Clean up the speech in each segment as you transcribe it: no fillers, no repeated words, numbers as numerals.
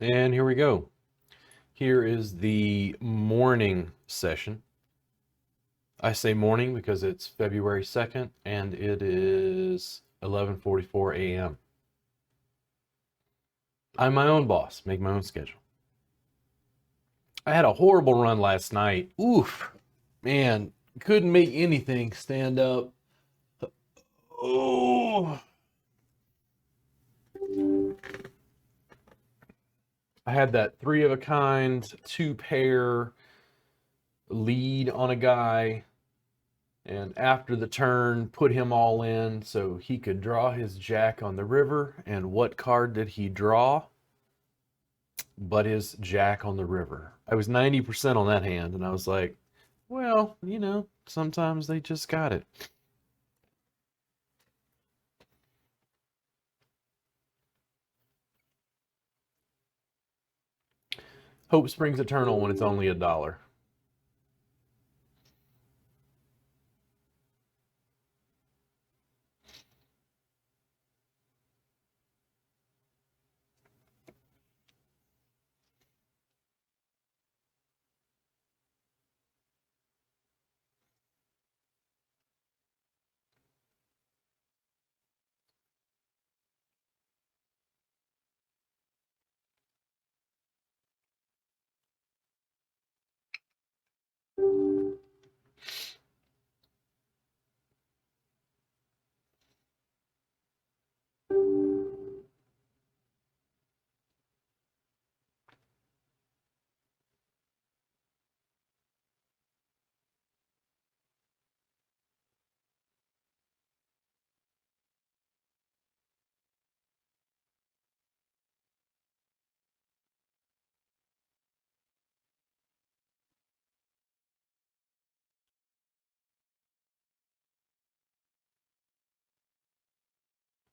And here we go. Here is the morning session. I say morning because it's February 2nd and it is 11:44 a.m. I'm my own boss, make my own schedule. I had a horrible run last night. Oof, man, couldn't make anything stand up. Oh, I had that three of a kind, two pair lead on a guy, and after the turn, put him all in so he could draw his jack on the river. And what card did he draw? But his jack on the river. I was 90% on that hand, and I was like, well, sometimes they just got it. Hope springs eternal when it's only $1.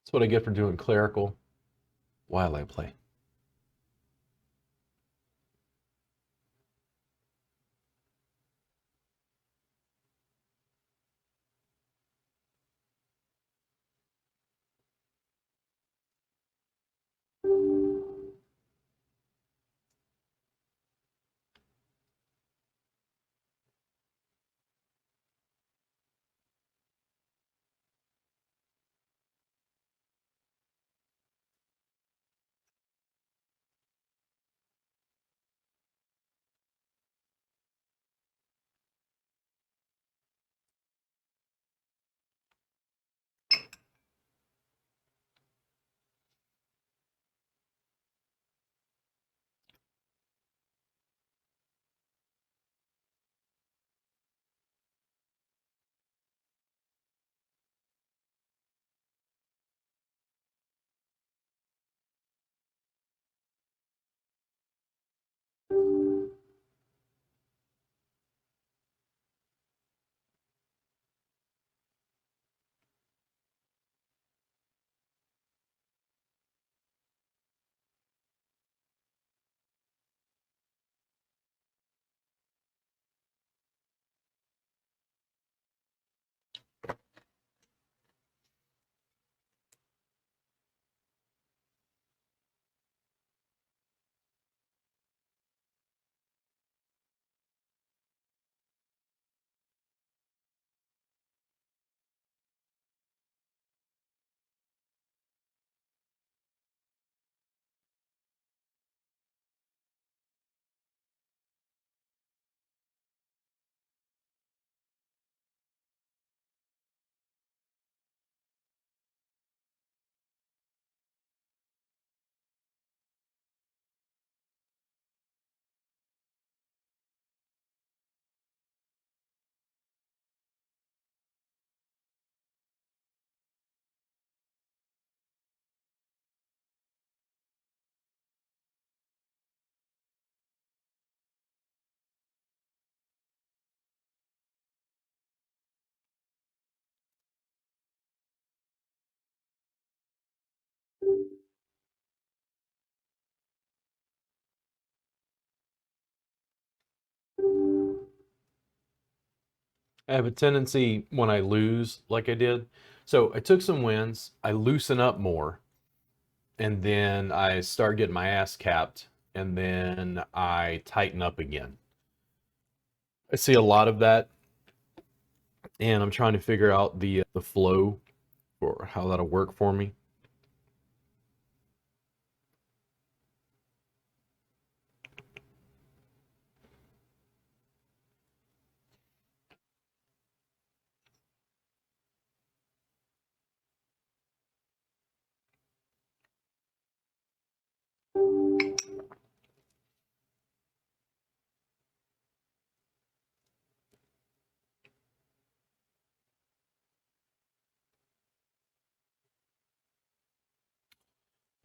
That's what I get for doing clerical while I play. I have a tendency when I lose, like I did. So I took some wins, I loosen up more, and then I start getting my ass capped and then I tighten up again. I see a lot of that, and I'm trying to figure out the flow for how that'll work for me.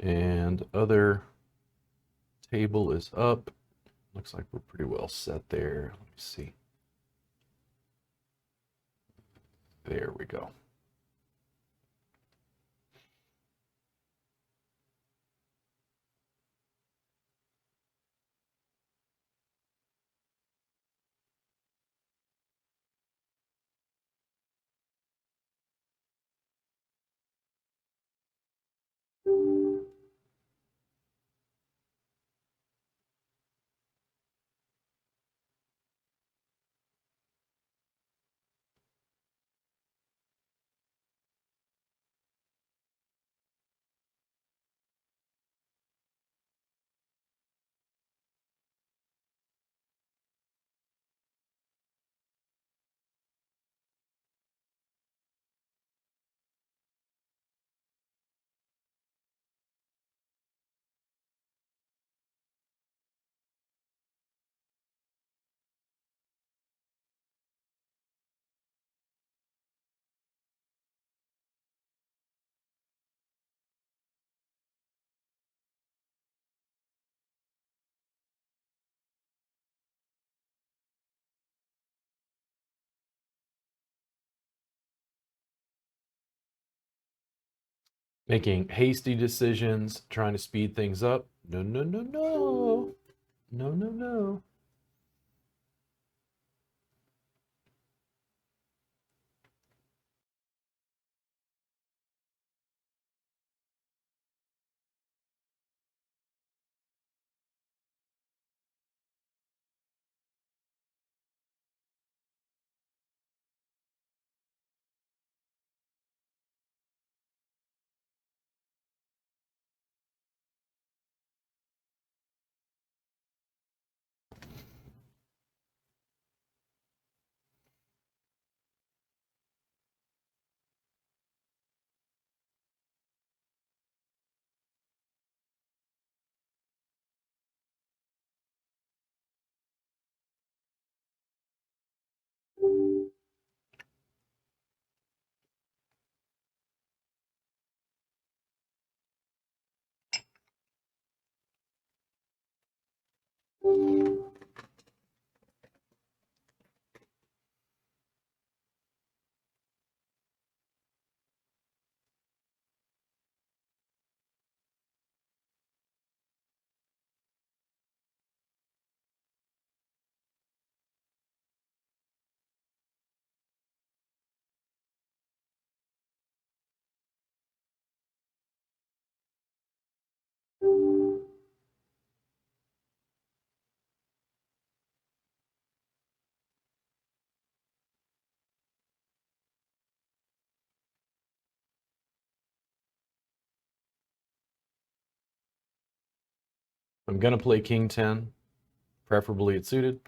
And other table is up. Looks like we're pretty well set there. Let me see. There we go. Making hasty decisions, trying to speed things up. No, no, no, no. No, no, no. I'm going to play King 10. Preferably it's suited.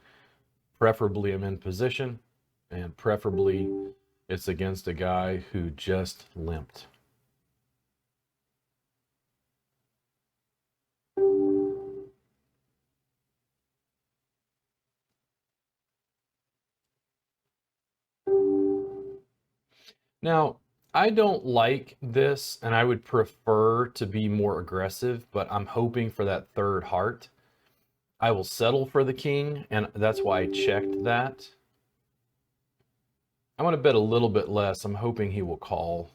Preferably I'm in position. And preferably it's against a guy who just limped. Now, I don't like this, and I would prefer to be more aggressive, but I'm hoping for that third heart. I will settle for the king, and that's why I checked that. I want to bet a little bit less. I'm hoping he will call.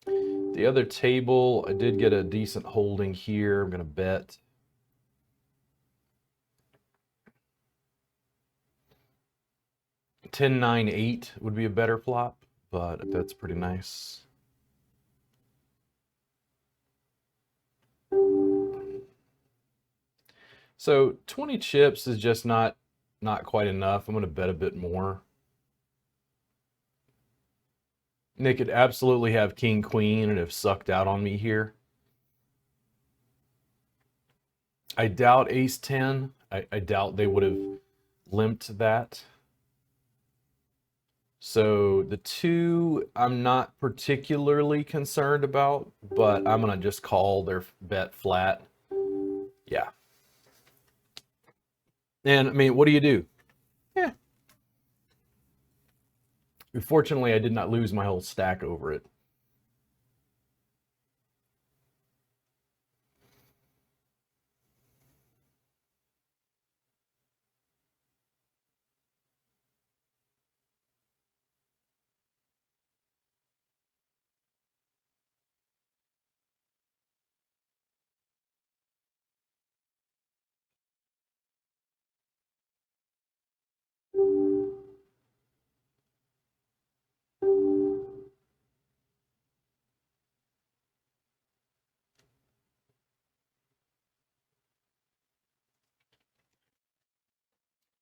The other table, I did get a decent holding here. I'm going to bet. Ten, 9, 8 would be a better flop, but that's pretty nice. So 20 chips is just not quite enough. I'm going to bet a bit more. They could absolutely have king queen and have sucked out on me here. I doubt ace 10. I doubt they would have limped that. So the 2 I'm not particularly concerned about, but I'm going to just call their bet flat. Yeah. And I mean, what do you do? Yeah. Fortunately, I did not lose my whole stack over it.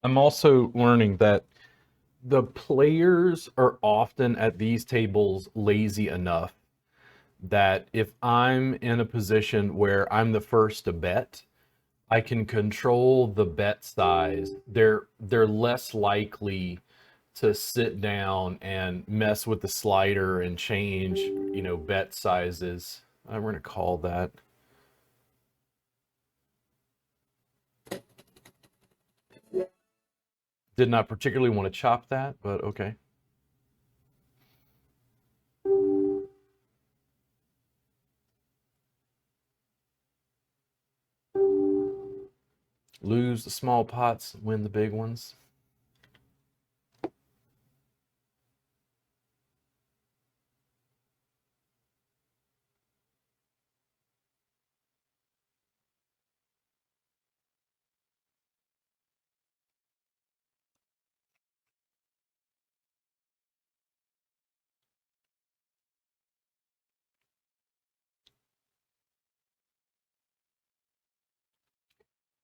I'm also learning that the players are often at these tables lazy enough that if I'm in a position where I'm the first to bet, I can control the bet size. They're less likely to sit down and mess with the slider and change, bet sizes. We're gonna call that. Did not particularly want to chop that, but okay. Lose the small pots, win the big ones.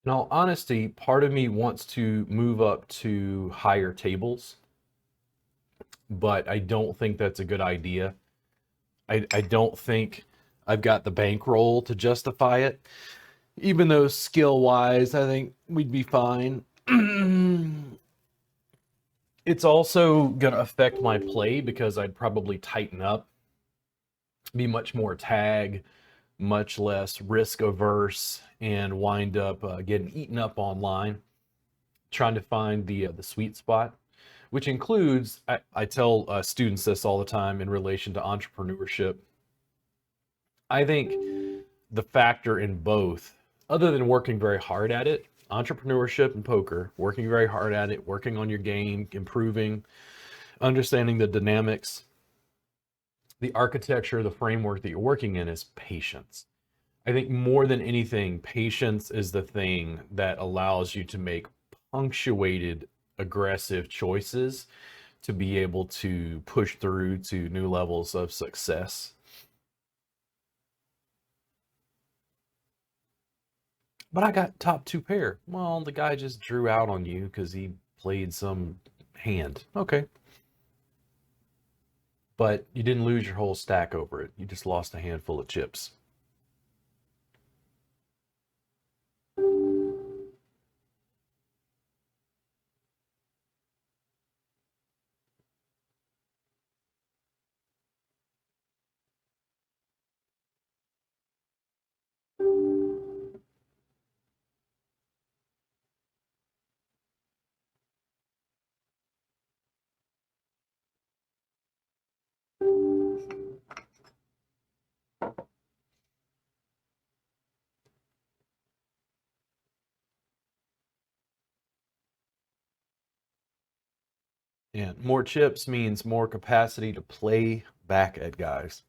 In all honesty, part of me wants to move up to higher tables, but I don't think that's a good idea. I don't think I've got the bankroll to justify it. Even though skill wise, I think we'd be fine. It's also going to affect my play because I'd probably tighten up, be much more tag, much less risk averse, and wind up getting eaten up online, trying to find the sweet spot, which includes, I tell students this all the time in relation to entrepreneurship. I think the factor in both, other than working very hard at it, entrepreneurship and poker, working very hard at it, working on your game, improving, understanding the dynamics, the architecture, the framework that you're working in, is patience. I think more than anything, patience is the thing that allows you to make punctuated, aggressive choices to be able to push through to new levels of success. But I got top 2 pair. Well, the guy just drew out on you because he played some hand. Okay. But you didn't lose your whole stack over it. You just lost a handful of chips. And more chips means more capacity to play back at guys.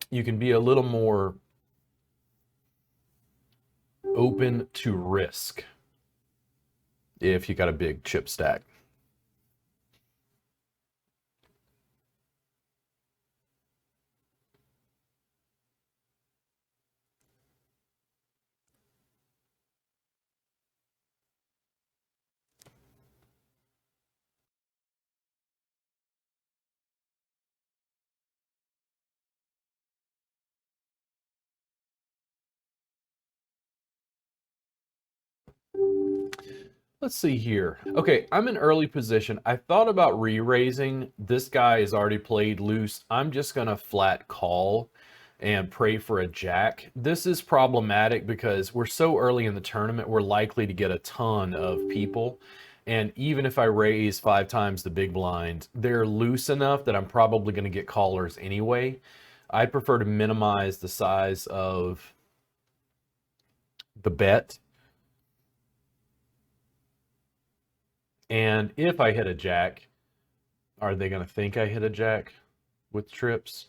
You can be a little more open to risk if you got a big chip stack. Let's see here. Okay, I'm in early position. I thought about re-raising. This guy is already played loose. I'm just gonna flat call and pray for a jack. This is problematic because we're so early in the tournament, we're likely to get a ton of people. And even if I raise 5 times the big blind, they're loose enough that I'm probably gonna get callers anyway. I'd prefer to minimize the size of the bet. And if I hit a jack, are they going to think I hit a jack with trips?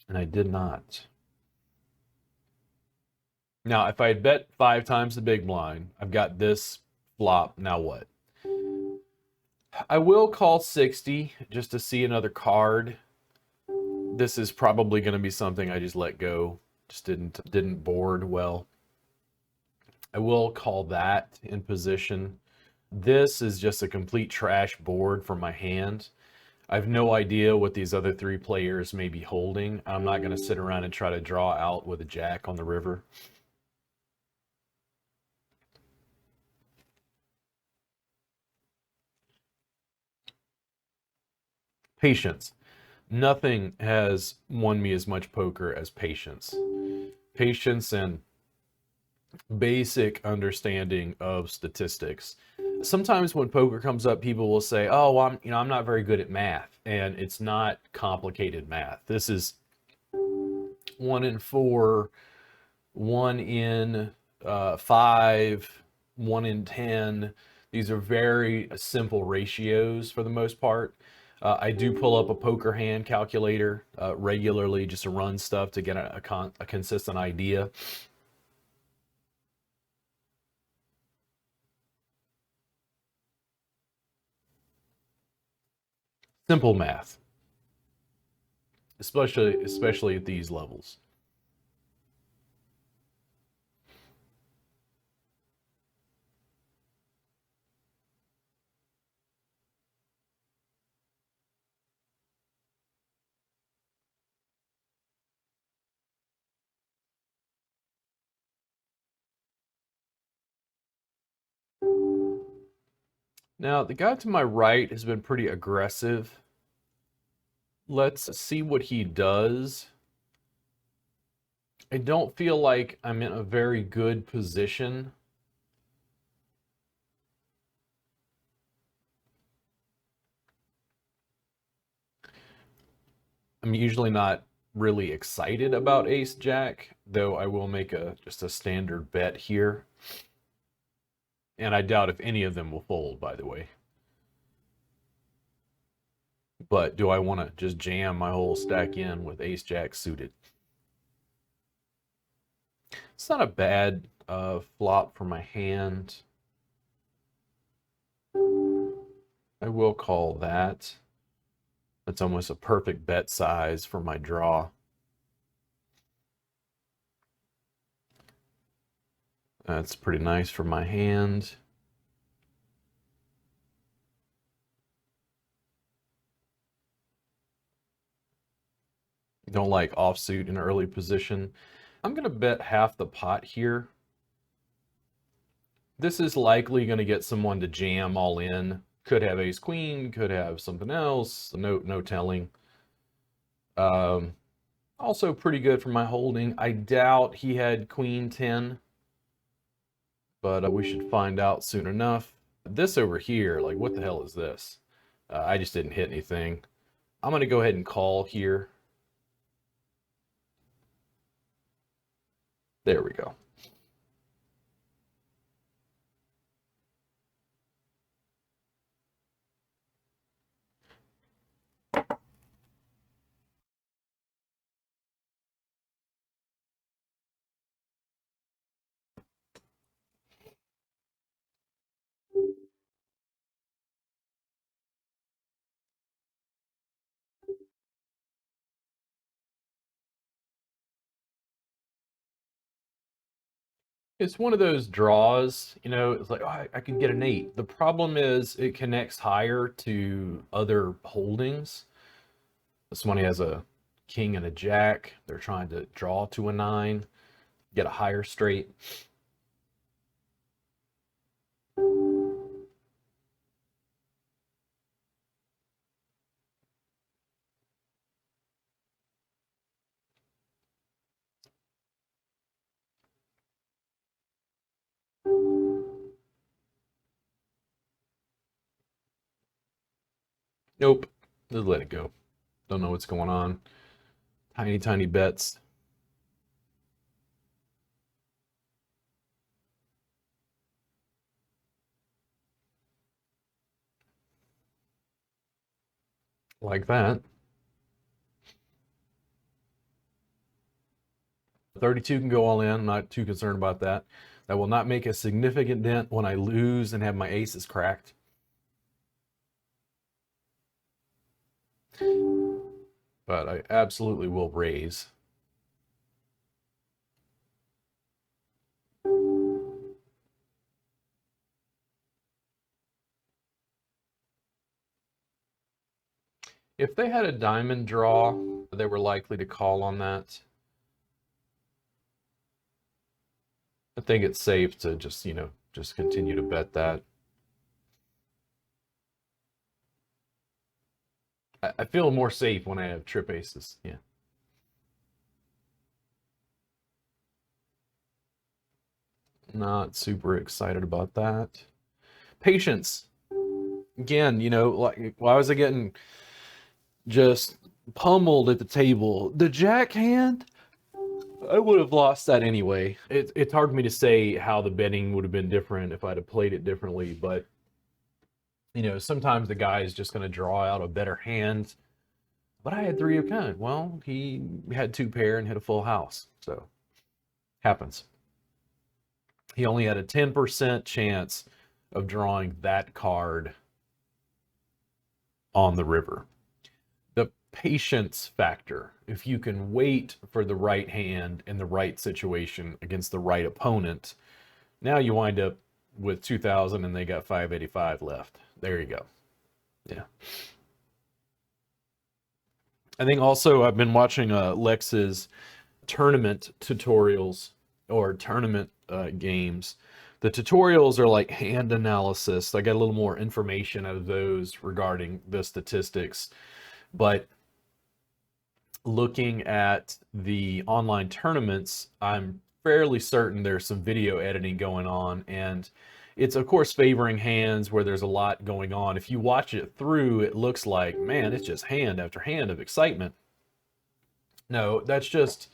And I did not. Now, if I had bet 5 times the big blind, I've got this flop. Now what? I will call 60 just to see another card. This is probably going to be something I just let go. Just didn't board well. I will call that in position. This is just a complete trash board for my hand. I have no idea what these other 3 players may be holding. I'm not going to sit around and try to draw out with a jack on the river. Patience. Nothing has won me as much poker as patience. Patience and basic understanding of statistics. Sometimes when poker comes up, people will say, "Oh, well, I'm not very good at math," and it's not complicated math. This is 1 in 4, 1 in 5, 1 in 10. These are very simple ratios for the most part. I do pull up a poker hand calculator regularly just to run stuff to get a consistent idea. Simple math, especially at these levels. Now, the guy to my right has been pretty aggressive. Let's see what he does. I don't feel like I'm in a very good position. I'm usually not really excited about ace jack, though I will make just a standard bet here. And I doubt if any of them will fold, by the way. But do I want to just jam my whole stack in with ace jack suited? It's not a bad flop for my hand. I will call that. That's almost a perfect bet size for my draw. That's pretty nice for my hand. Don't like offsuit in early position. I'm going to bet half the pot here. This is likely going to get someone to jam all in. Could have ace queen, could have something else. No telling. Also pretty good for my holding. I doubt he had queen 10, but we should find out soon enough. This over here, like what the hell is this? I just didn't hit anything. I'm going to go ahead and call here. There we go. It's one of those draws, it's like, oh, I can get an 8. The problem is it connects higher to other holdings. This one has a king and a jack. They're trying to draw to a 9, get a higher straight. Nope. Just let it go. Don't know what's going on. Tiny, tiny bets. Like that. 32 can go all in. I'm not too concerned about that. That will not make a significant dent when I lose and have my aces cracked. But I absolutely will raise. If they had a diamond draw, they were likely to call on that. I think it's safe to just, just continue to bet that. I feel more safe when I have trip aces. Yeah. Not super excited about that. Patience. Again, like, why was I getting just pummeled at the table? The jack hand? I would have lost that anyway. It's hard for me to say how the betting would have been different if I'd have played it differently, but sometimes the guy is just going to draw out a better hand. But I had three of kind. Well, he had two pair and hit a full house, so happens. He only had a 10% chance of drawing that card on the river. The patience factor, if you can wait for the right hand in the right situation against the right opponent, now you wind up with 2,000 and they got 585 left. There you go. Yeah. I think also I've been watching Lex's tournament tutorials or tournament games. The tutorials are like hand analysis. I get a little more information out of those regarding the statistics. But looking at the online tournaments, I'm fairly certain there's some video editing going on, and it's of course favoring hands where there's a lot going on. If you watch it through, it looks like, man, it's just hand after hand of excitement. No, that's just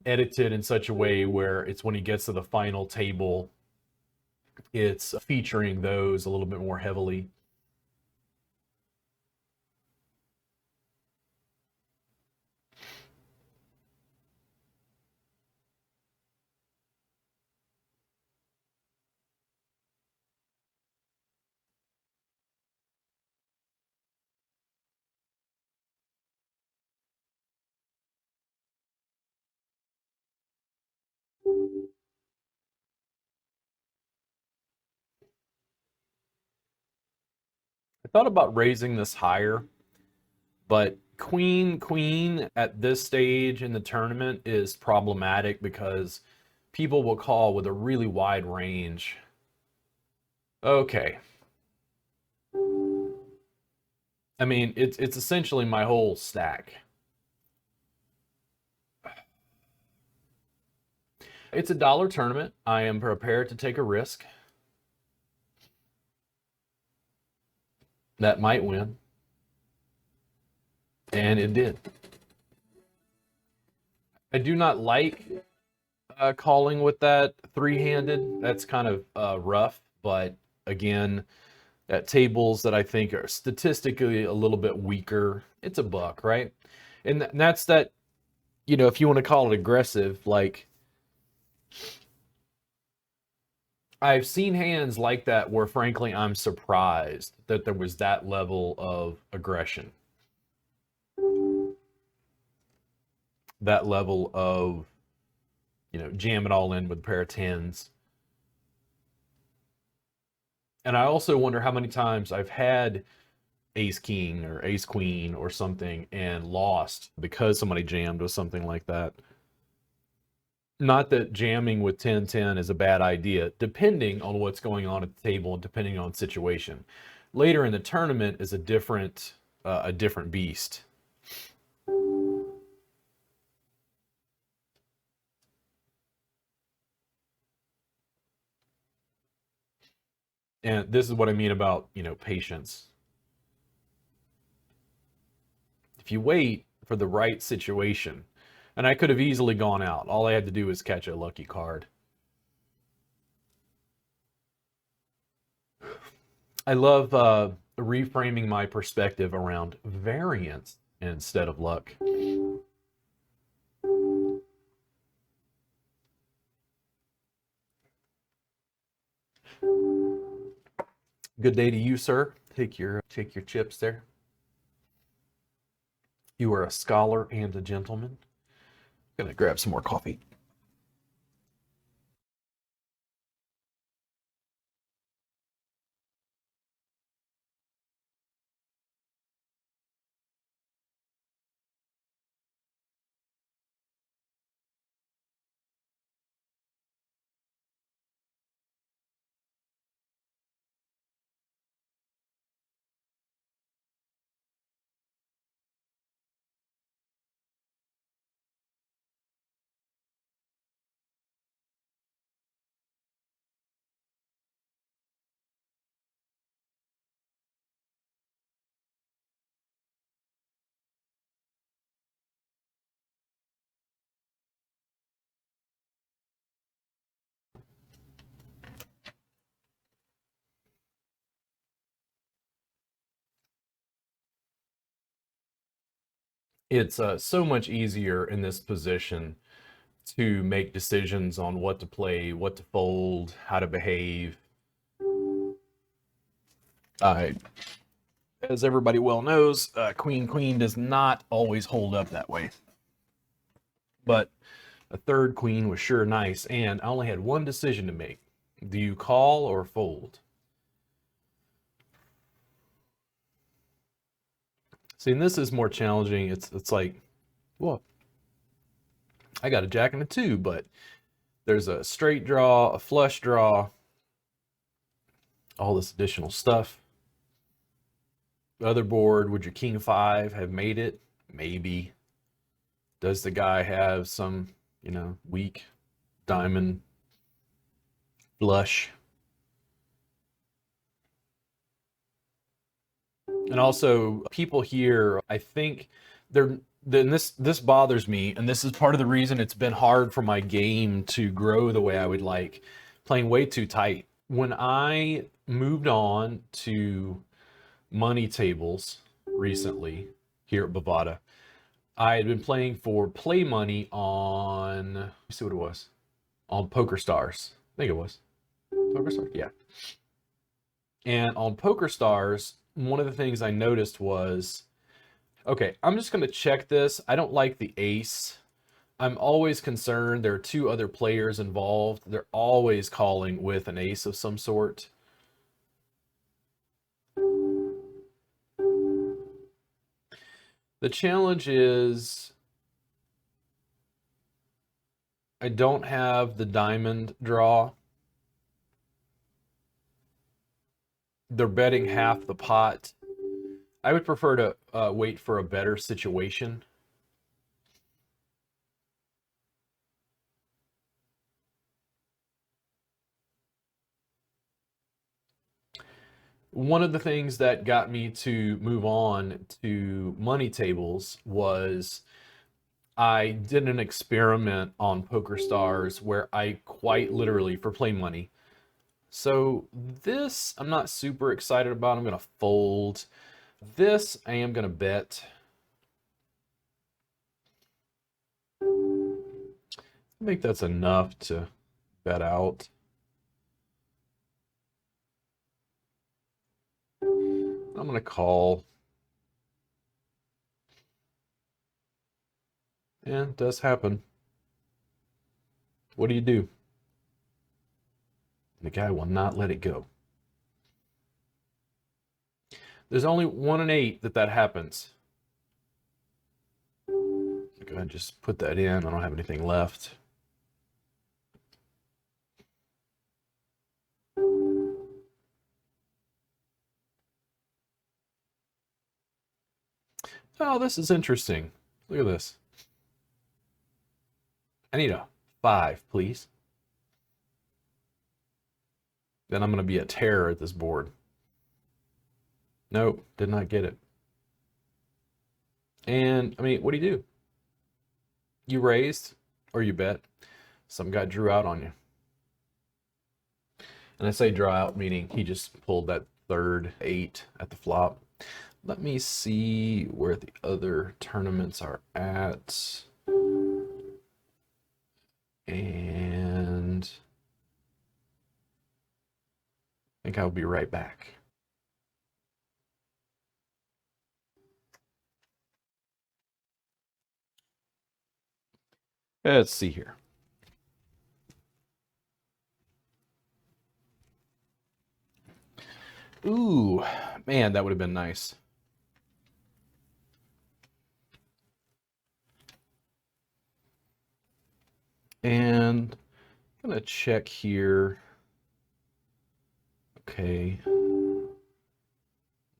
edited in such a way where it's when he gets to the final table, it's featuring those a little bit more heavily. I thought about raising this higher, but queen at this stage in the tournament is problematic because people will call with a really wide range. Okay. I mean, it's essentially my whole stack. It's a dollar tournament. I am prepared to take a risk that might win, and it did. I do not like calling with that three-handed. That's kind of rough, but again, at tables that I think are statistically a little bit weaker, it's a buck, right? And that's that, if you want to call it aggressive, like I've seen hands like that where frankly I'm surprised that there was that level of aggression. That level of, jam it all in with a pair of tens. And I also wonder how many times I've had ace king or ace queen or something and lost because somebody jammed with something like that. Not that jamming with 10-10 is a bad idea, depending on what's going on at the table and depending on situation. Later in the tournament is a different beast. And this is what I mean about, patience. if you wait for the right situation, and I could have easily gone out. All I had to do was catch a lucky card. I love reframing my perspective around variance instead of luck. Good day to you, sir. Take your chips there. You are a scholar and a gentleman. Gonna grab some more coffee. It's so much easier in this position to make decisions on what to play, what to fold, how to behave. As everybody well knows, queen does not always hold up that way. But a third queen was sure nice, and I only had one decision to make. Do you call or fold? See, and this is more challenging. It's like, well, I got a jack and a two, but there's a straight draw, a flush draw, all this additional stuff. The other board, would your king five have made it? Maybe. Does the guy have some, weak diamond flush? And also, people here, I think then this bothers me, and this is part of the reason it's been hard for my game to grow the way I would like, playing way too tight. When I moved on to money tables recently here at Bovada, I had been playing for play money on, let me see what it was, on Poker Stars. I think it was Poker Stars, yeah. And on Poker Stars, one of the things I noticed was, okay, I'm just going to check this. I don't like the ace. I'm always concerned there are two other players involved. They're always calling with an ace of some sort. The challenge is I don't have the diamond draw. They're betting half the pot. I would prefer to wait for a better situation. One of the things that got me to move on to money tables was I did an experiment on Poker Stars where I quite literally, for play money. So this I'm not super excited about. I'm going to fold. This I am going to bet. I think that's enough to bet out. I'm going to call. Yeah, it does happen. What do you do? The guy will not let it go. There's only 1 in 8 that happens. Go ahead and just put that in. I don't have anything left. Oh, this is interesting. Look at this. I need a 5, please. Then I'm going to be a terror at this board. Nope, did not get it. And I mean, what do? You raised or you bet. Some guy drew out on you. And I say draw out meaning he just pulled that third 8 at the flop. Let me see where the other tournaments are at. And I think I'll be right back. Let's see here. Ooh, man, that would have been nice. And I'm gonna check here. Okay.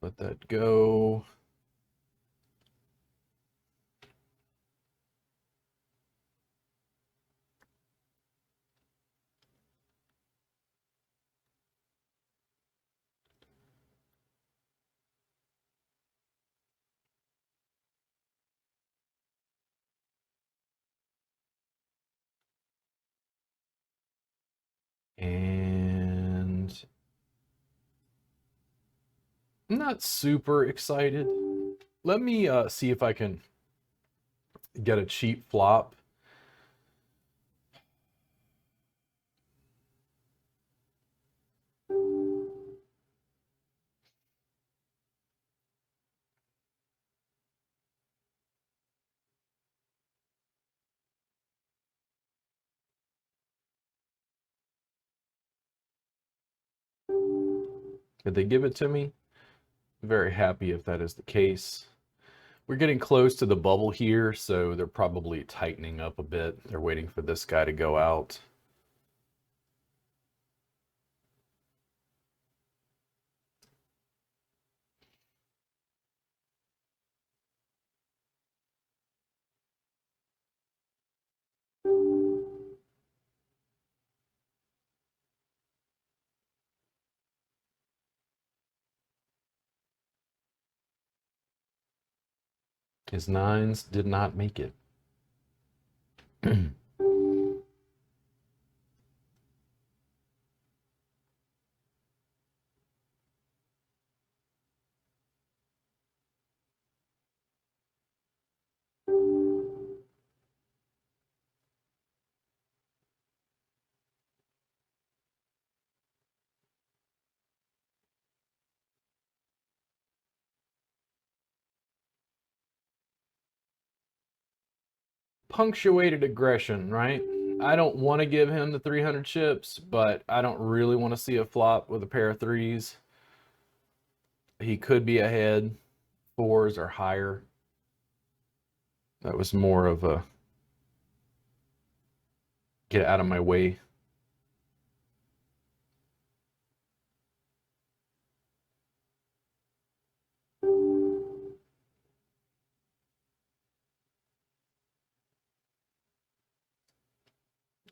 Let that go. And I'm not super excited. Let me see if I can get a cheap flop. Did they give it to me? Very happy if that is the case. We're getting close to the bubble here, so they're probably tightening up a bit. They're waiting for this guy to go out. His 9s did not make it. Punctuated aggression, right? I don't want to give him the 300 chips, but I don't really want to see a flop with a pair of 3s. He could be ahead, 4s or higher. That was more of a get out of my way.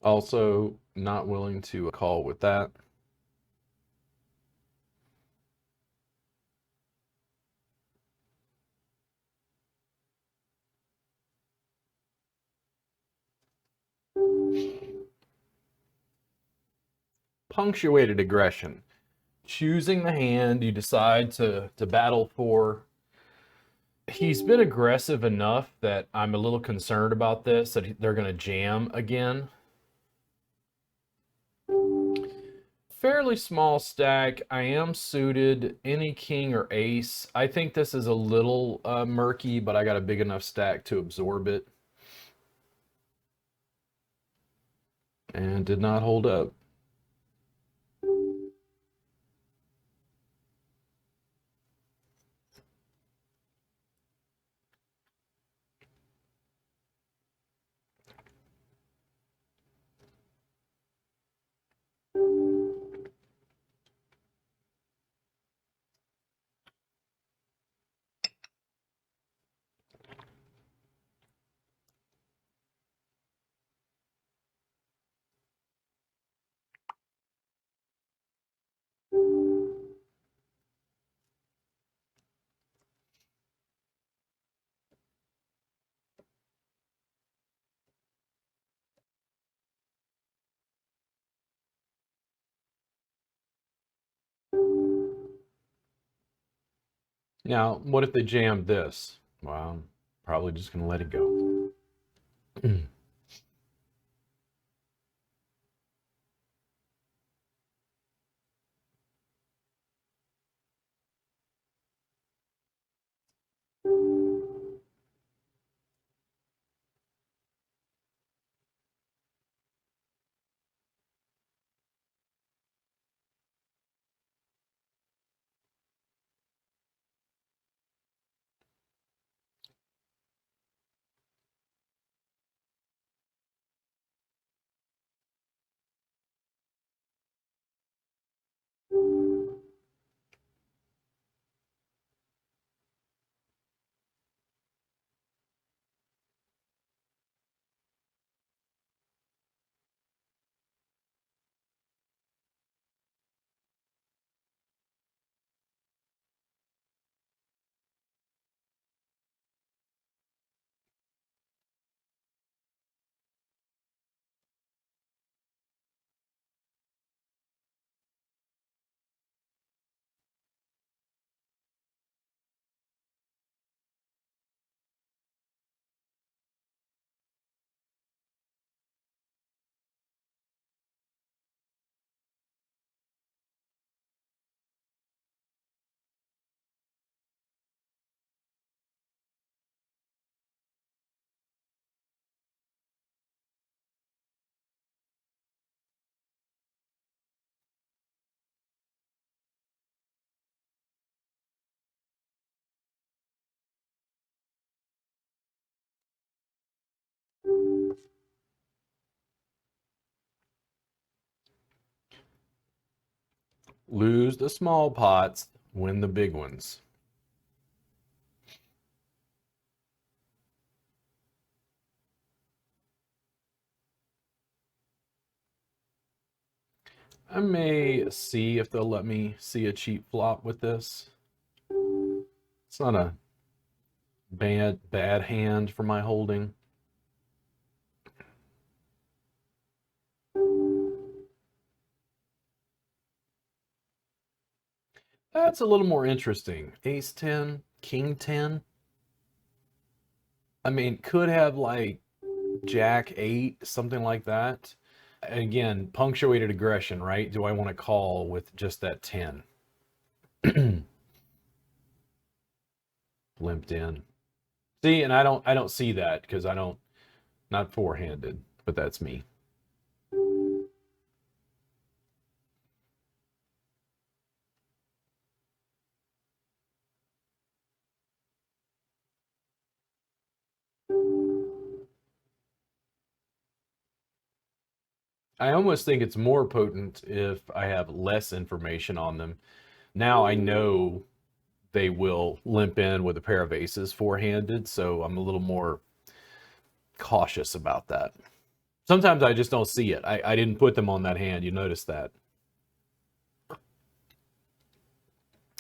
Also, not willing to call with that. Punctuated aggression. Choosing the hand you decide to battle for. He's been aggressive enough that I'm a little concerned about this, that they're going to jam again. Fairly small stack. I am suited any king or ace. I think this is a little murky, but I got a big enough stack to absorb it. And did not hold up. Now, what if they jammed this? Well, I'm probably just going to let it go. Lose the small pots, win the big ones. I may see if they'll let me see a cheap flop with this. It's not a bad hand for my holding. That's a little more interesting. Ace 10, King 10. I mean, could have like Jack 8, something like that. Again, punctuated aggression, right? Do I want to call with just that 10? Limped in. See, and I don't see that because not four-handed, but that's me. I almost think it's more potent if I have less information on them. Now I know they will limp in with a pair of aces four-handed, so I'm a little more cautious about that. Sometimes I just don't see it. I didn't put them on that hand. You notice that. I'm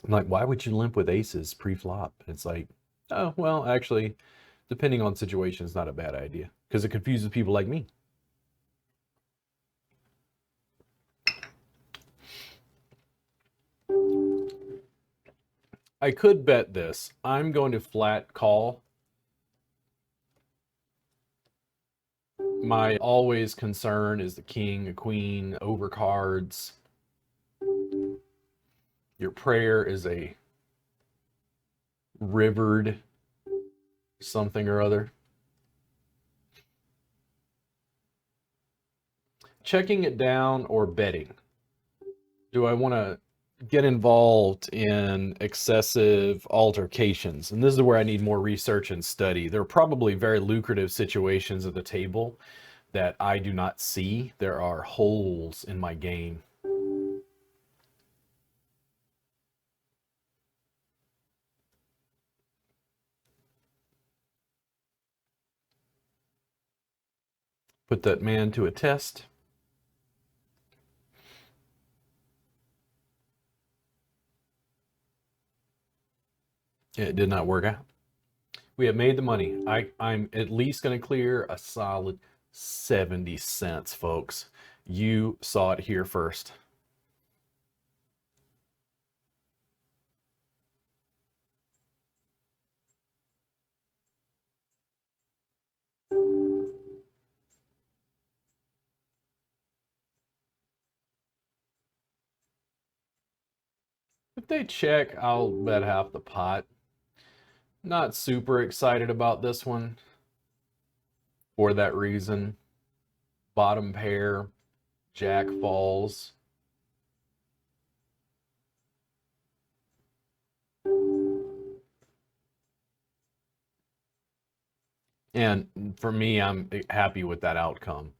like, why would you limp with aces pre-flop? It's like, oh, well, actually, depending on situation, it's not a bad idea because it confuses people like me. I could bet this. I'm going to flat call. My always concern is the king, a queen, overcards. Your prayer is a rivered something or other. Checking it down or betting? Do I want to get involved in excessive altercations? And this is where I need more research and study. There are probably very lucrative situations at the table that I do not see. There are holes in my game. Put that man to a test. It did not work out. We have made the money. I'm at least going to clear a solid 70 cents, folks. You saw it here first. If they check, I'll bet half the pot. Not super excited about this one for that reason. Bottom pair, jack falls. And for me, I'm happy with that outcome.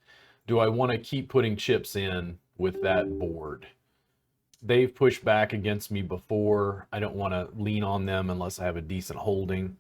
Do I want to keep putting chips in with that board? They've pushed back against me before. I don't want to lean on them unless I have a decent holding.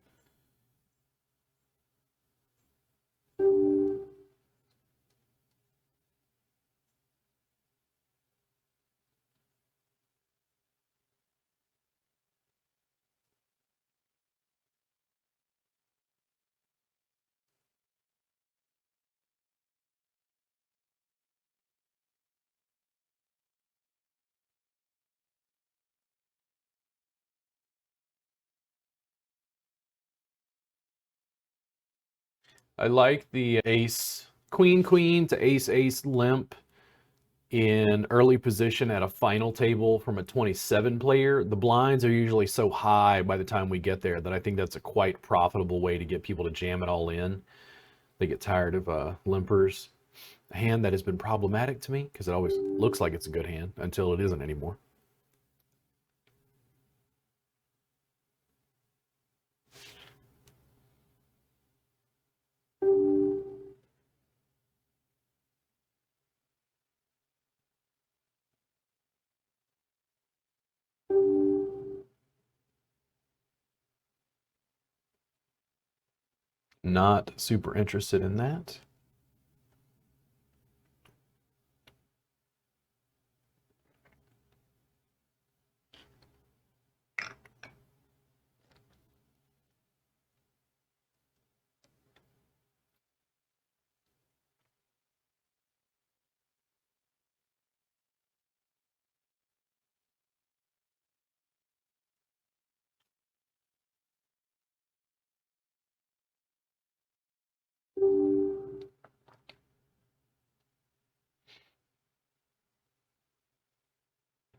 I like the ace, queen, queen to ace, ace limp in early position at a final table from a 27 player. The blinds are usually so high by the time we get there that I think that's a quite profitable way to get people to jam it all in. They get tired of limpers. A hand that has been problematic to me because it always looks like it's a good hand until it isn't anymore. Not super interested in that.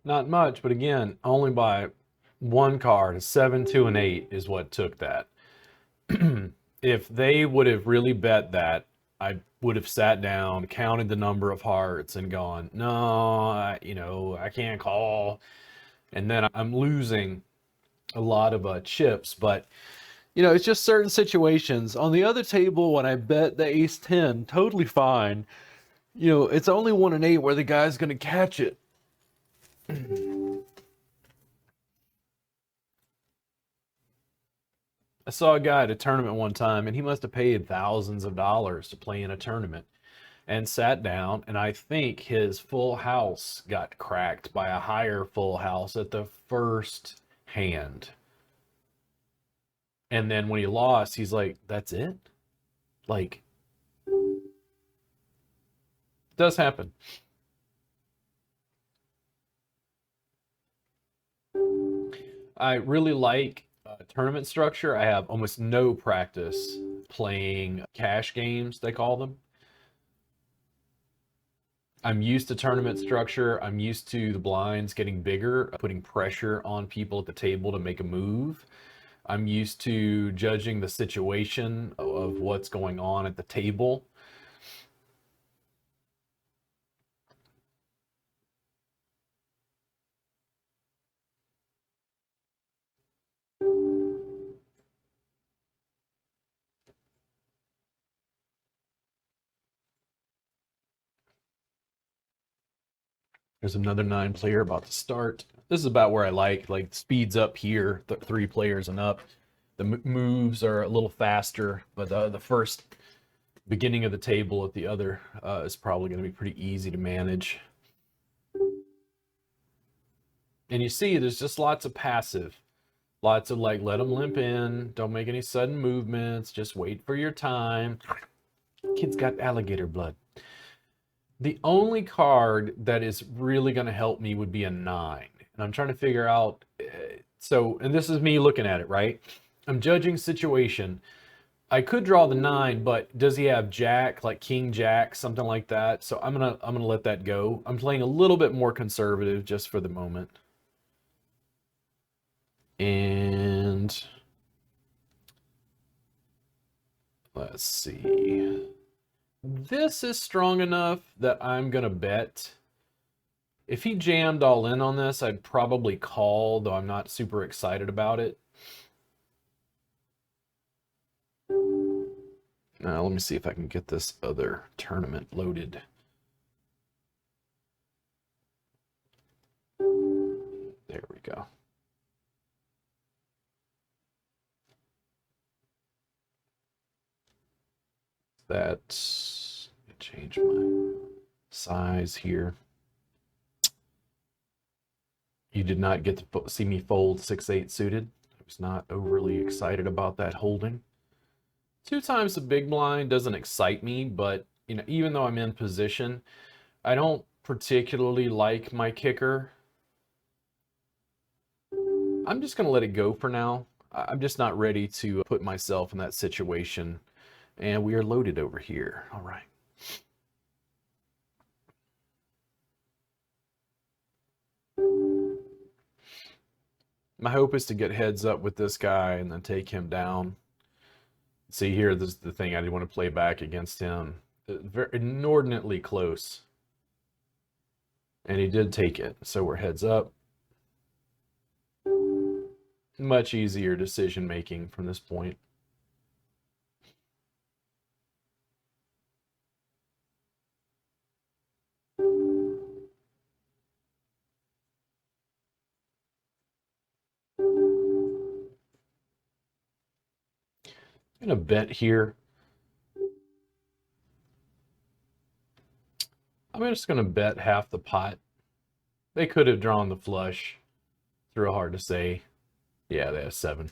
Not much, but again, only by one card. A 7, 2, and 8 is what took that. If they would have really bet that, I would have sat down, counted the number of hearts, and gone, no, I can't call. And then I'm losing a lot of chips. But, it's just certain situations. On the other table, when I bet the ace 10, totally fine. It's only 1 and 8 where the guy's going to catch it. I saw a guy at a tournament one time, and he must have paid thousands of dollars to play in a tournament and sat down, and I think his full house got cracked by a higher full house at the first hand. And then when he lost, he's like, that's it? Like, it does happen. I really like tournament structure. I have almost no practice playing cash games, they call them. I'm used to tournament structure. I'm used to the blinds getting bigger, putting pressure on people at the table to make a move. I'm used to judging the situation of what's going on at the table. There's another 9 player about to start. This is about where I like speeds up here, 3 players and up. The moves are a little faster, but the first beginning of the table at the other is probably going to be pretty easy to manage. And you see, there's just lots of passive. Lots of let them limp in. Don't make any sudden movements. Just wait for your time. Kid's got alligator blood. The only card that is really going to help me would be a 9. And I'm trying to figure out, and this is me looking at it, right? I'm judging situation. I could draw the 9, but does he have jack, like king jack, something like that? So I'm gonna let that go. I'm playing a little bit more conservative just for the moment. And let's see. This is strong enough that I'm going to bet. If he jammed all in on this, I'd probably call, though I'm not super excited about it. Now, let me see if I can get this other tournament loaded. There we go. That's, change my size here. You did not get to see me fold 6-8 suited. I was not overly excited about that holding. 2 times the big blind doesn't excite me, but even though I'm in position, I don't particularly like my kicker. I'm just going to let it go for now. I'm just not ready to put myself in that situation. And we are loaded over here. All right. My hope is to get heads up with this guy and then take him down. See here, this is the thing I didn't want to play back against him. Very inordinately close. And he did take it, so we're heads up. Much easier decision making from this point. I'm going to bet here. I'm just going to bet half the pot. They could have drawn the flush. It's real hard to say. Yeah, they have 7.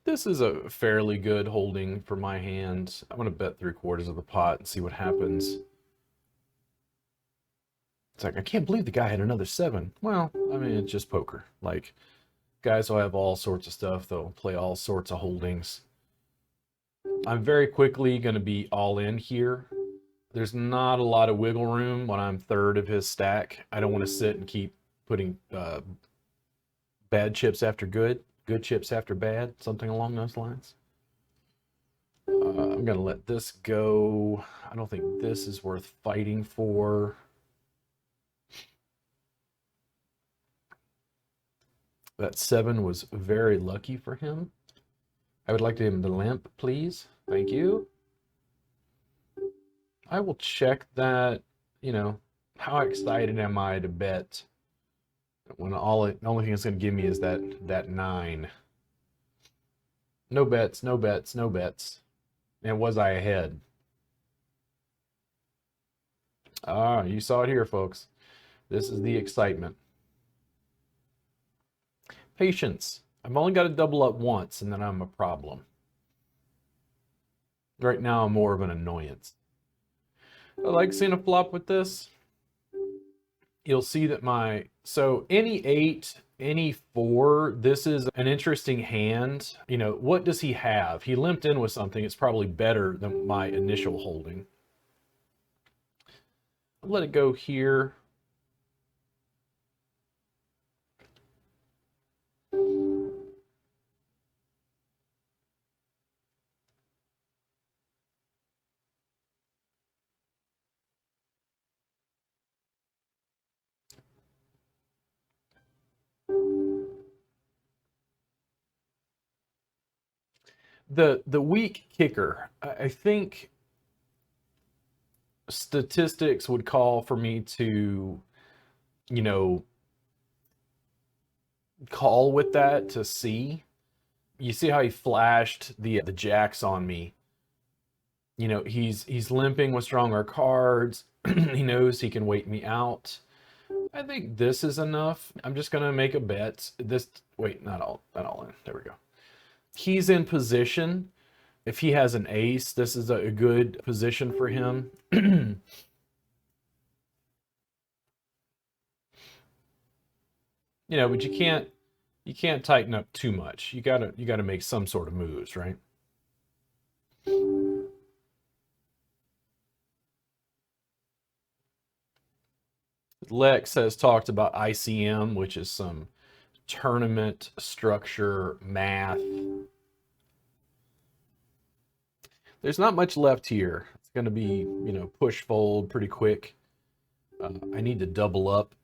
This is a fairly good holding for my hand. I'm going to bet 3/4 of the pot and see what happens. It's like, I can't believe the guy had another 7. Well, I mean, it's just poker. Like, guys will have all sorts of stuff. They'll play all sorts of holdings. I'm very quickly going to be all in here. There's not a lot of wiggle room when I'm third of his stack. I don't want to sit and keep putting bad chips after good chips after bad, something along those lines. I'm going to let this go. I don't think this is worth fighting for. That 7 was very lucky for him. I would like him to limp, please. Thank you. I will check that, how excited am I to bet when the only thing it's going to give me is that 9. No bets, no bets, no bets. And was I ahead? Ah, you saw it here, folks. This is the excitement. Patience. I've only got to double up once, and then I'm a problem. Right now, I'm more of an annoyance. I like seeing a flop with this. You'll see that so any 8, any 4, this is an interesting hand. What does he have? He limped in with something. It's probably better than my initial holding. I'll let it go here. The weak kicker, I think statistics would call for me to, call with that to see. You see how he flashed the jacks on me. He's limping with stronger cards. He knows he can wait me out. I think this is enough. I'm just gonna make a bet. Wait, not all in. There we go. He's in position. If he has an ace, this is a good position for him. But you can't tighten up too much. You gotta make some sort of moves, right? Lex has talked about ICM, which is some tournament structure math. There's not much left here. It's going to be, push fold pretty quick. I need to double up.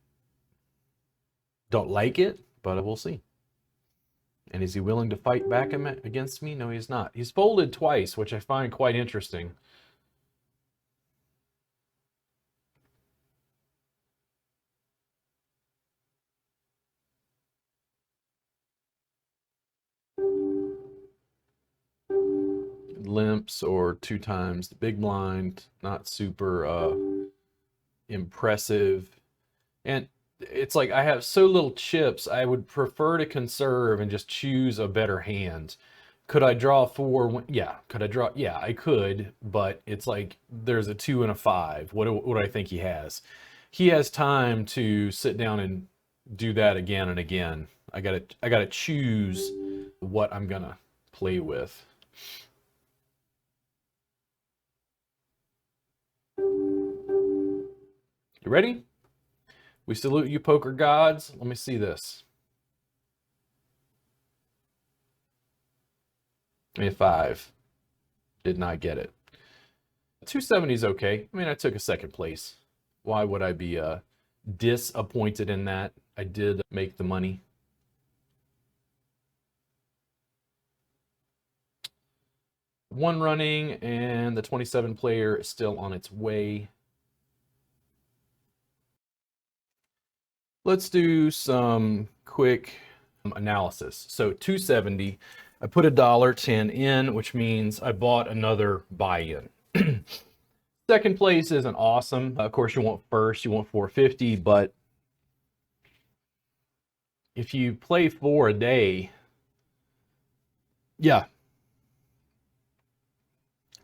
Don't like it, but we'll see. And is he willing to fight back against me? No, he's not. He's folded twice, which I find quite interesting. Limps or 2 times the big blind, not super impressive. And it's like I have so little chips, I would prefer to conserve and just choose a better hand. Could I draw 4? Yeah. Could I draw? Yeah, I could, but it's like there's a 2 and a 5. What do I think he has? He has time to sit down and do that again and again. I gotta choose what I'm gonna play with. You ready? We salute you, poker gods. Let me see this. A 5. Did not get it. 270 is okay. I mean, I took a second place. Why would I be disappointed in that? I did make the money. One running, and the 27 player is still on its way. Let's do some quick analysis. So 270, I put $1.10 in, which means I bought another buy-in. Second place isn't awesome. Of course, you want first, you want 450, but if you play 4 a day, yeah,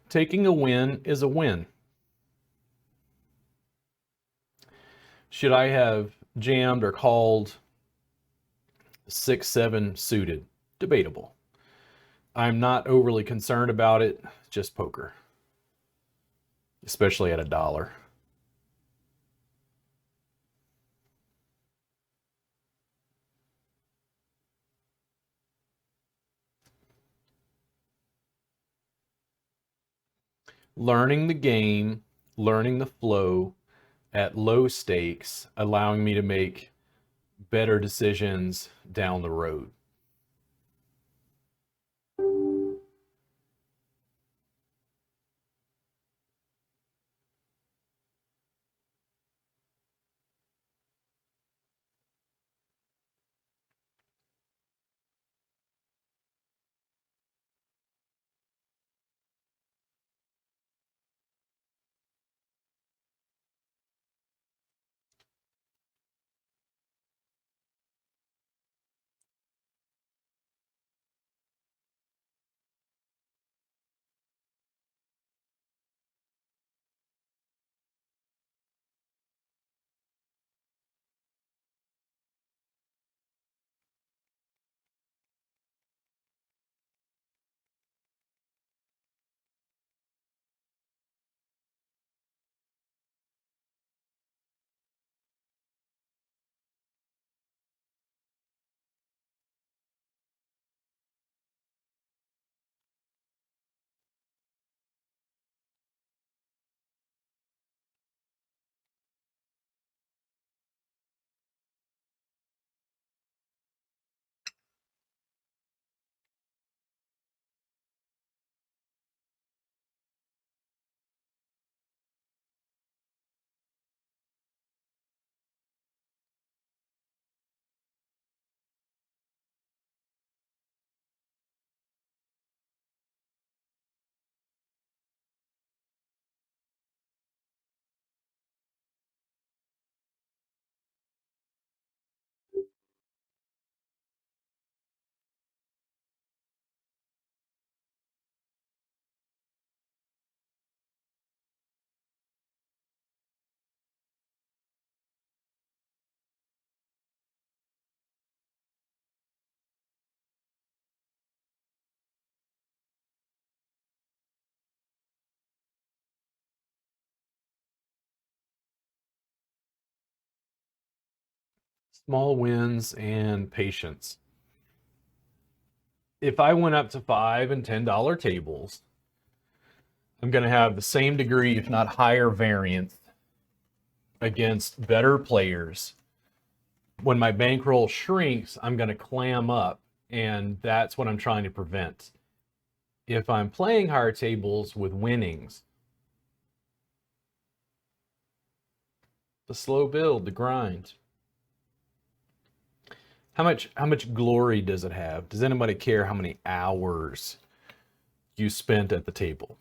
taking a win is a win. Should I have jammed or called 6-7 suited? Debatable. I'm not overly concerned about it, just poker, especially at $1. Learning the game, learning the flow at low stakes, allowing me to make better decisions down the road. Small wins and patience. If I went up to $5 and $10 tables, I'm going to have the same degree, if not higher variance against better players. When my bankroll shrinks, I'm going to clam up, and that's what I'm trying to prevent. If I'm playing higher tables with winnings, the slow build, the grind. How much glory does it have? Does anybody care how many hours you spent at the table?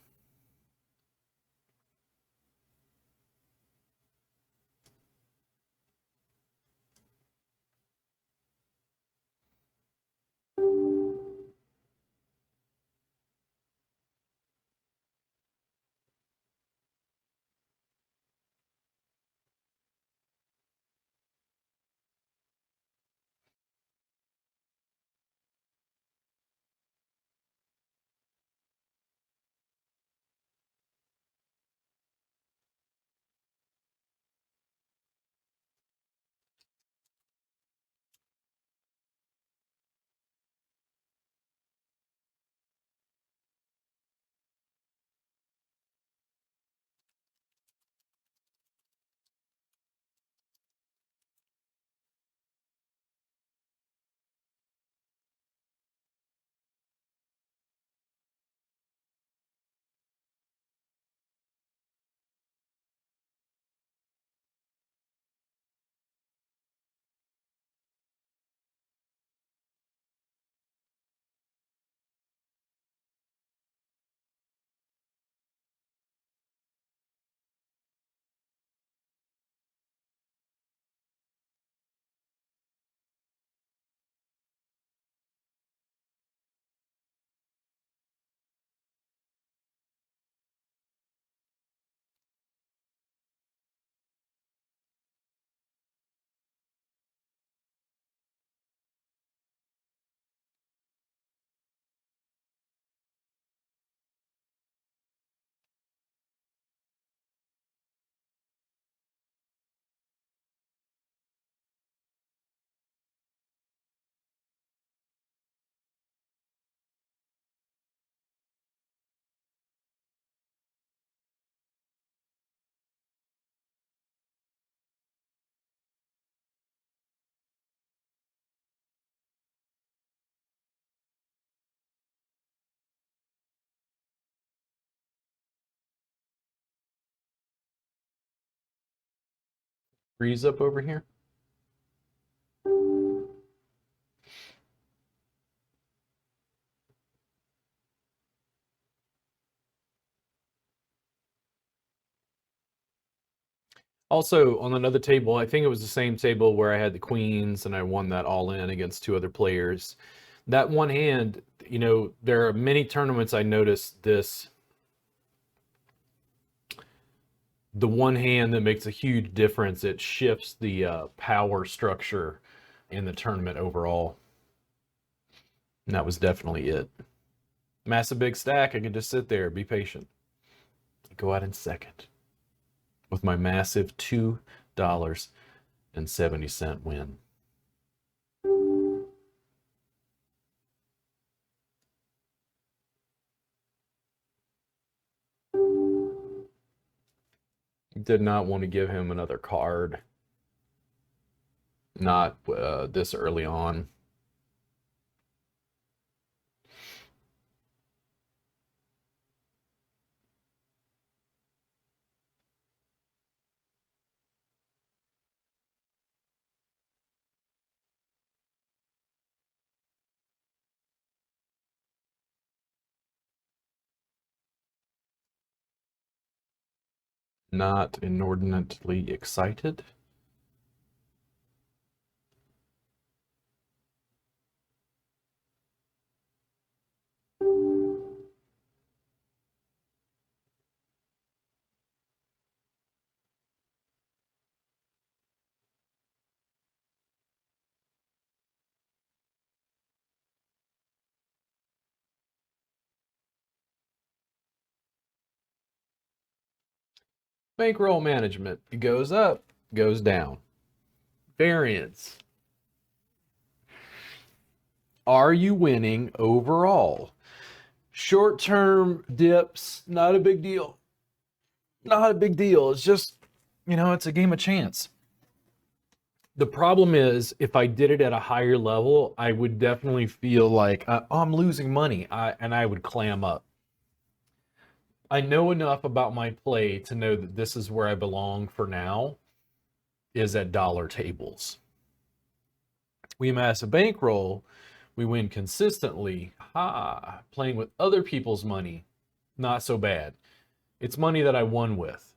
Freeze up over here. Also, on another table, I think it was the same table where I had the queens and I won that all in against two other players. That one hand, there are many tournaments I noticed this. The one hand that makes a huge difference. It shifts the power structure in the tournament overall. And that was definitely it. Massive big stack. I could just sit there, be patient. Go out in second with my massive $2.70 win. Did not want to give him another card. Not this early on. Not inordinately excited. Bankroll management. It goes up, goes down. Variance. Are you winning overall? Short-term dips, not a big deal. Not a big deal. It's just, it's a game of chance. The problem is, if I did it at a higher level, I would definitely feel like I'm losing money, and I would clam up. I know enough about my play to know that this is where I belong for now, is at dollar tables. We amass a bankroll, we win consistently. Playing with other people's money, not so bad. It's money that I won with.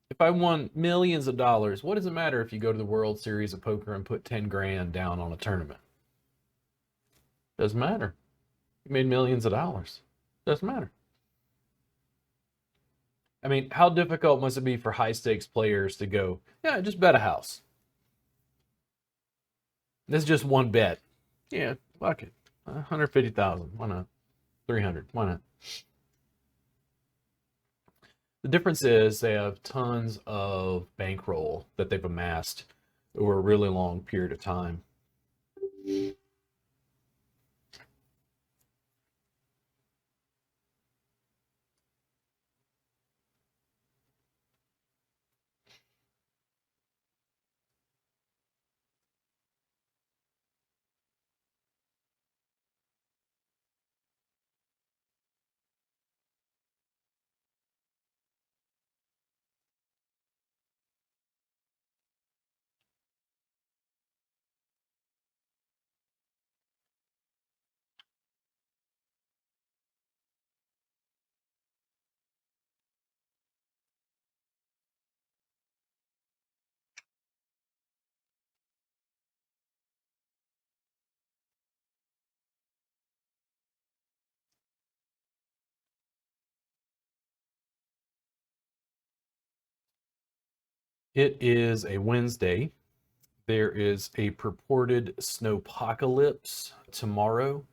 If I won millions of dollars, what does it matter if you go to the World Series of Poker and put 10 grand down on a tournament? Doesn't matter. You made millions of dollars. Doesn't matter. I mean, how difficult must it be for high stakes players to go, yeah, just bet a house? This is just one bet. Yeah, fuck it. 150,000. Why not? 300. Why not? The difference is they have tons of bankroll that they've amassed over a really long period of time. It is a Wednesday. There is a purported snowpocalypse tomorrow,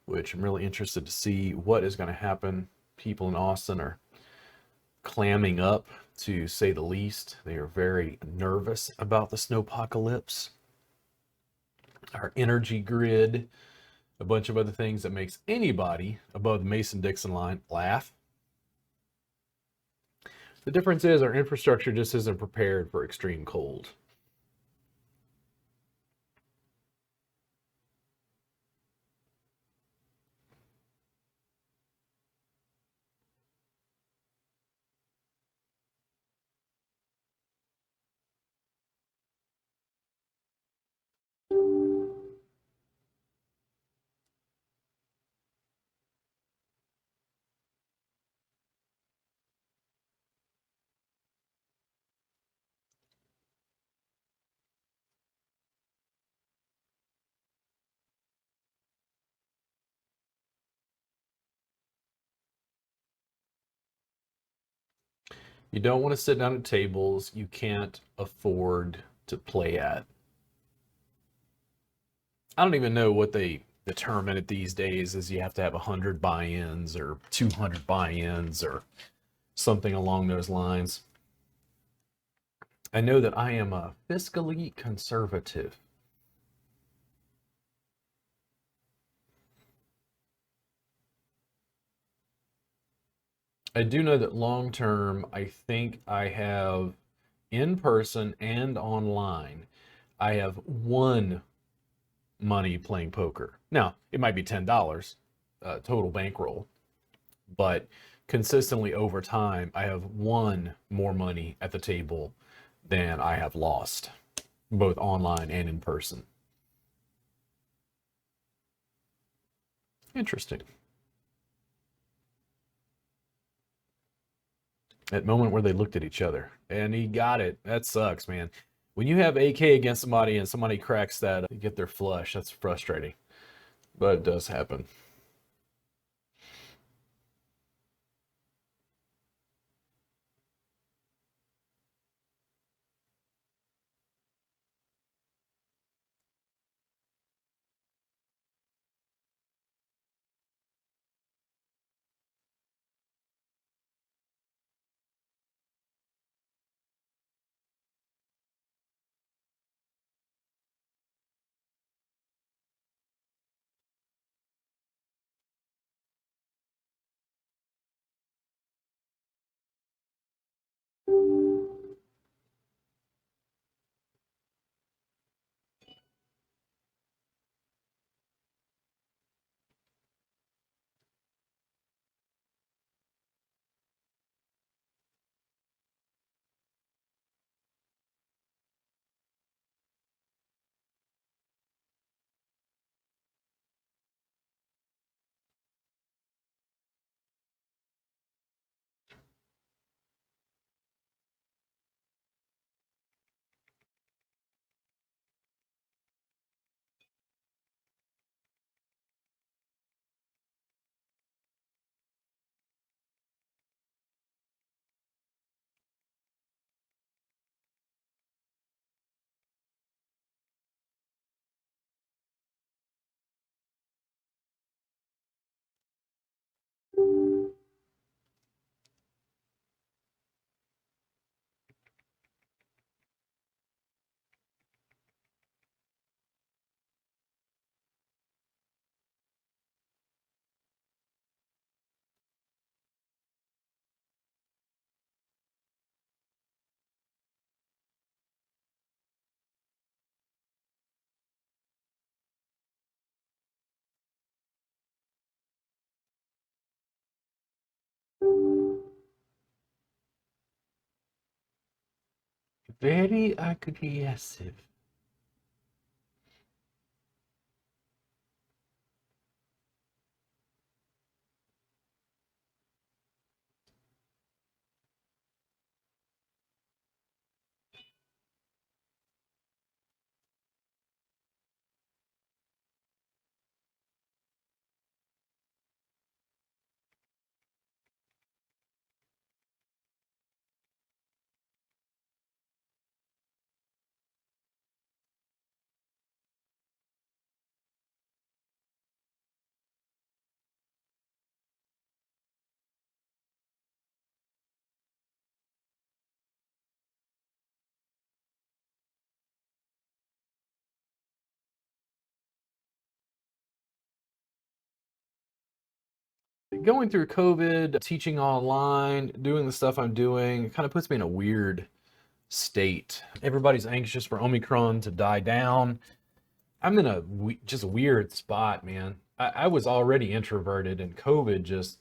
which I'm really interested to see what is going to happen. People in Austin are clamming up, to say the least. They are very nervous about the snowpocalypse. Our energy grid, a bunch of other things that makes anybody above the Mason-Dixon line laugh. The difference is our infrastructure just isn't prepared for extreme cold. You don't want to sit down at tables you can't afford to play at. I don't even know what they determine it these days, is you have to have 100 buy-ins or 200 buy-ins or something along those lines. I know that I am a fiscally conservative. I do know that long term, I think I have, in person and online, I have won money playing poker. Now, it might be $10 total bankroll, but consistently over time, I have won more money at the table than I have lost, both online and in person. Interesting. That moment where they looked at each other and he got it. That sucks, man. When you have AK against somebody and somebody cracks that, you get their flush. That's frustrating, but it does happen. Very aggressive. Going through COVID, teaching online, doing the stuff I'm doing, it kind of puts me in a weird state. Everybody's anxious for Omicron to die down. I'm in a just a weird spot, man. I was already introverted, and COVID just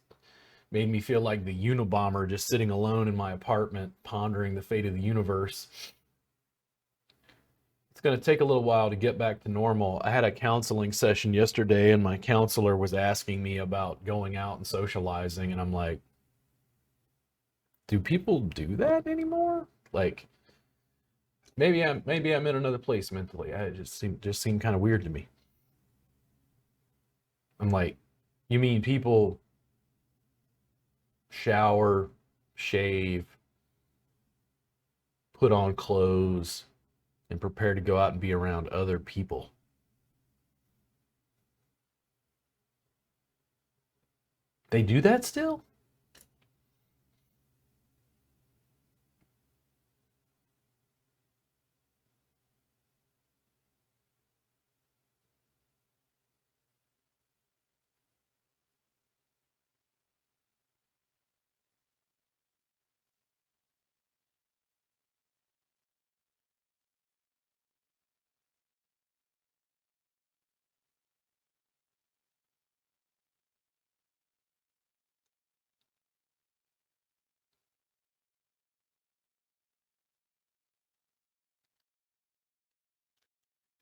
made me feel like the Unabomber just sitting alone in my apartment, pondering the fate of the universe. It's going to take a little while to get back to normal. I had a counseling session yesterday, and my counselor was asking me about going out and socializing, and I'm like, do people do that anymore? Like, maybe I'm in another place mentally. I just seemed kind of weird to me. I'm like, you mean people shower, shave, put on clothes, and prepare to go out and be around other people? They do that still?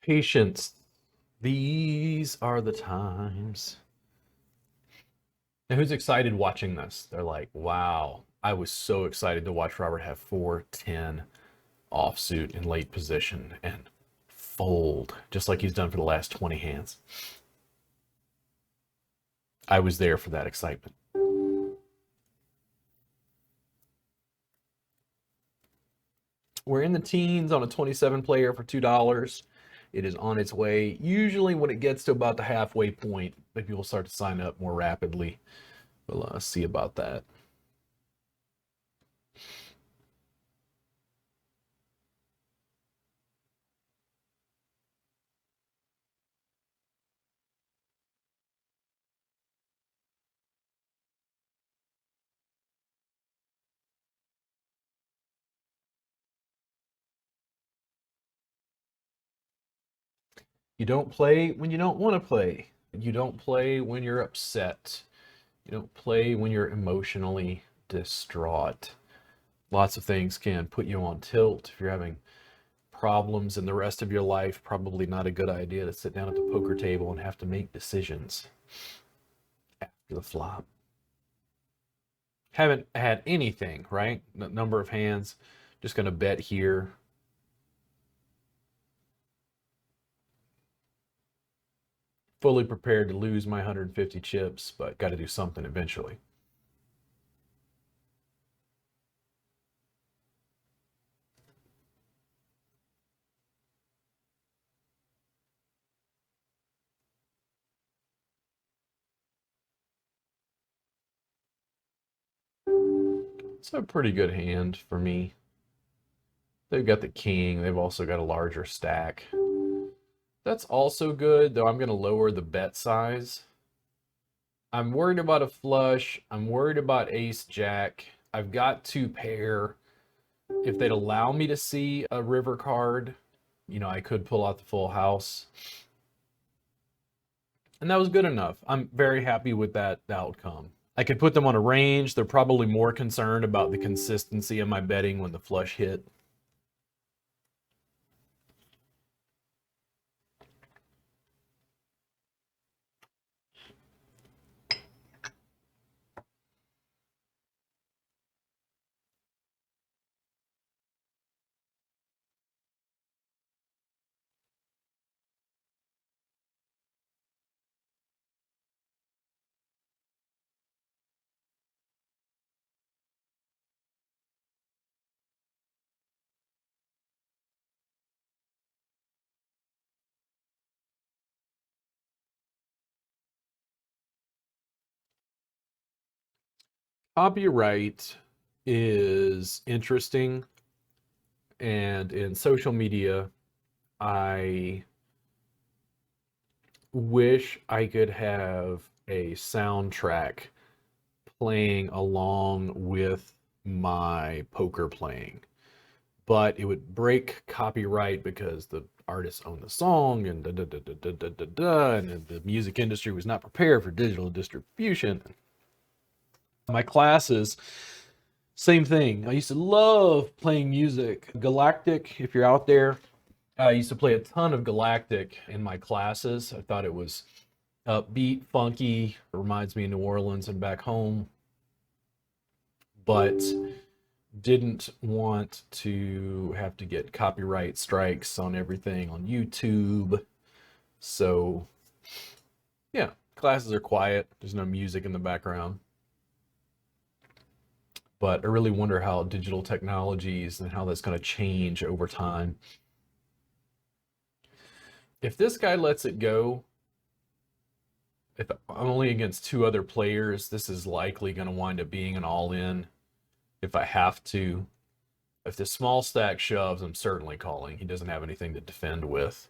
Patience. These are the times. Now, who's excited watching this? They're like, wow, I was so excited to watch Robert have 4-10 offsuit in late position and fold, just like he's done for the last 20 hands. I was there for that excitement. We're in the teens on a 27 player for $2. It is on its way. Usually, when it gets to about the halfway point, people will start to sign up more rapidly. We'll see about that. You don't play when you don't want to play. You don't play when you're upset. You don't play when you're emotionally distraught. Lots of things can put you on tilt. If you're having problems in the rest of your life, probably not a good idea to sit down at the poker table and have to make decisions after the flop. Haven't had anything, right? Number of hands. Just going to bet here. Fully prepared to lose my 150 chips, but got to do something eventually. It's a pretty good hand for me. They've got the king. They've also got a larger stack. That's also good, though I'm going to lower the bet size. I'm worried about a flush. I'm worried about ace jack. I've got two pair. If they'd allow me to see a river card, I could pull out the full house. And that was good enough. I'm very happy with that outcome. I could put them on a range. They're probably more concerned about the consistency of my betting when the flush hit. Copyright is interesting, and in social media, I wish I could have a soundtrack playing along with my poker playing, but it would break copyright because the artists own the song and da da da da da da da da, and the music industry was not prepared for digital distribution. My classes, same thing. I used to love playing music. Galactic, if you're out there, I used to play a ton of Galactic in my classes. I thought it was upbeat, funky, reminds me of New Orleans and back home, but didn't want to have to get copyright strikes on everything on YouTube. So, yeah, classes are quiet. There's no music in the background. But I really wonder how digital technologies and how that's going to change over time. If this guy lets it go, if I'm only against two other players, this is likely going to wind up being an all-in if I have to. If the small stack shoves, I'm certainly calling. He doesn't have anything to defend with.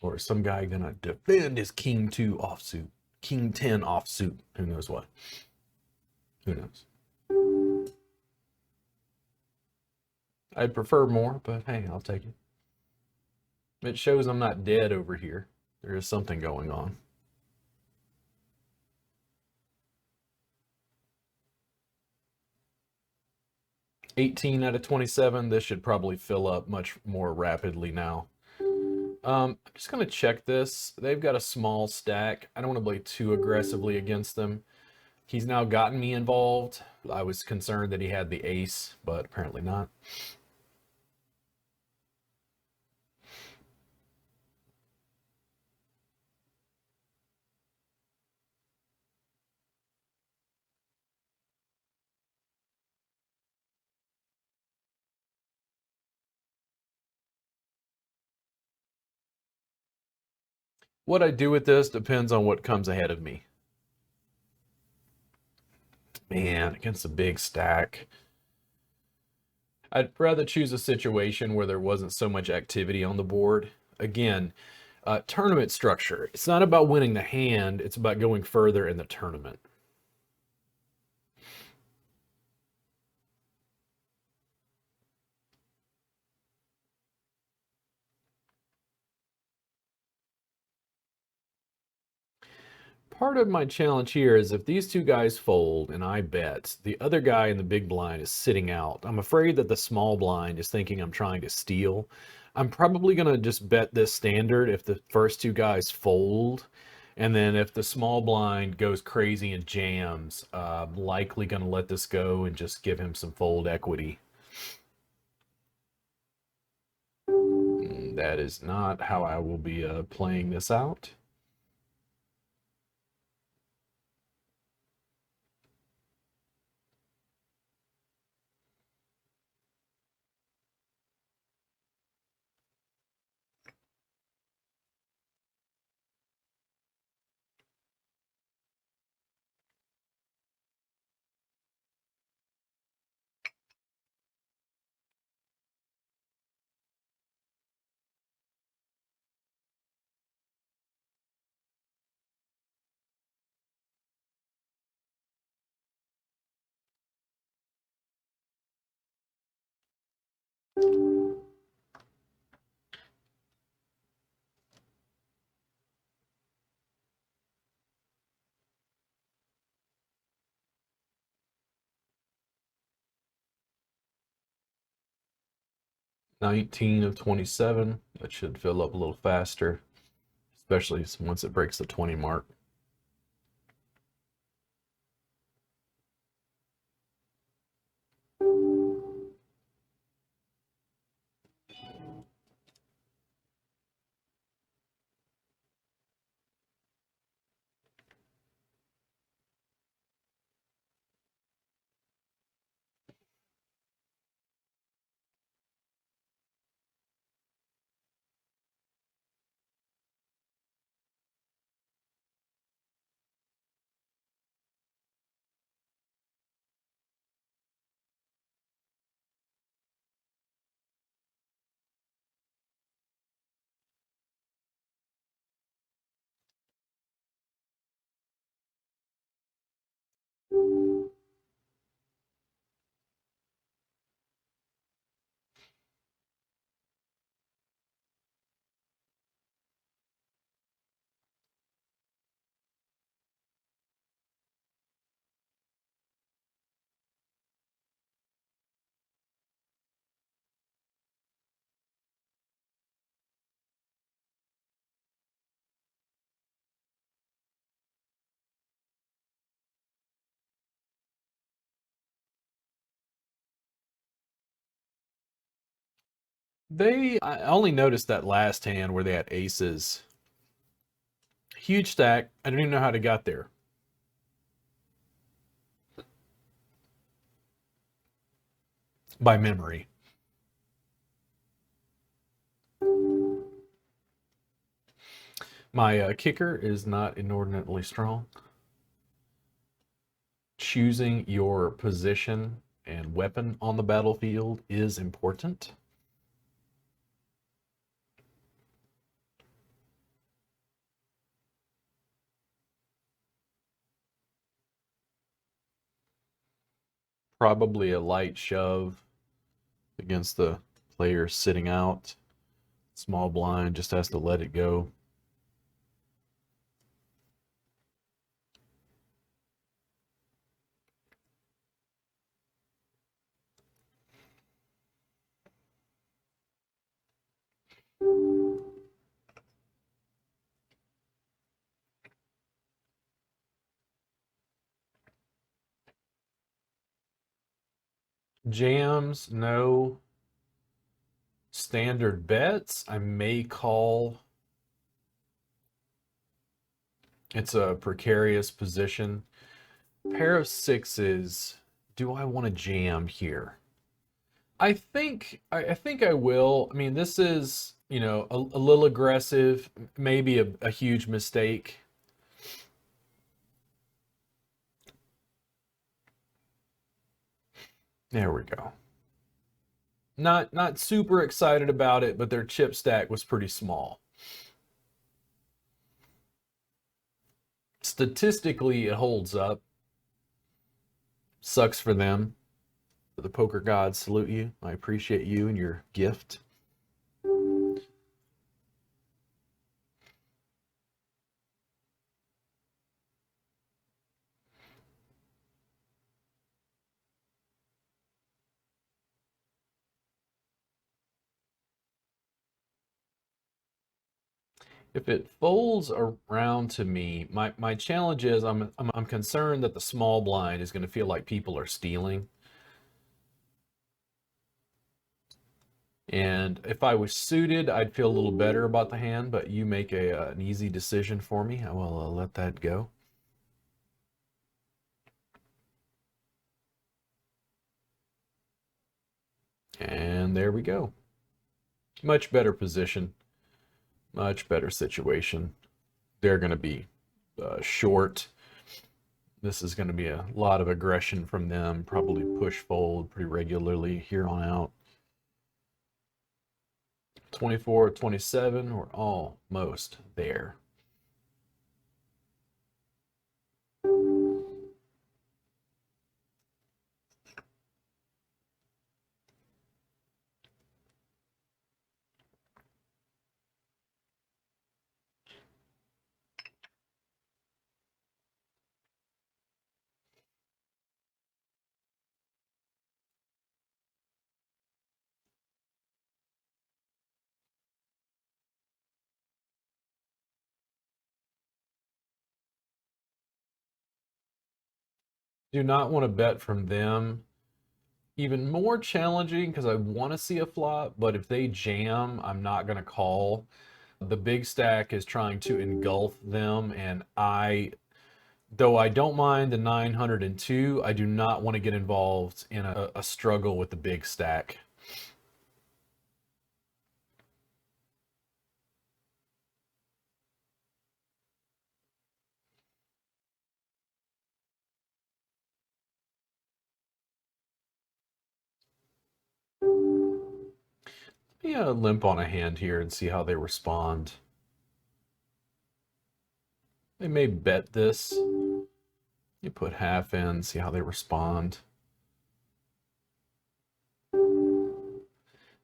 Or is some guy gonna defend his king 2 offsuit, king 10 offsuit? Who knows what? Who knows? I'd prefer more, but hey, I'll take it. It shows I'm not dead over here. There is something going on. 18 out of 27. This should probably fill up much more rapidly now. I'm just going to check this. They've got a small stack. I don't want to play too aggressively against them. He's now gotten me involved. I was concerned that he had the ace, but apparently not. What I do with this depends on what comes ahead of me. Man, against a big stack. I'd rather choose a situation where there wasn't so much activity on the board. Again, tournament structure. It's not about winning the hand, it's about going further in the tournament. Part of my challenge here is if these two guys fold and I bet, the other guy in the big blind is sitting out. I'm afraid that the small blind is thinking I'm trying to steal. I'm probably going to just bet this standard if the first two guys fold. And then if the small blind goes crazy and jams, I'm likely going to let this go and just give him some fold equity. That is not how I will be playing this out. $19 of 27. That should fill up a little faster, especially once it breaks the 20 mark. I only noticed that last hand where they had aces. Huge stack. I don't even know how they got there. By memory. My kicker is not inordinately strong. Choosing your position and weapon on the battlefield is important. Probably a light shove against the player sitting out. Small blind just has to let it go. Jams, no. Standard bets, I may call. It's a precarious position. Pair of sixes. Do I want to jam here? I think I will. I mean, this is, a little aggressive, maybe a huge mistake. There we go. Not super excited about it, but their chip stack was pretty small. Statistically, it holds up. Sucks for them. The poker gods salute you. I appreciate you and your gift. If it folds around to me, my challenge is I'm concerned that the small blind is going to feel like people are stealing. And if I was suited, I'd feel a little better about the hand, but you make an easy decision for me. I will let that go. And there we go. Much better position. Much better situation. They're going to be short. This is going to be a lot of aggression from them. Probably push fold pretty regularly here on out. 24, 27, we're almost there. Do not want to bet from them. Even more challenging because I want to see a flop, but if they jam, I'm not going to call. The big stack is trying to engulf them, and though I don't mind the 902, I do not want to get involved in a struggle with the big stack. Yeah, limp on a hand here and see how they respond. They may bet this. You put half in, see how they respond.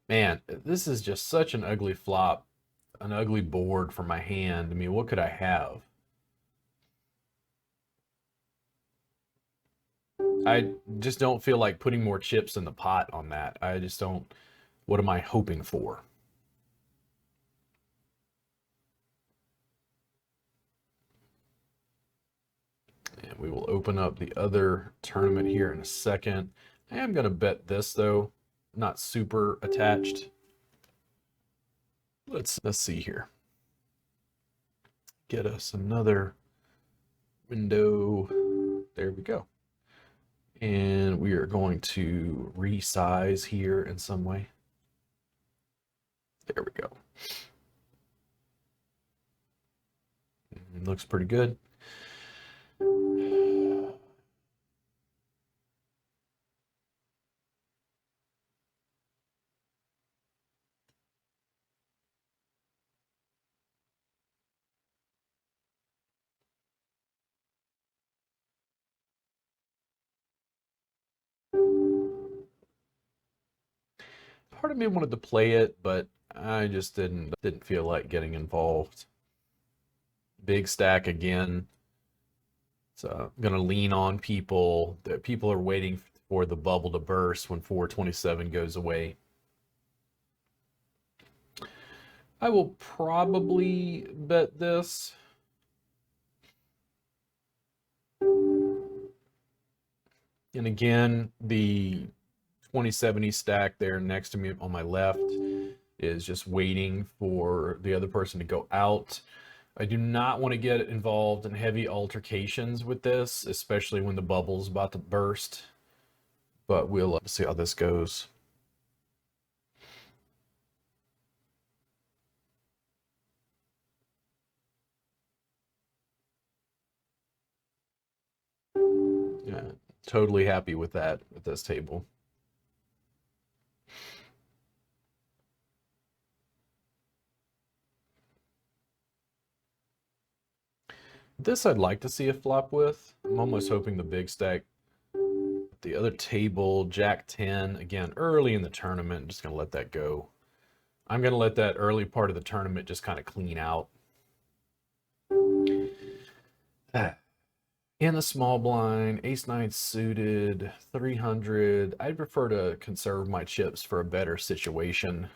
Man, this is just such an ugly flop, an ugly board for my hand. I mean, what could I have? I just don't feel like putting more chips in the pot on that. I just don't. What am I hoping for? And we will open up the other tournament here in a second. I am going to bet this, though. Not super attached. Let's see here. Get us another window. There we go. And we are going to resize here in some way. There we go. Looks pretty good. Part of me wanted to play it, but I just didn't feel like getting involved. Big stack again. So I'm gonna lean on people. That people are waiting for the bubble to burst when 427 goes away. I will probably bet this. And again, the 2070 stack there next to me on my left is just waiting for the other person to go out. I do not want to get involved in heavy altercations with this, especially when the bubble's about to burst. But we'll see how this goes. Yeah, totally happy with that at this table. This I'd like to see a flop with. I'm almost hoping the big stack. The other table, Jack 10, again, early in the tournament. I'm just going to let that go. I'm going to let that early part of the tournament just kind of clean out. In the small blind, ace-9 suited, 300. I'd prefer to conserve my chips for a better situation.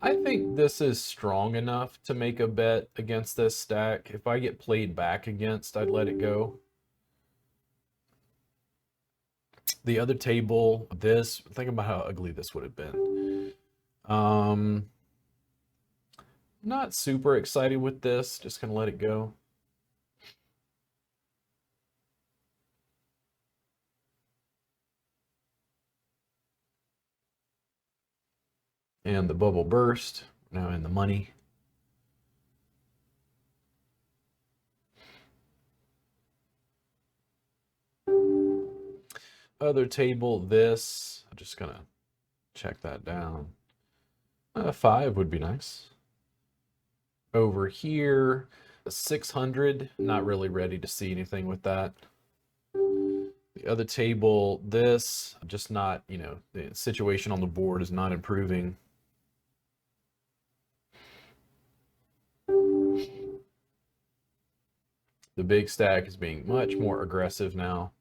I think this is strong enough to make a bet against this stack. If I get played back against, I'd let it go. The other table, this, think about how ugly this would have been. Not super excited with this, just gonna let it go. And the bubble burst, now in the money. Other table, this, I'm just gonna check that down. 5 would be nice. Over here, 600, not really ready to see anything with that. The other table, this, just not, you know, the situation on the board is not improving. The big stack is being much more aggressive now.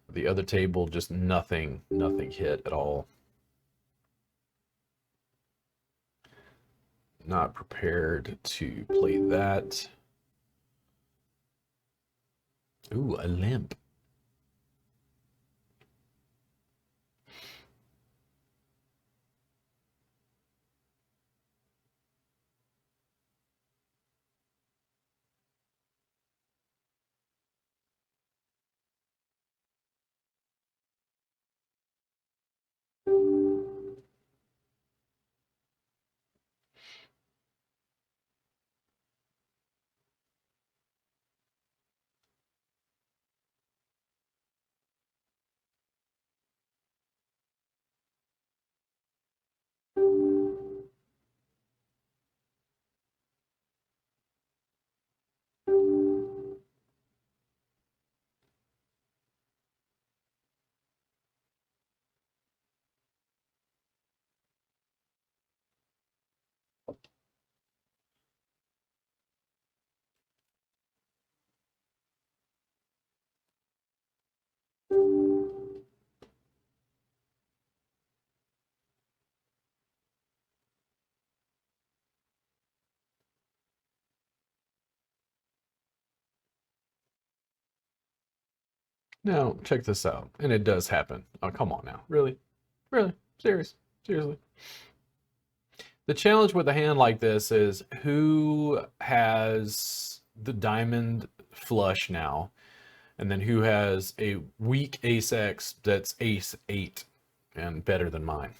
The other table, just nothing hit at all. Not prepared to play that. Ooh, a limp. Now, check this out. And it does happen. Oh, come on now. Really? Really? Seriously. The challenge with a hand like this is who has the diamond flush now, and then who has a weak ace X that's ace 8 and better than mine.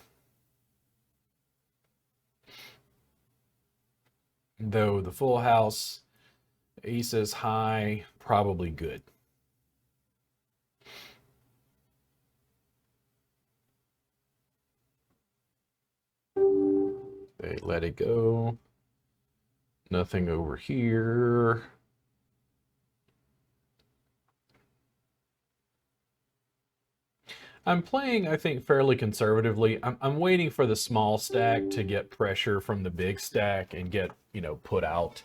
Though the full house, aces high, probably good. They let it go. Nothing over here. I'm playing, I think, fairly conservatively. I'm waiting for the small stack to get pressure from the big stack and get, put out.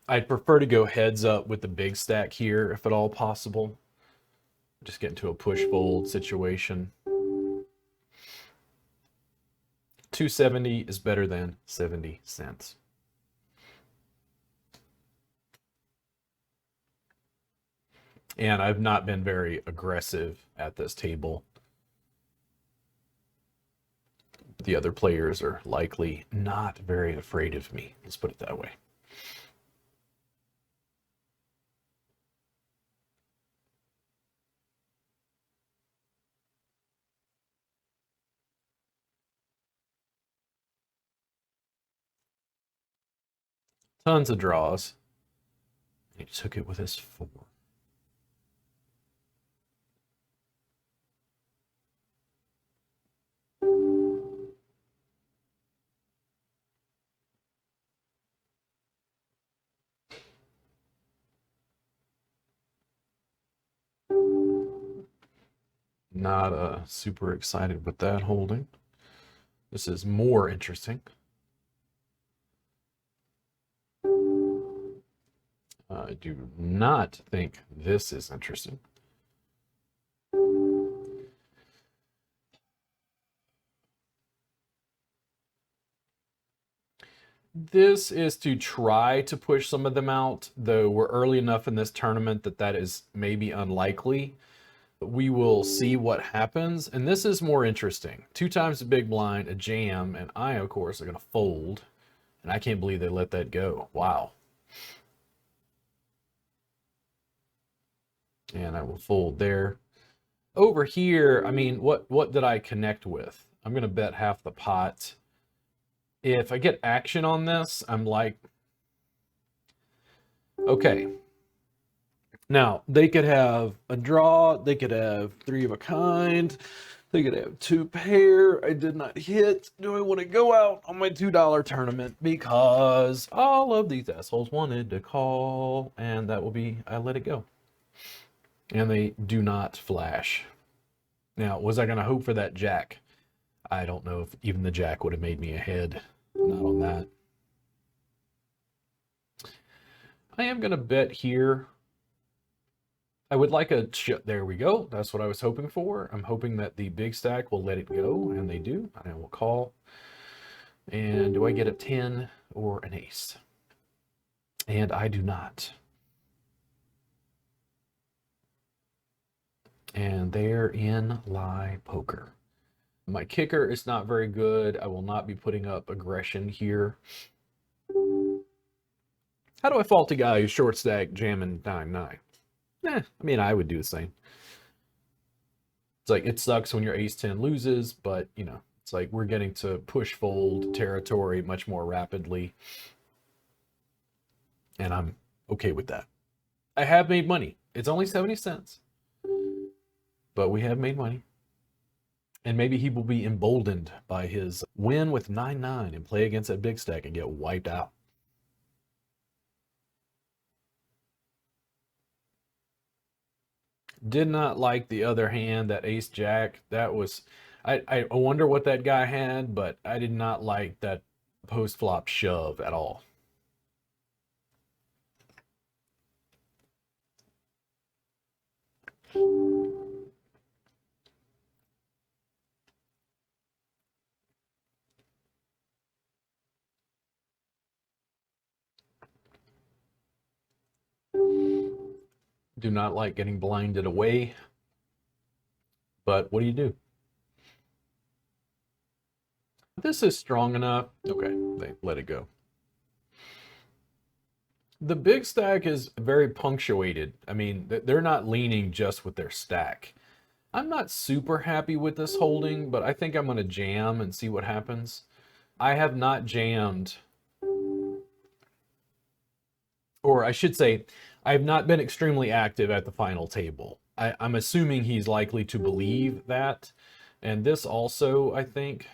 I'd prefer to go heads up with the big stack here, if at all possible. Just get into a push fold situation. 270 is better than 70 cents. And I've not been very aggressive at this table. The other players are likely not very afraid of me. Let's put it that way. Tons of draws. He took it with his 4. Not super excited with that holding. This is more interesting. I do not think this is interesting. This is to try to push some of them out, though we're early enough in this tournament that is maybe unlikely. We will see what happens, and this is more interesting. 2 times the big blind, a jam, and I, of course, are going to fold, and I can't believe they let that go. Wow. And I will fold there. Over here, I mean, what did I connect with? I'm going to bet half the pot. If I get action on this, I'm like, okay. Now, they could have a draw, they could have 3 of a kind, they could have 2 pair. I did not hit. Do I want to go out on my $2 tournament? Because all of these assholes wanted to call, and that will be, I let it go. And they do not flash. Now, was I going to hope for that jack? I don't know if even the jack would have made me ahead. Not on that. I am going to bet here. I would like a, there we go. That's what I was hoping for. I'm hoping that the big stack will let it go, and they do. I will call. And do I get a 10 or an ace? And I do not. And therein lie poker. My kicker is not very good. I will not be putting up aggression here. How do I fault a guy who's short stack jamming 9-9? I mean, I would do the same. It's like, it sucks when your ace-10 loses, but, it's like we're getting to push fold territory much more rapidly. And I'm okay with that. I have made money. It's only 70 cents. But we have made money. And maybe he will be emboldened by his win with 9-9 and play against that big stack and get wiped out. Did not like the other hand, that ace jack. That was, I wonder what that guy had, but I did not like that post flop shove at all. Do not like getting blinded away, but what do you do? This is strong enough. Okay, they let it go. The big stack is very punctuated. I mean, they're not leaning just with their stack. I'm not super happy with this holding, but I think I'm going to jam and see what happens. I have not jammed, or I should say, I have not been extremely active at the final table. I'm assuming he's likely to believe that. And this also, I think,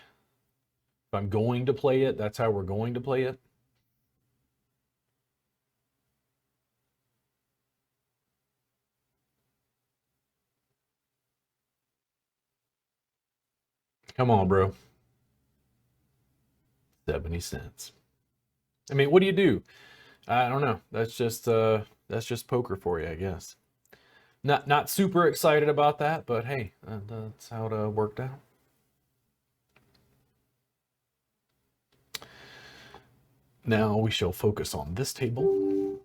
if I'm going to play it, that's how we're going to play it. Come on, bro. 70 cents. I mean, what do you do? I don't know. That's just poker for you, I guess. Not super excited about that, but hey, that's how it worked out. Now we shall focus on this table.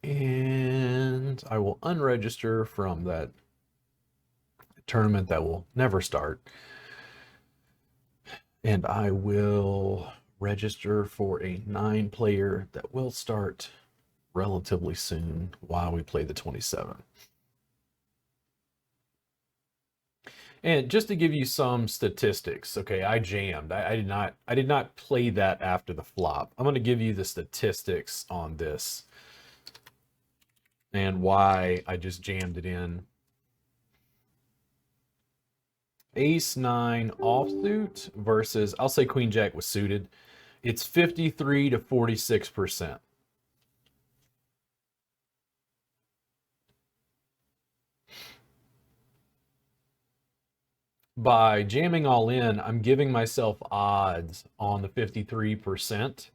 And I will unregister from that tournament that will never start. And I will register for a 9-player that will start relatively soon while we play the 27. And just to give you some statistics, okay, I jammed. I did not play that after the flop. I'm going to give you the statistics on this and why I just jammed it in. Ace 9 offsuit versus, I'll say Queen Jack was suited. It's 53 to 46%. By jamming all in, I'm giving myself odds on the 53%.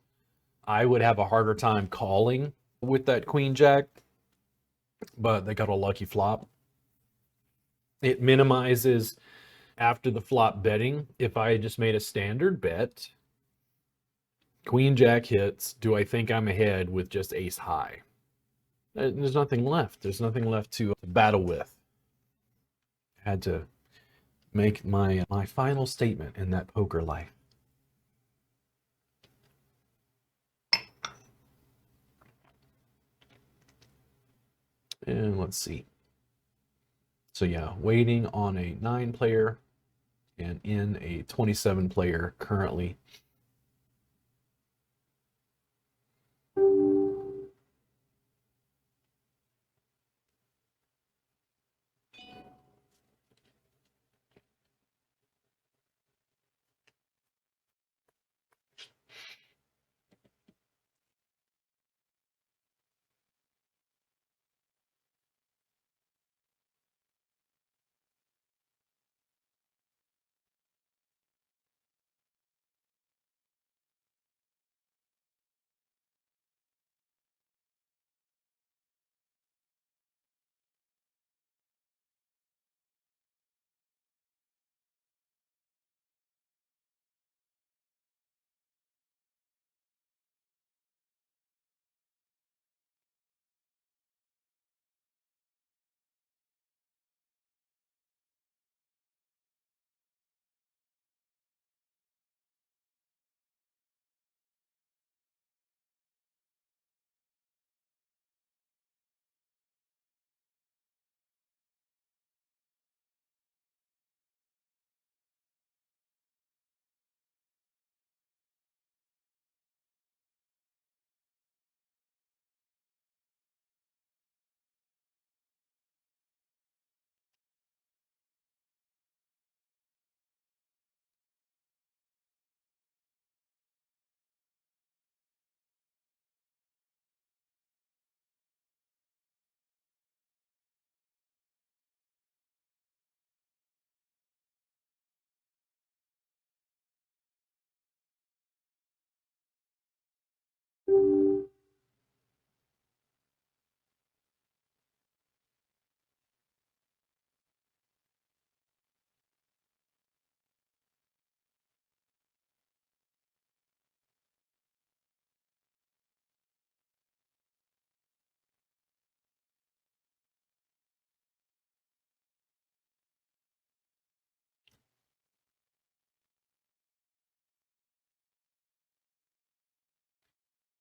I would have a harder time calling with that Queen Jack, but they got a lucky flop. It minimizes after the flop betting. If I just made a standard bet, Queen Jack hits, do I think I'm ahead with just ace high? There's nothing left. There's nothing left to battle with. I had to make my final statement in that poker life. And let's see. So yeah, waiting on a 9-player and in a 27-player currently.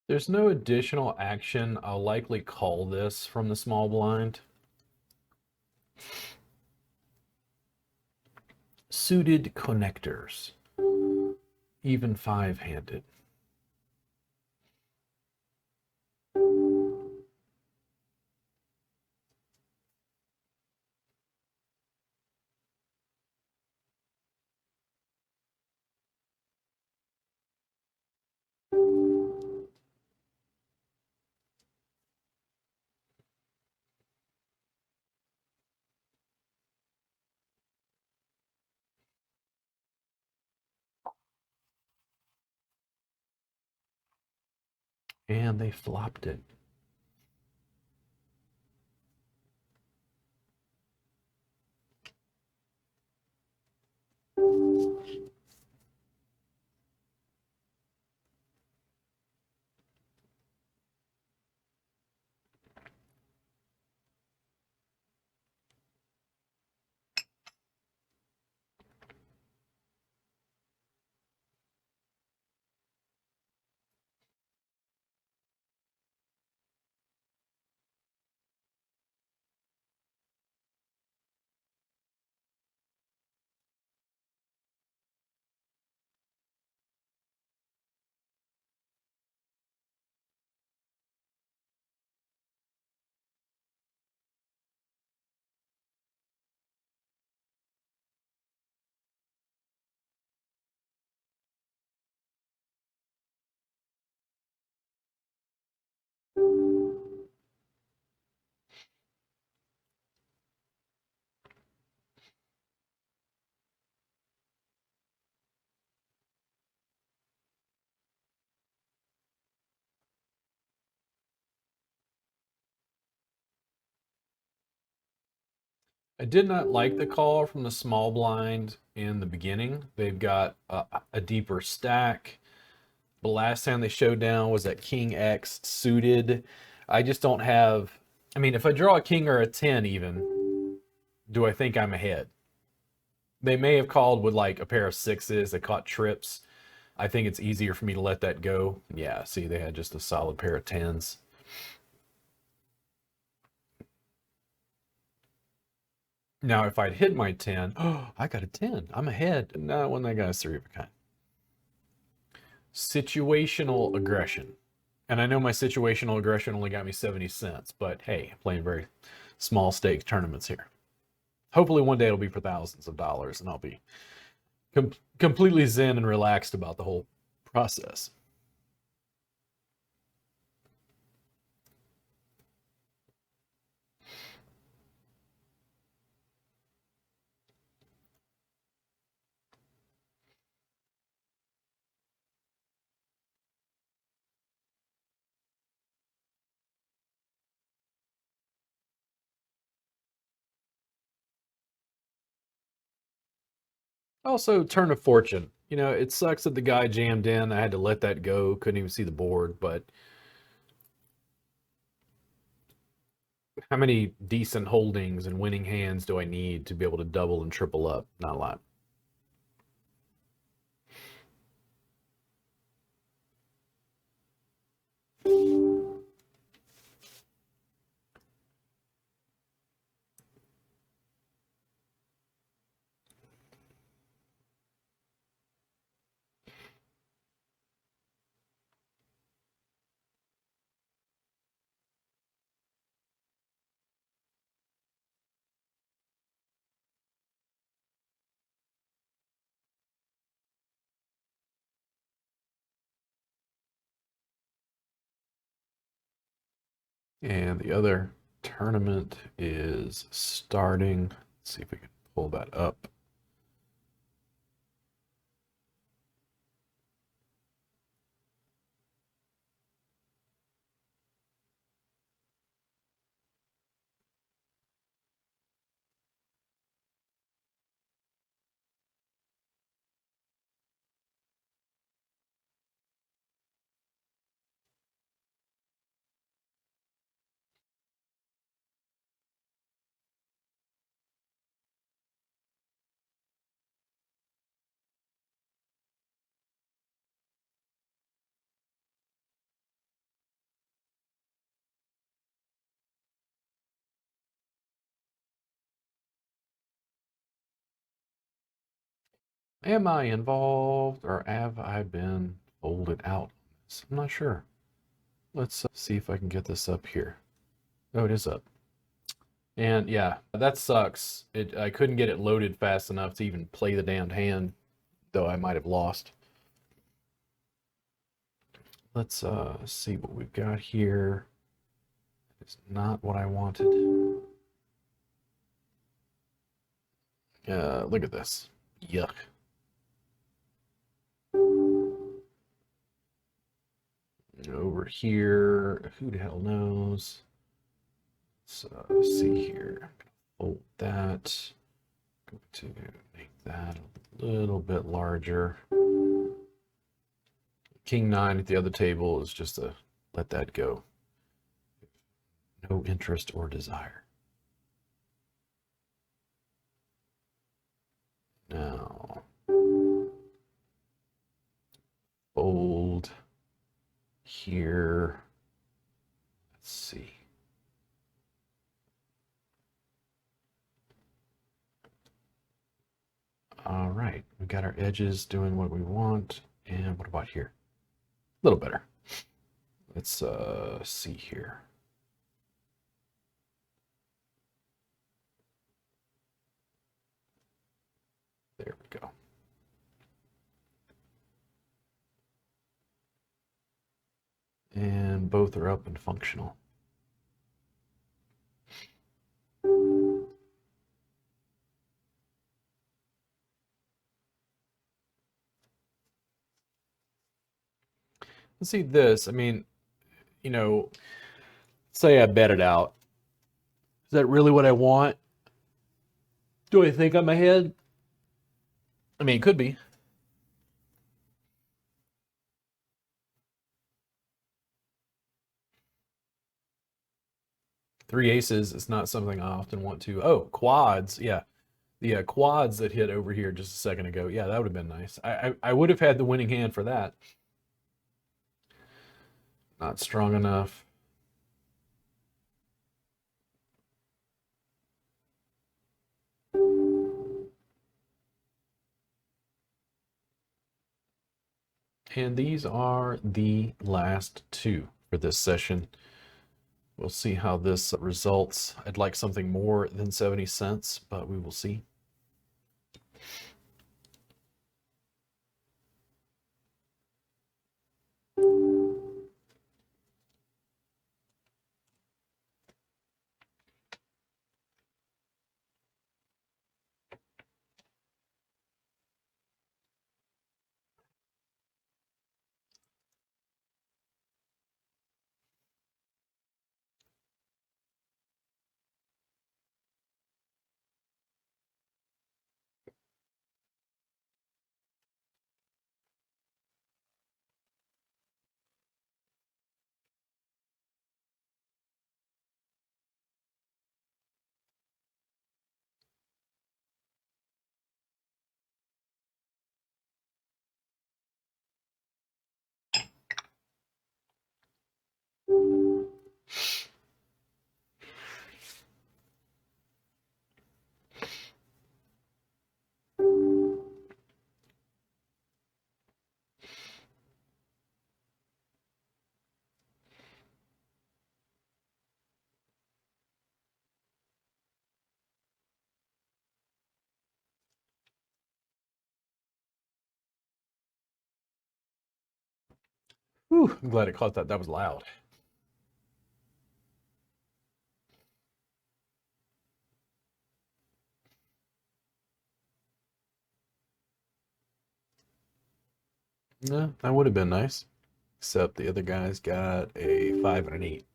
There's no additional action. I'll likely call this from the small blind. Suited connectors. Even five-handed. And they flopped it. I did not like the call from the small blind in the beginning. They've got a deeper stack. The last time they showed down was at King X suited. I just don't have. I mean, if I draw a king or a 10, even, do I think I'm ahead? They may have called with like a pair of sixes. They caught trips. I think it's easier for me to let that go. Yeah, see, they had just a solid pair of tens. Now, if I'd hit my 10, oh, I got a 10. I'm ahead. No, when they got a three of a kind. Situational aggression. And I know my situational aggression only got me 70 cents, but hey, I'm playing very small stake tournaments here. Hopefully one day it'll be for thousands of dollars and I'll be completely zen and relaxed about the whole process. Also, turn of fortune. You know, it sucks that the guy jammed in. I had to let that go. Couldn't even see the board, but how many decent holdings and winning hands do I need to be able to double and triple up? Not a lot. And the other tournament is starting. Let's see if we can pull that up. Am I involved or have I been folded out? I'm not sure. Let's see if I can get this up here. Oh, it is up. And yeah, that sucks. I couldn't get it loaded fast enough to even play the damned hand, though I might have lost. Let's see what we've got here. It's not what I wanted. Look at this. Yuck. Over here, who the hell knows? Let's see here. Fold that. Going to make that a little bit larger. King 9 at the other table is just to let that go. No interest or desire. Now, fold here. Let's see. All right, we got our edges doing what we want. And what about here? A little better. Let's see here. There we go. And both are up and functional. Let's see this. I mean, you know, say I bet it out. Is that really what I want? Do I think I'm ahead? I mean, it could be. Three aces is not something I often want to. Oh, quads. Yeah. The quads that hit over here just a second ago. Yeah, that would have been nice. I would have had the winning hand for that. Not strong enough. And these are the last two for this session. We'll see how this results. I'd like something more than 70 cents, but we will see. Whew, I'm glad it caught that. That was loud. No, that would have been nice. Except the other guys got a 5 and an 8.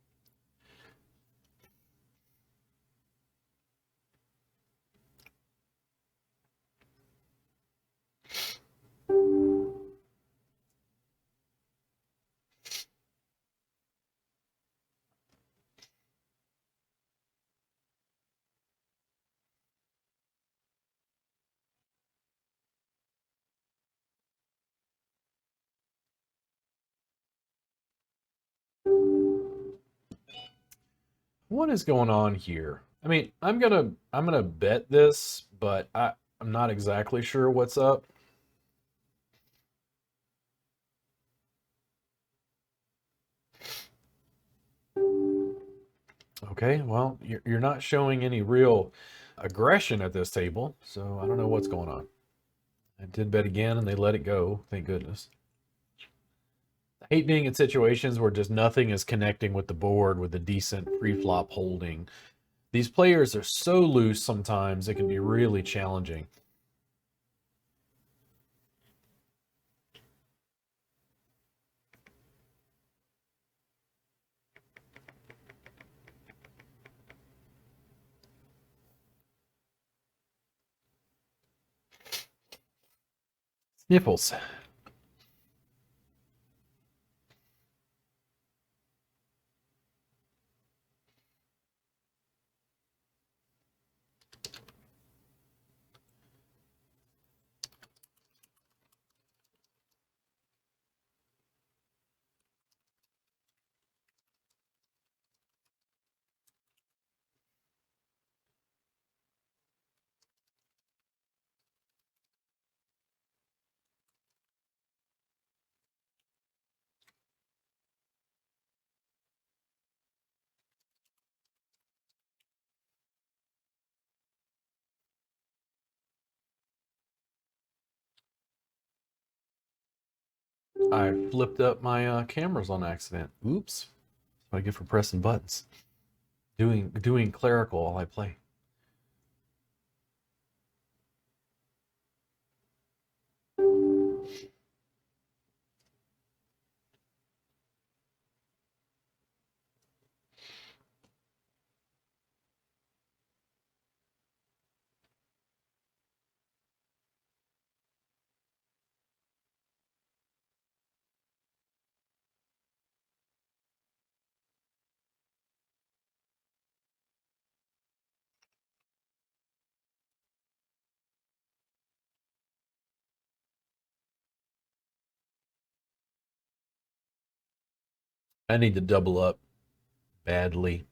What is going on here? I mean, I'm gonna bet this, but I'm not exactly sure what's up. Okay, well, you're not showing any real aggression at this table, so I don't know what's going on. I did bet again and they let it go, thank goodness. I hate being in situations where just nothing is connecting with the board with a decent pre-flop holding. These players are so loose sometimes, it can be really challenging. Sniffles. I flipped up my cameras on accident. Oops. What I get for pressing buttons. Doing clerical while I play. I need to double up badly.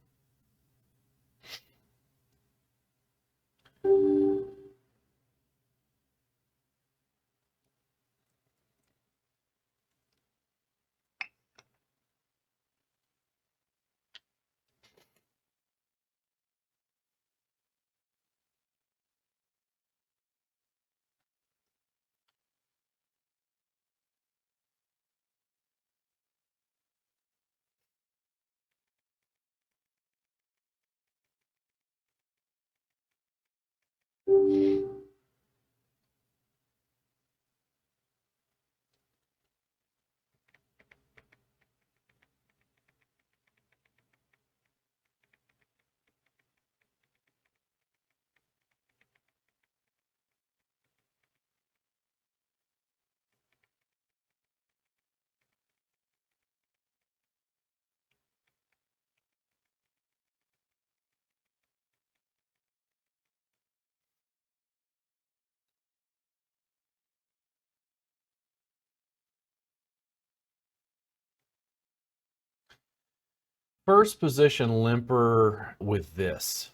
First position limper with this.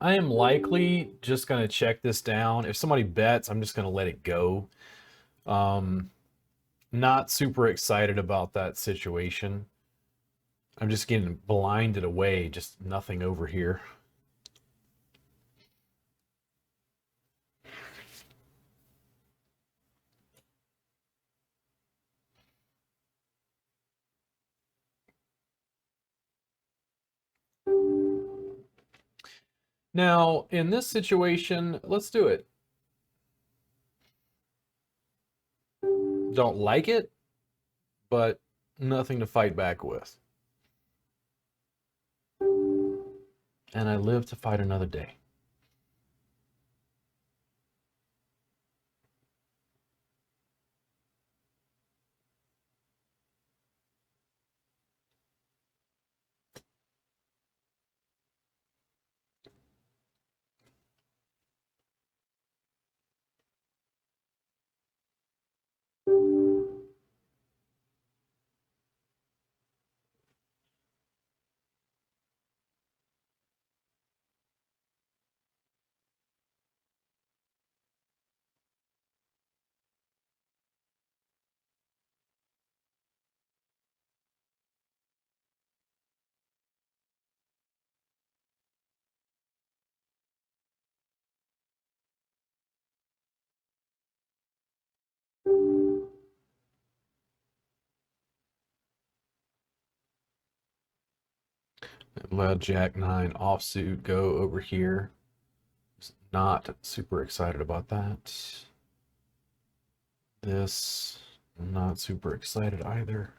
I am likely just going to check this down. If somebody bets, I'm just going to let it go. Not super excited about that situation. I'm just getting blinded away, just nothing over here. Now, in this situation, let's do it. Don't like it, but nothing to fight back with. And I live to fight another day. And let Jack 9 offsuit go over here. Not super excited about that. This, I'm not super excited either.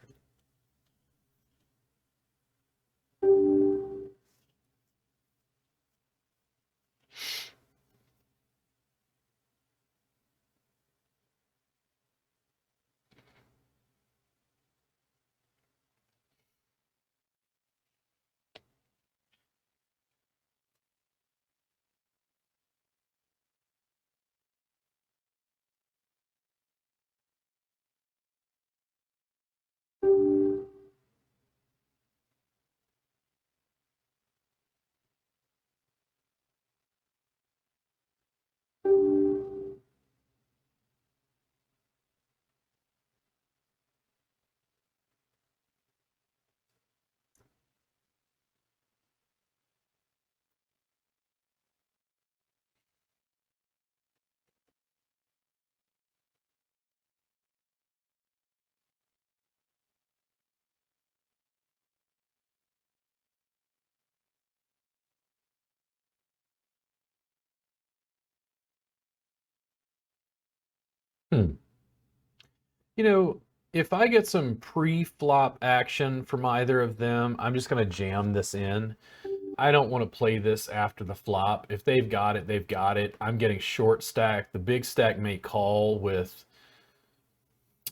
Hmm. You know, if I get some pre-flop action from either of them, I'm just going to jam this in. I don't want to play this after the flop. If they've got it, they've got it. I'm getting short stack. The big stack may call with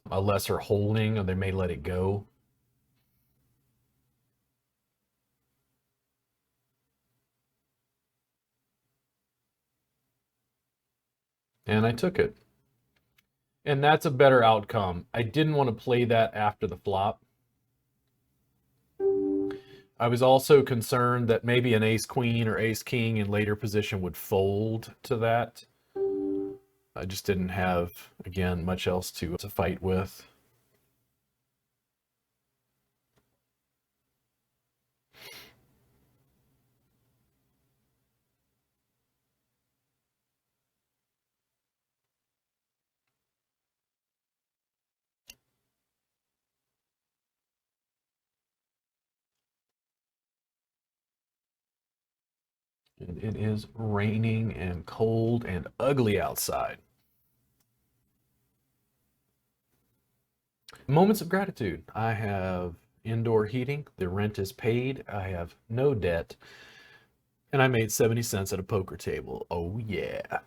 a lesser holding, or they may let it go. And I took it. And that's a better outcome. I didn't want to play that after the flop. I was also concerned that maybe an ace queen or ace king in later position would fold to that. I just didn't have, again, much else to fight with. And it is raining and cold and ugly outside. Moments of gratitude. I have indoor heating. The rent is paid. I have no debt. And I made 70 cents at a poker table. Oh, yeah.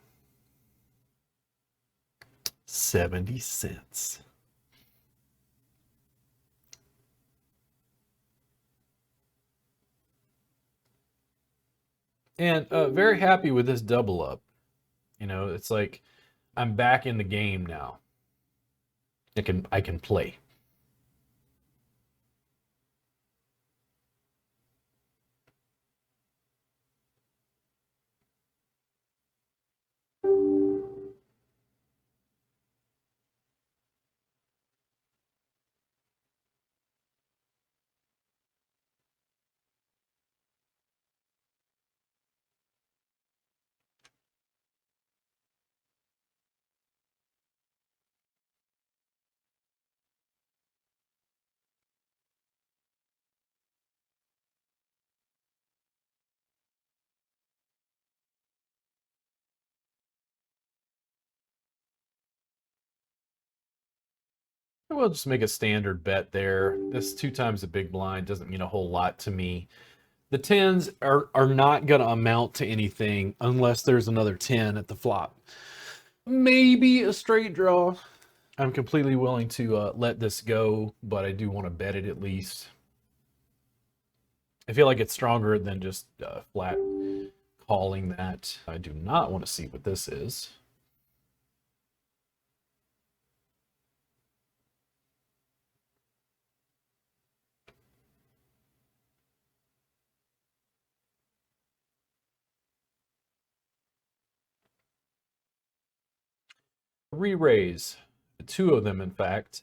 70 cents. And very happy with this double up. You know, it's like I'm back in the game now. I can play. We'll just make a standard bet there. This 2 times the big blind doesn't mean a whole lot to me. The tens are not going to amount to anything unless there's another 10 at the flop. Maybe a straight draw. I'm completely willing to let this go, but I do want to bet it at least. I feel like it's stronger than just flat calling that. I do not want to see what this is. Re-raise. 2 of them, in fact.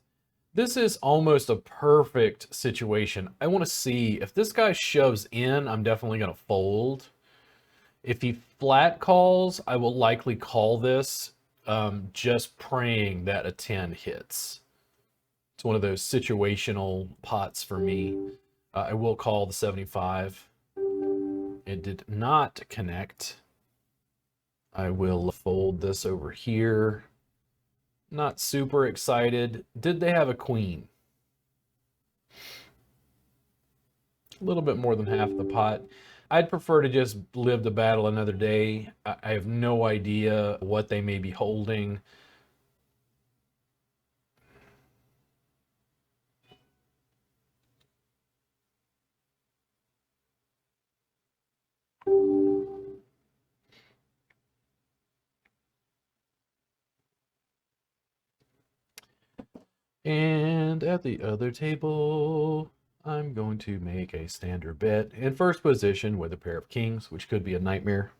This is almost a perfect situation. I want to see if this guy shoves in, I'm definitely going to fold. If he flat calls, I will likely call this, just praying that a 10 hits. It's one of those situational pots for me. I will call the 75. It did not connect. I will fold this over here. Not super excited. Did they have a queen? A little bit more than half the pot. I'd prefer to just live the battle another day. I have no idea what they may be holding. And at the other table, I'm going to make a standard bet in first position with a pair of kings, which could be a nightmare.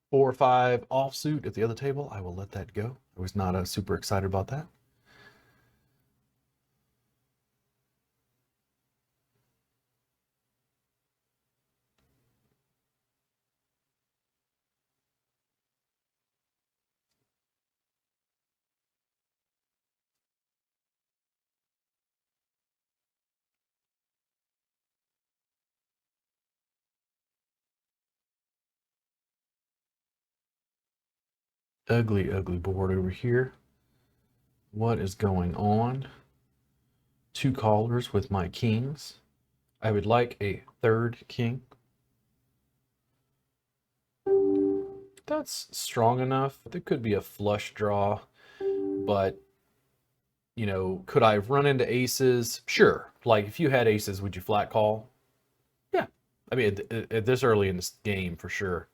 Four or five offsuit at the other table. I will let that go. I was not super excited about that. Ugly, ugly board over here. What is going on? Two callers with my kings. I would like a third king. That's strong enough. There could be a flush draw, but you know, could I run into aces? Sure. Like if you had aces, would you flat call? Yeah. I mean, at this early in this game, for sure.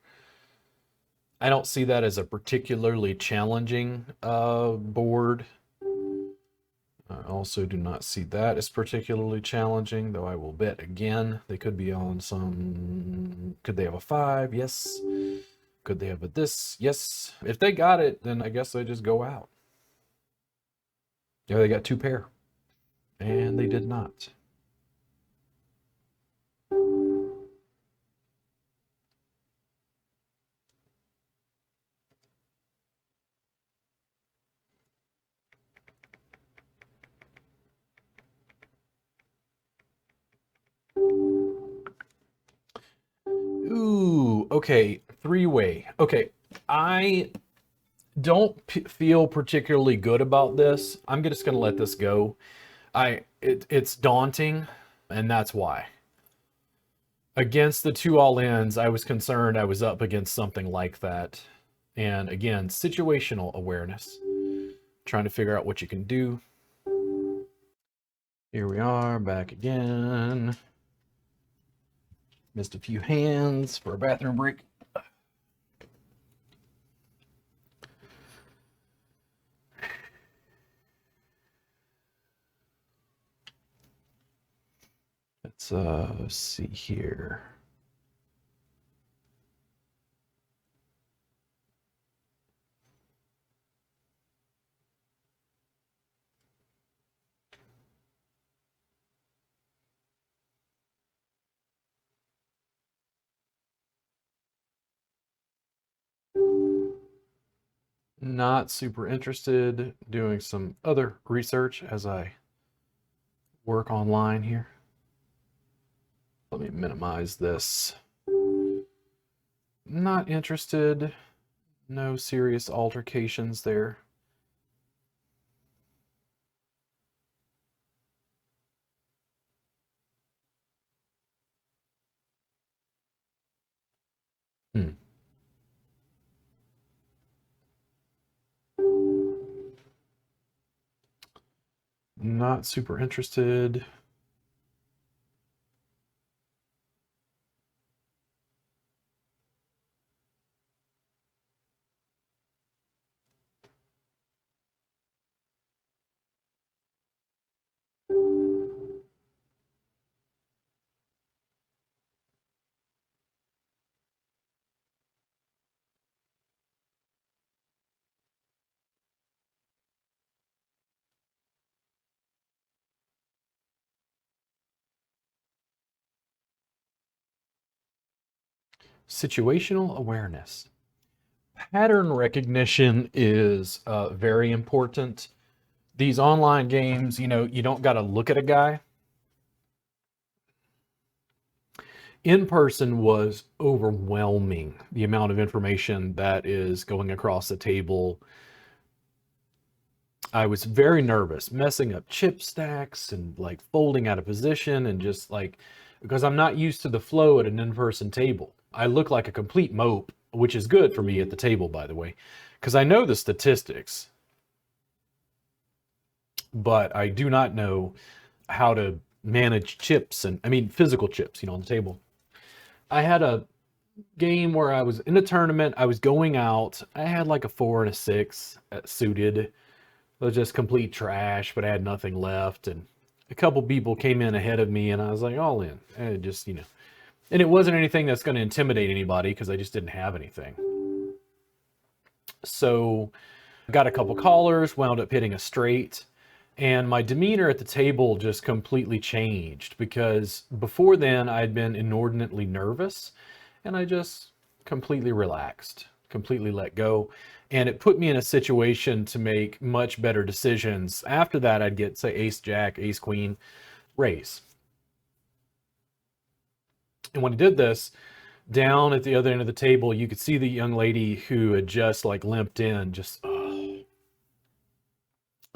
I don't see that as a particularly challenging board. I also do not see that as particularly challenging, though I will bet again. They could be on some... Could they have a 5? Yes. Could they have a this? Yes. If they got it, then I guess they just go out. Yeah, they got two pair. And they did not. Ooh, okay. Three-way. Okay, I don't feel particularly good about this. I'm just gonna let this go. It's daunting, and that's why. Against the two all-ins, I was concerned I was up against something like that. And again, situational awareness. Trying to figure out what you can do. Here we are, back again. Missed a few hands for a bathroom break. Let's see here. Not super interested. Doing some other research as I work online here. Let me minimize this. Not interested. No serious altercations there. Hmm. Not super interested. Situational awareness. Pattern recognition is very important. These online games, you don't got to look at a guy. In person was overwhelming, the amount of information that is going across the table. I was very nervous, messing up chip stacks and like folding out of position and just like, because I'm not used to the flow at an in-person table. I look like a complete mope, which is good for me at the table, by the way, because I know the statistics, but I do not know how to manage chips and, I mean, physical chips, on the table. I had a game where I was in a tournament. I was going out. I had like a 4 and a 6 suited. It was just complete trash, but I had nothing left. And a couple people came in ahead of me, and I was like, all in. And it just, and it wasn't anything that's going to intimidate anybody because I just didn't have anything. So I got a couple callers, wound up hitting a straight. And my demeanor at the table just completely changed because before then I'd been inordinately nervous and I just completely relaxed, completely let go. And it put me in a situation to make much better decisions. After that, I'd get, say, ace jack, ace queen, raise. And when I did this, down at the other end of the table, you could see the young lady who had just like limped in, just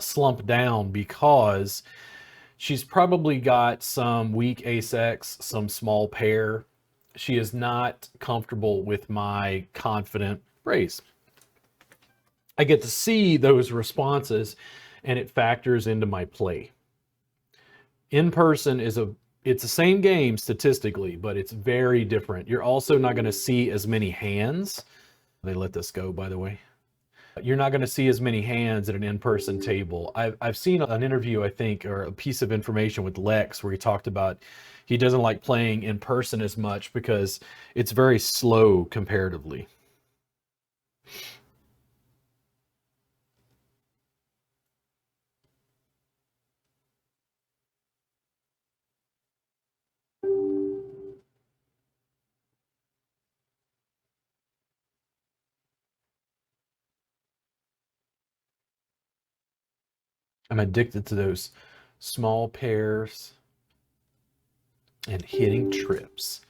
slumped down because she's probably got some weak ace-x, some small pair. She is not comfortable with my confident raise. I get to see those responses and it factors into my play. In person it's the same game statistically, but it's very different. You're also not going to see as many hands. They let this go, by the way. You're not going to see as many hands at an in-person table. I've seen an interview, I think, or a piece of information with Lex where he talked about he doesn't like playing in person as much because it's very slow comparatively. I'm addicted to those small pairs and hitting trips.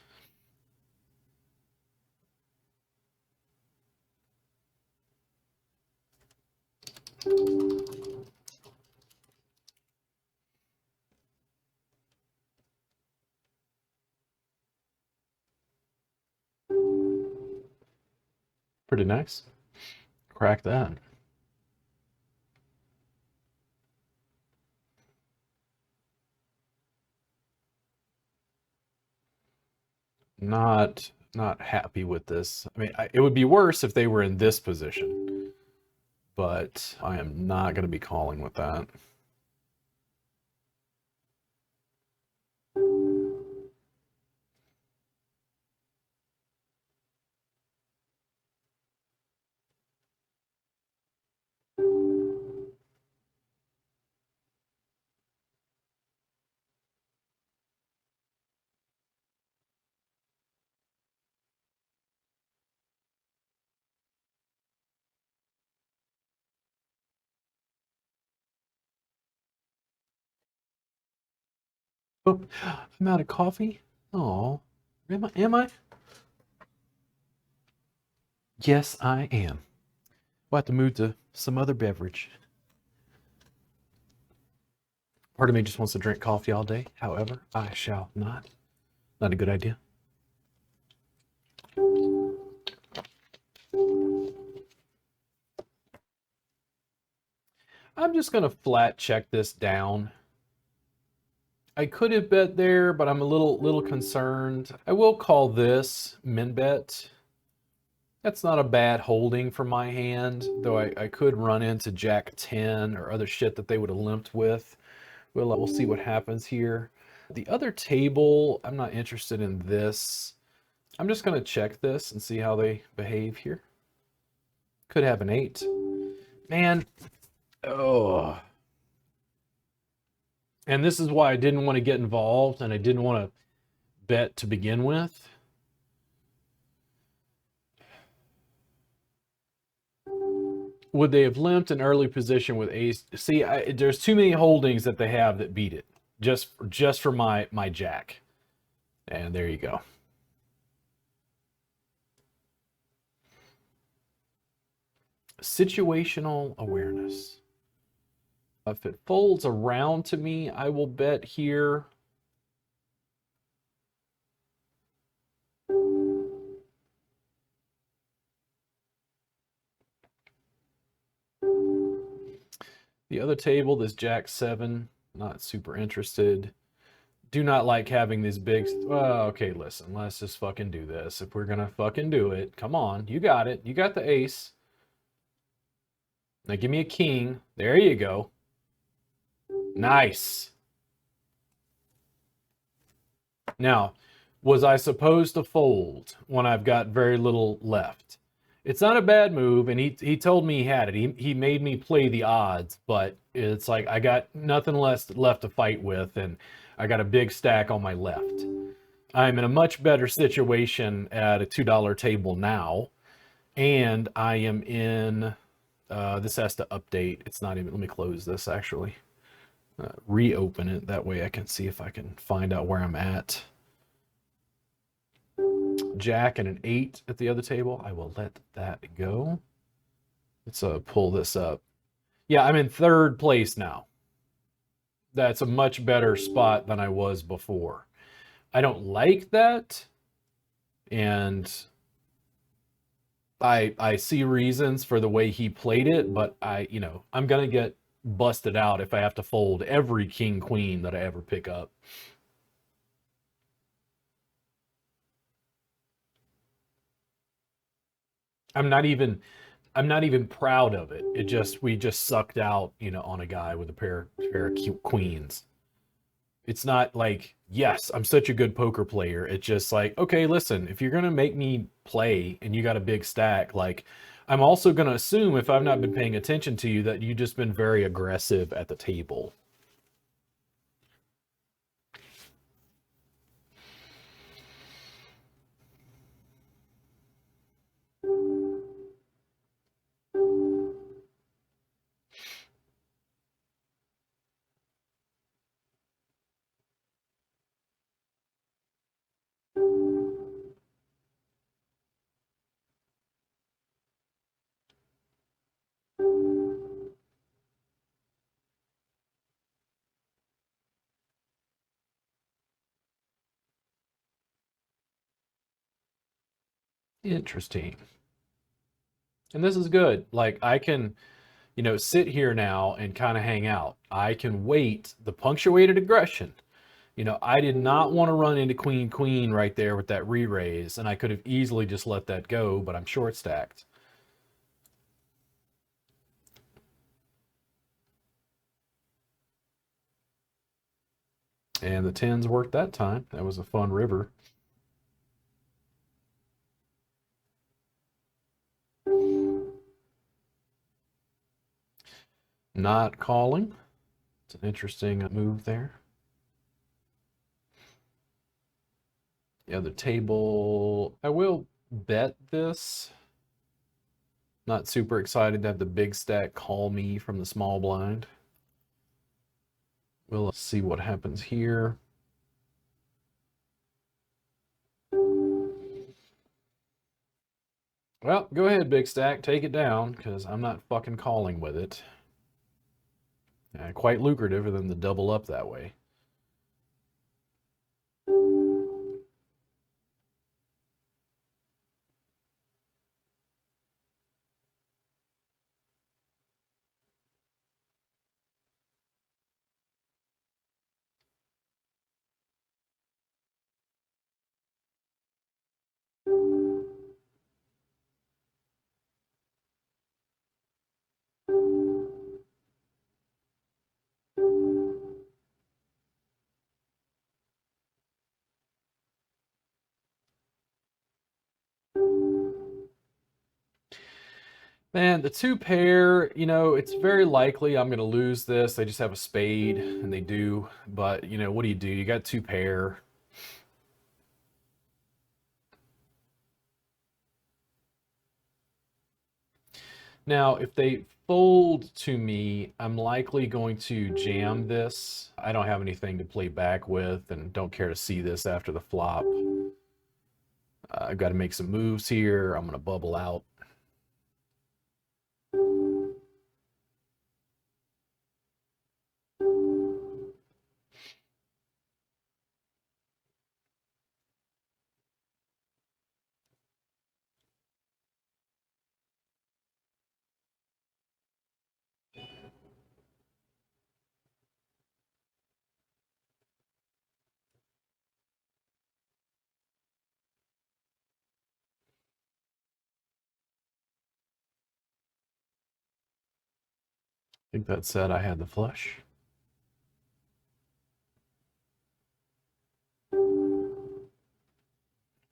Pretty nice. Crack that. Not happy with this. I mean, it would be worse if they were in this position, but I am not going to be calling with that. Oh, I'm out of coffee. Oh, am I? Yes, I am. We'll have to move to some other beverage. Part of me just wants to drink coffee all day. However, I shall not. Not a good idea. I'm just going to flat check this down. I could have bet there, but I'm a little concerned. I will call this min bet. That's not a bad holding for my hand, though I could run into Jack 10 or other shit that they would have limped with. We'll see what happens here. The other table, I'm not interested in this. I'm just going to check this and see how they behave here. Could have an 8. Man, oh. And this is why I didn't want to get involved and I didn't want to bet to begin with. Would they have limped an early position with ace? See, there's too many holdings that they have that beat it. Just for my jack. And there you go. Situational awareness. If it folds around to me, I will bet here. The other table, this Jack 7, not super interested. Do not like having these big, well, okay, listen, let's just fucking do this. If we're gonna fucking do it, come on, you got it. You got the ace. Now give me a king. There you go. Nice. Now, was I supposed to fold when I've got very little left? It's not a bad move, and he told me he had it. He made me play the odds, but it's like I got nothing left to fight with, and I got a big stack on my left. I'm in a much better situation at a $2 table now, and I am in, this has to update. It's not even, let me close this actually. Reopen it, that way I can see if I can find out where I'm at. Jack and an 8 at the other table. I will let that go. Let's pull this up. Yeah, I'm in 3rd place now. That's a much better spot than I was before. I don't like that, and I see reasons for the way he played it, but I'm gonna get busted out if I have to fold every king queen that I ever pick up. I'm not even proud of it. We just sucked out, on a guy with a pair of queens. It's not like, yes, I'm such a good poker player. It's just like, okay, listen, if you're gonna make me play and you got a big stack, like, I'm also gonna assume, if I've not been paying attention to you, that you've just been very aggressive at the table. Interesting. And this is good. Like, I can, sit here now and kind of hang out. I can wait the punctuated aggression. I did not want to run into queen queen right there with that re-raise, and I could have easily just let that go, but I'm short stacked. And the 10s worked that time. That was a fun river. Not calling. It's an interesting move there. The other table, I will bet this. Not super excited to have the big stack call me from the small blind. We'll see what happens here. Well, go ahead, big stack, take it down, because I'm not fucking calling with it. Quite lucrative for them to double up that way. Man, the 2 pair, it's very likely I'm going to lose this. They just have a spade, and they do. But, what do? You got 2 pair. Now, if they fold to me, I'm likely going to jam this. I don't have anything to play back with and don't care to see this after the flop. I've got to make some moves here. I'm going to bubble out. I think that said I had the flush. I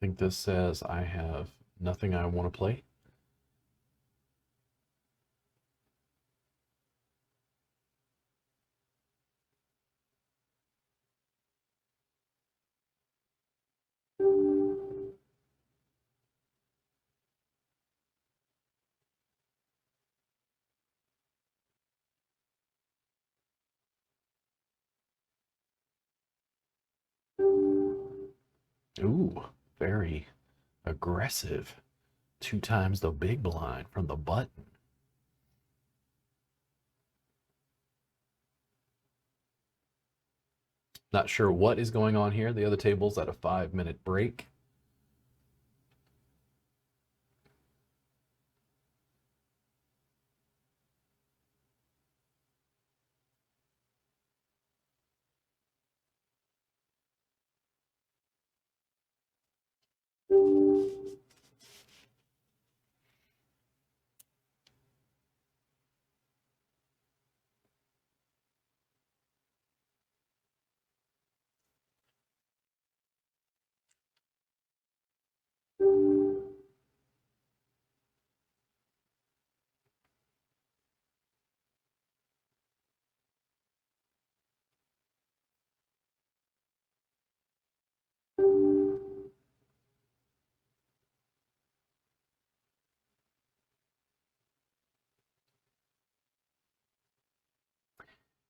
think this says I have nothing I want to play. Ooh, very aggressive. 2 times the big blind from the button. Not sure what is going on here. The other table's at a 5-minute break.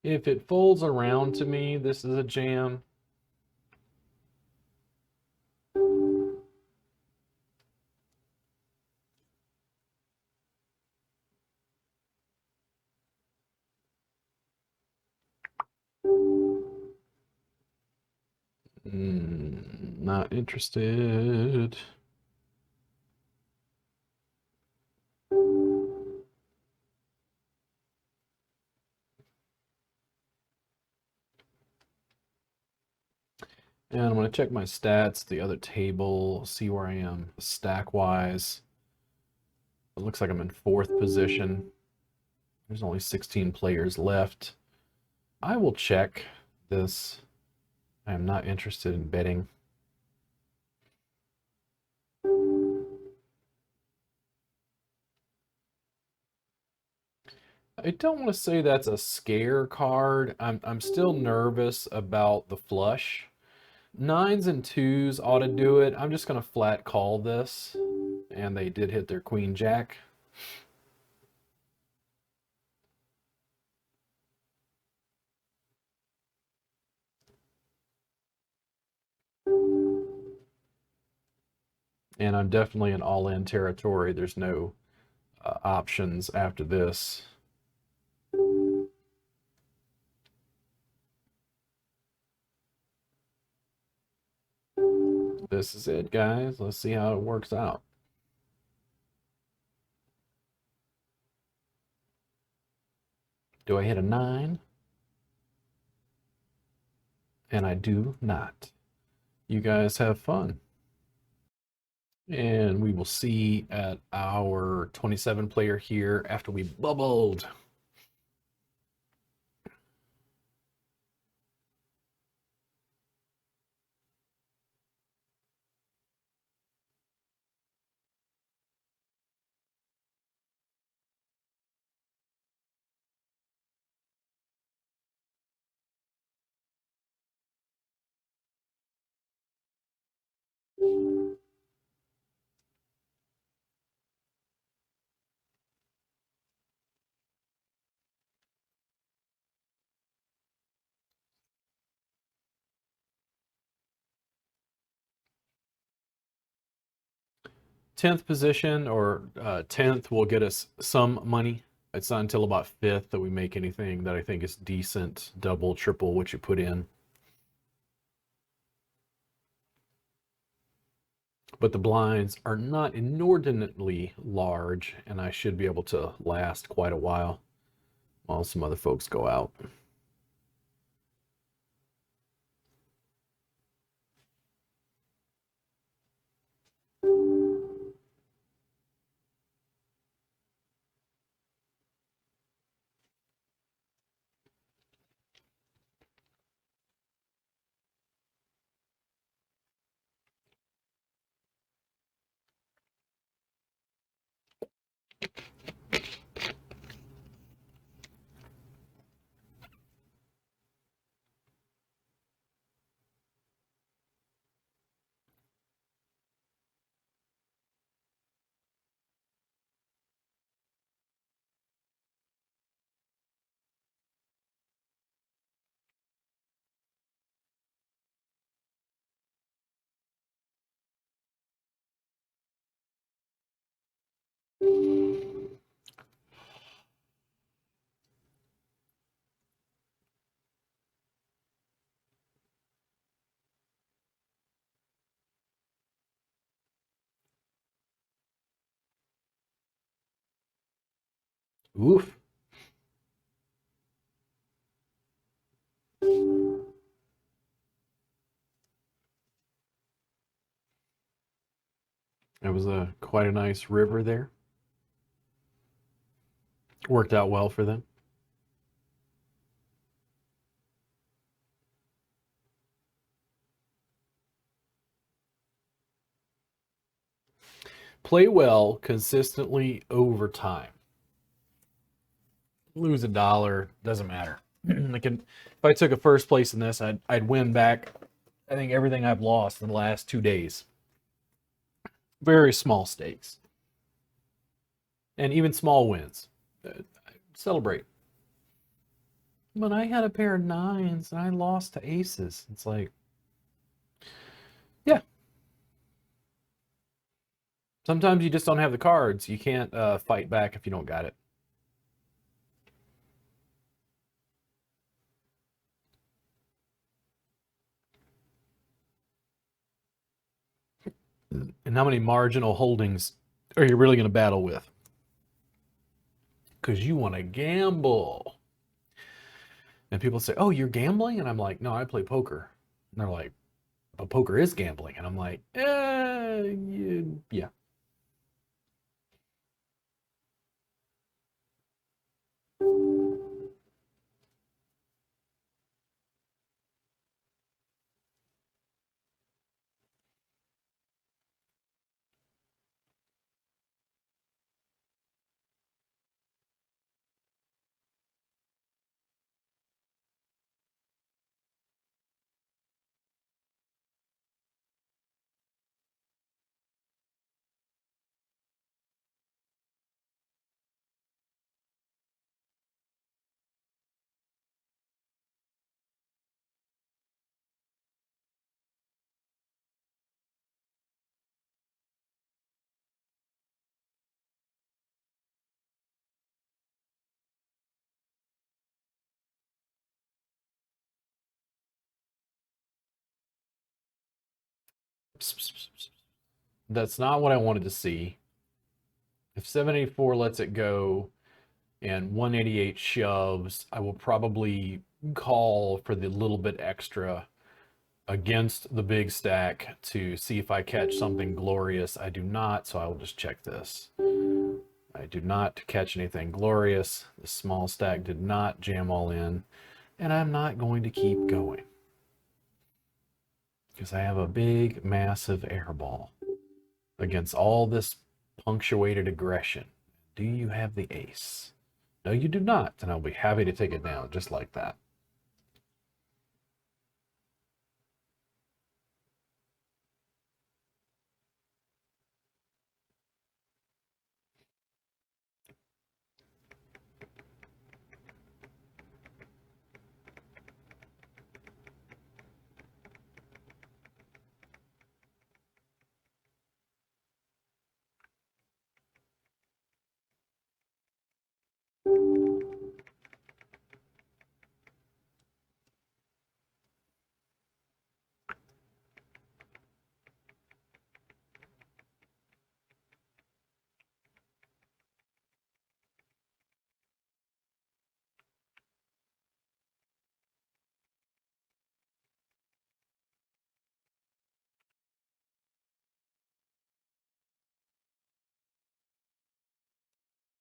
If it folds around to me, this is a jam. Not interested. And I'm going to check my stats, the other table, see where I am stack-wise. It looks like I'm in 4th position. There's only 16 players left. I will check this. I am not interested in betting. I don't want to say that's a scare card. I'm still nervous about the flush. 9s and 2s ought to do it. I'm just going to flat call this. And they did hit their queen jack. And I'm definitely in all-in territory. There's no options after this. This is it, guys. Let's see how it works out. Do I hit a 9? And I do not. You guys have fun. And we will see at our 27 player here after we bubbled. 10th position or 10th will get us some money. It's not until about 5th that we make anything that I think is decent, double, triple what you put in. But the blinds are not inordinately large, and I should be able to last quite a while some other folks go out. Oof. It was quite a nice river there. Worked out well for them. Play well consistently over time. Lose $1, doesn't matter. If I took a first place in this, I'd win back, I think, everything I've lost in the last 2 days. Very small stakes. And even small wins. Celebrate. But I had a pair of 9s and I lost to aces. It's like, yeah. Sometimes you just don't have the cards. You can't fight back if you don't got it. And how many marginal holdings are you really going to battle with? Because you want to gamble. And people say, oh, you're gambling? And I'm like, no, I play poker. And they're like, but poker is gambling. And I'm like, yeah. That's not what I wanted to see. If 784 lets it go and 188 shoves, I will probably call for the little bit extra against the big stack to see if I catch something glorious. I do not, so I will just check this. I do not catch anything glorious. The small stack did not jam all in, and I'm not going to keep going because I have a big, massive airball against all this punctuated aggression. Do you have the ace? No, you do not, and I'll be happy to take it down just like that.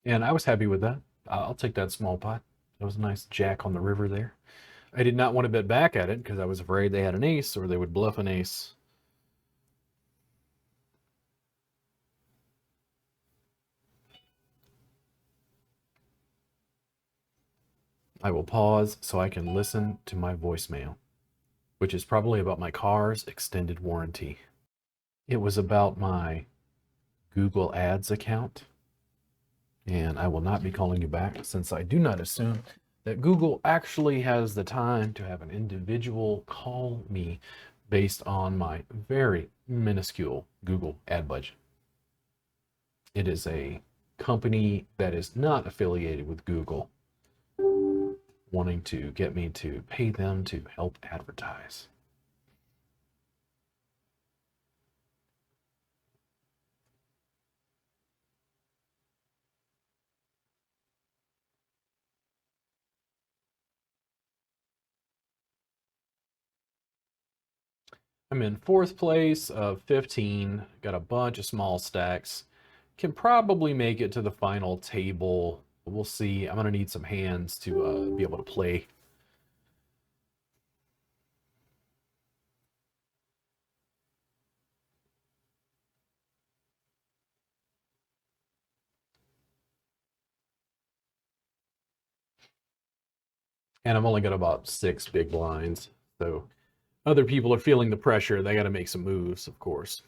And I was happy with that. I'll take that small pot. That was a nice jack on the river there. I did not want to bet back at it because I was afraid they had an ace or they would bluff an ace. I will pause so I can listen to my voicemail, which is probably about my car's extended warranty. It was about my Google Ads account, and I will not be calling you back since I do not assume that Google actually has the time to have an individual call me based on my very minuscule Google ad budget. It is a company that is not affiliated with Google wanting to get me to pay them to help advertise. I'm in fourth place of 15, got a bunch of small stacks. Can probably make it to the final table. We'll see. I'm going to need some hands to be able to play. And I'm only got about 6 big blinds. So other people are feeling the pressure. They got to make some moves, of course.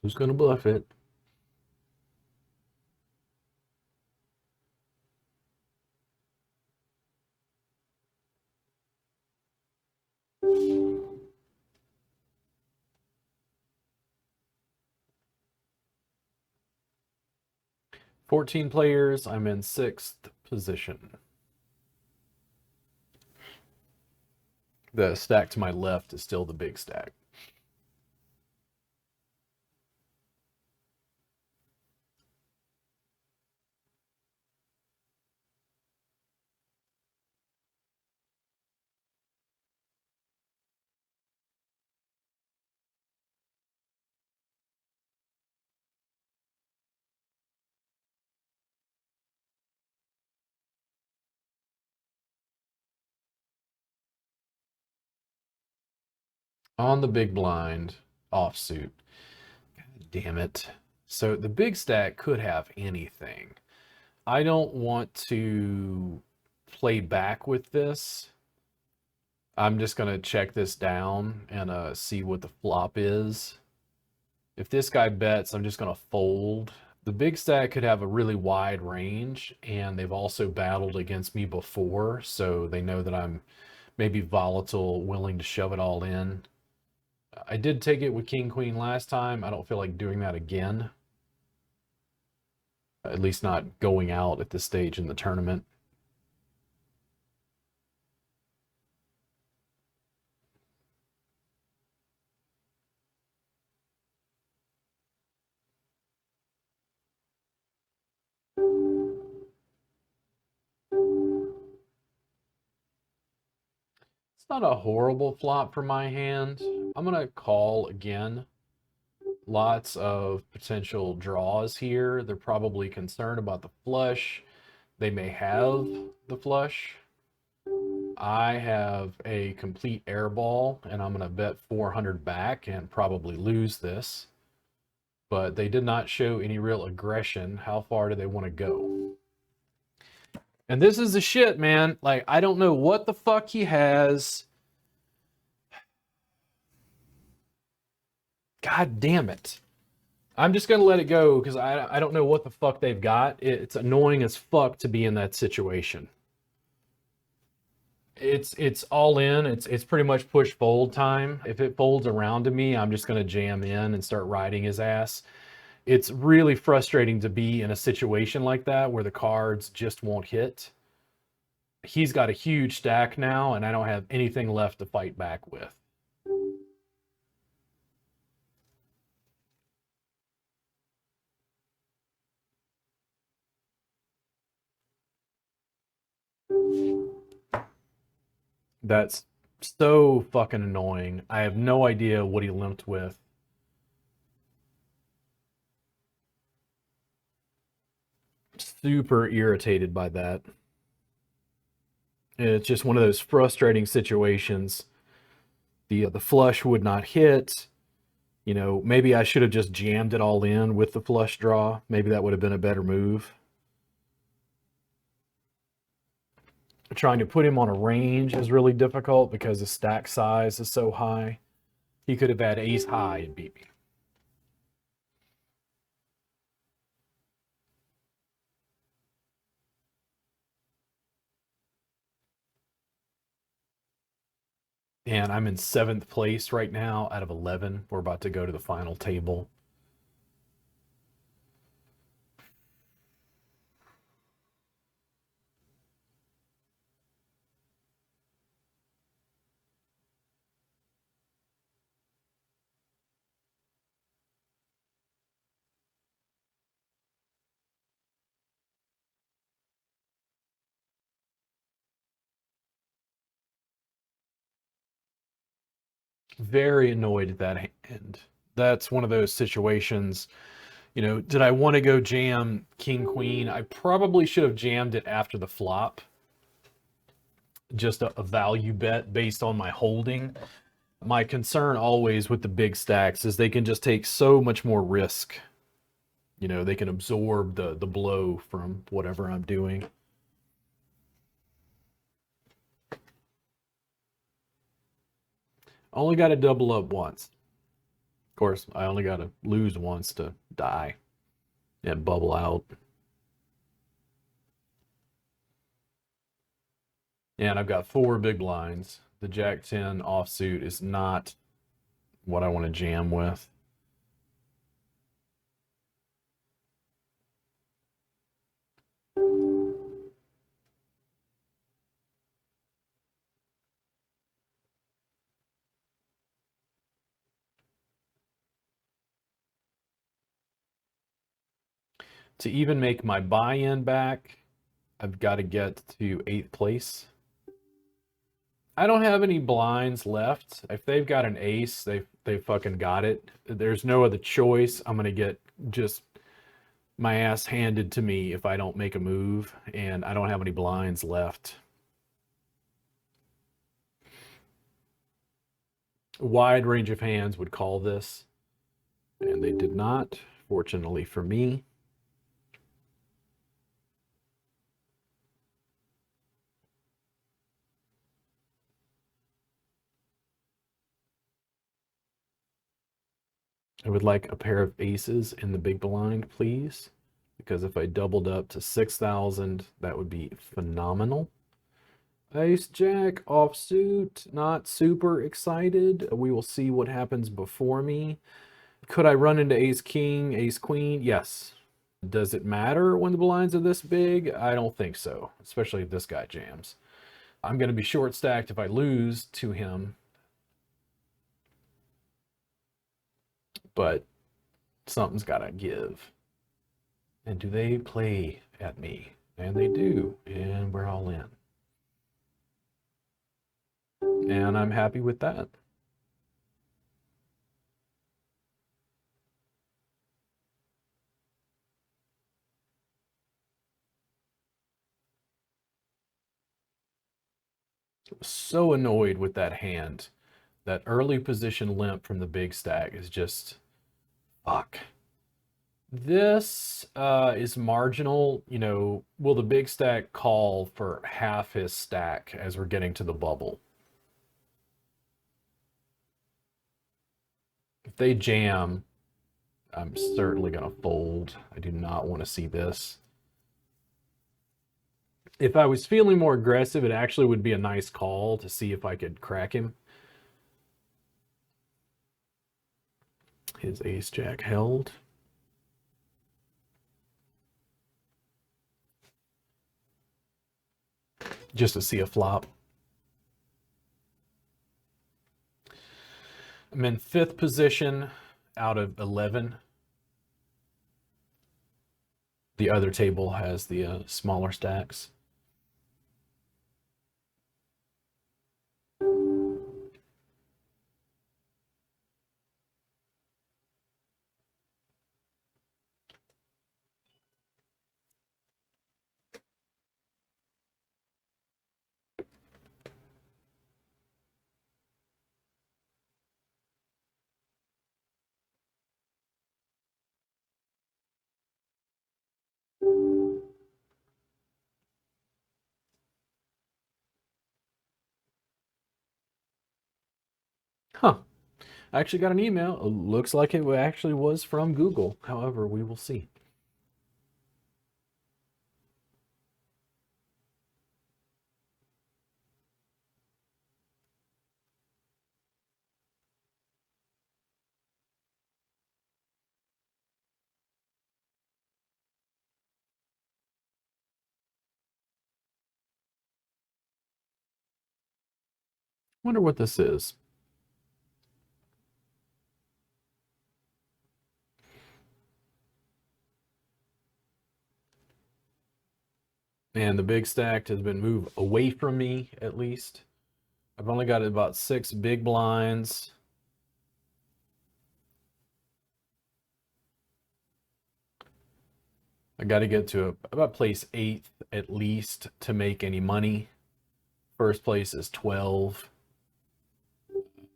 Who's going to bluff it? "14 players. I'm in 6th position. The stack to my left is still the big stack. On the big blind, offsuit. God damn it. So the big stack could have anything. I don't want to play back with this. I'm just going to check this down and see what the flop is. If this guy bets, I'm just going to fold. The big stack could have a really wide range, and they've also battled against me before, so they know that I'm maybe volatile, willing to shove it all in. I did take it with King Queen last time. I don't feel like doing that again. At least not going out at this stage in the tournament. It's not a horrible flop for my hand. I'm going to call again. Lots of potential draws here. They're probably concerned about the flush. They may have the flush. I have a complete air ball, and I'm going to bet 400 back and probably lose this. But they did not show any real aggression. How far do they want to go? And this is the shit, man. Like, I don't know what the fuck he has. God damn it. I'm just going to let it go because I don't know what the fuck they've got. It's annoying as fuck to be in that situation. It's all in. It's pretty much push fold time. If it folds around to me, I'm just going to jam in and start riding his ass. It's really frustrating to be in a situation like that where the cards just won't hit. He's got a huge stack now, and I don't have anything left to fight back with. That's so fucking annoying. I have no idea what he limped with. Super irritated by that. It's just one of those frustrating situations. The flush would not hit. You know, maybe I should have just jammed it all in with the flush draw. Maybe that would have been a better move. Trying to put him on a range is really difficult because the stack size is so high. He could have had ace high and beat me. And I'm in 7th place right now out of 11. We're about to go to the final table. Very annoyed at that hand. That's one of those situations, you know, did I want to go jam king queen? I probably should have jammed it after the flop. Just a value bet based on my holding. My concern always with the big stacks is they can just take so much more risk. You know, they can absorb the blow from whatever I'm doing. Only got to double up once. Of course, I only got to lose once to die and bubble out. And I've got 4 big blinds. The Jack 10 offsuit is not what I want to jam with. To even make my buy-in back, I've got to get to 8th place. I don't have any blinds left. If they've got an ace, they fucking got it. There's no other choice. I'm gonna get just my ass handed to me if I don't make a move, and I don't have any blinds left. A wide range of hands would call this, and they did not, fortunately for me. I would like a pair of aces in the big blind, please, because if I doubled up to 6,000, that would be phenomenal. Ace Jack offsuit, not super excited. We will see what happens before me. Could I run into Ace King, Ace Queen? Yes. Does it matter when the blinds are this big? I don't think so, especially if this guy jams. I'm going to be short stacked if I lose to him, but something's got to give. And do they play at me? And they do, and we're all in. And I'm happy with that. So annoyed with that hand. That early position limp from the big stack is just fuck. This is marginal. You know, will the big stack call for half his stack as we're getting to the bubble? If they jam, I'm certainly going to fold. I do not want to see this. If I was feeling more aggressive, it actually would be a nice call to see if I could crack him. His ace jack held. Just to see a flop. I'm in 5th position out of 11. The other table has the smaller stacks. Huh. I actually got an email. It looks like it actually was from Google. However, we will see. Wonder what this is. And the big stack has been moved away from me, at least. I've only got about 6 big blinds. I got to get to about place 8th at least to make any money. First place is 12.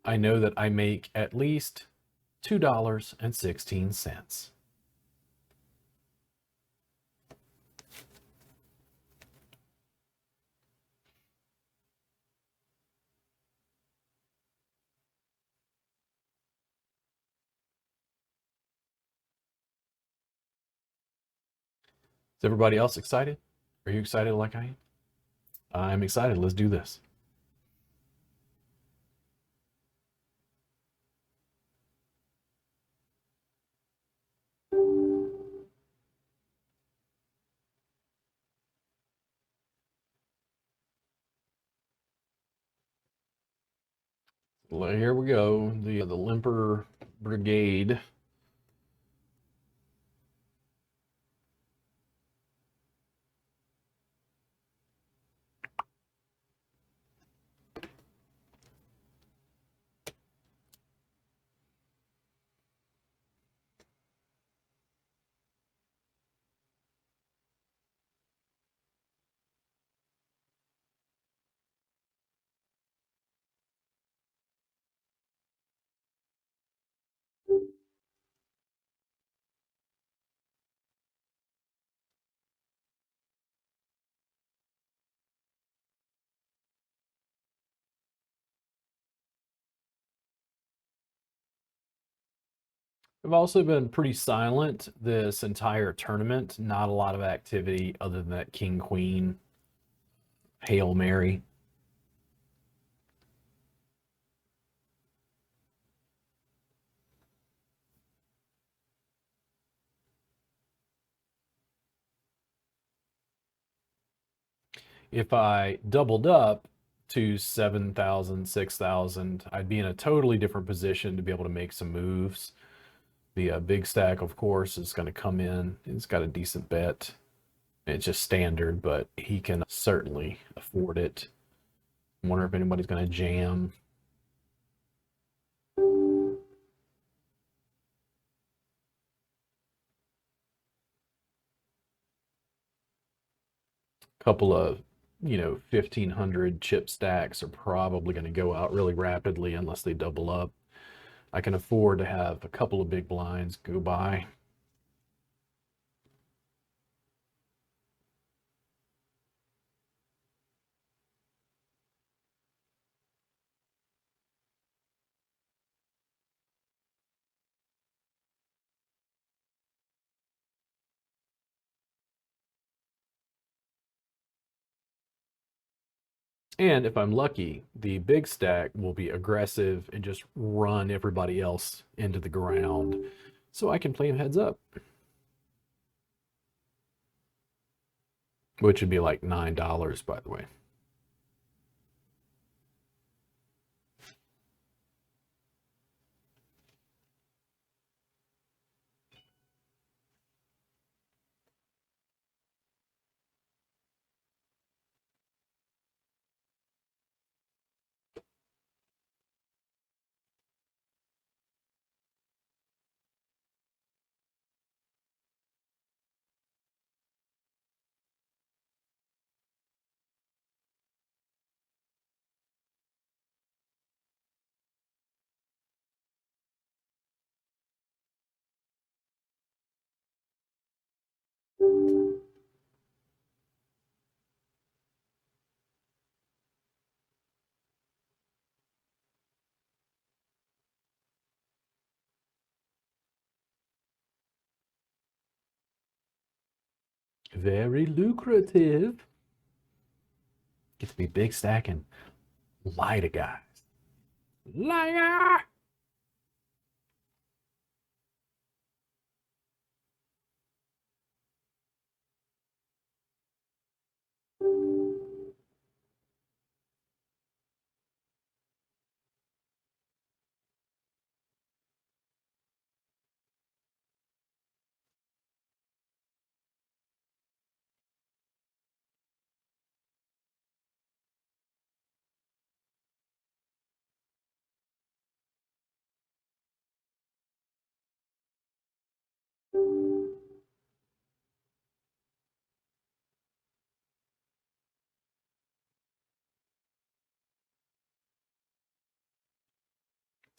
I know that I make at least $2.16. Is everybody else excited? Are you excited like I am? I'm excited. Let's do this. Well, here we go. The limper brigade. I've also been pretty silent this entire tournament. Not a lot of activity other than that King Queen Hail Mary. If I doubled up to 7,000, 6,000, I'd be in a totally different position to be able to make some moves. The big stack, of course, is going to come in. It's got a decent bet. It's just standard, but he can certainly afford it. I wonder if anybody's going to jam. Couple of 1,500 chip stacks are probably going to go out really rapidly unless they double up. I can afford to have a couple of big blinds go by. And if I'm lucky, the big stack will be aggressive and just run everybody else into the ground so I can play him heads up, which would be like $9, by the way. Very lucrative. Get to be big stack and lie to guys. Liar!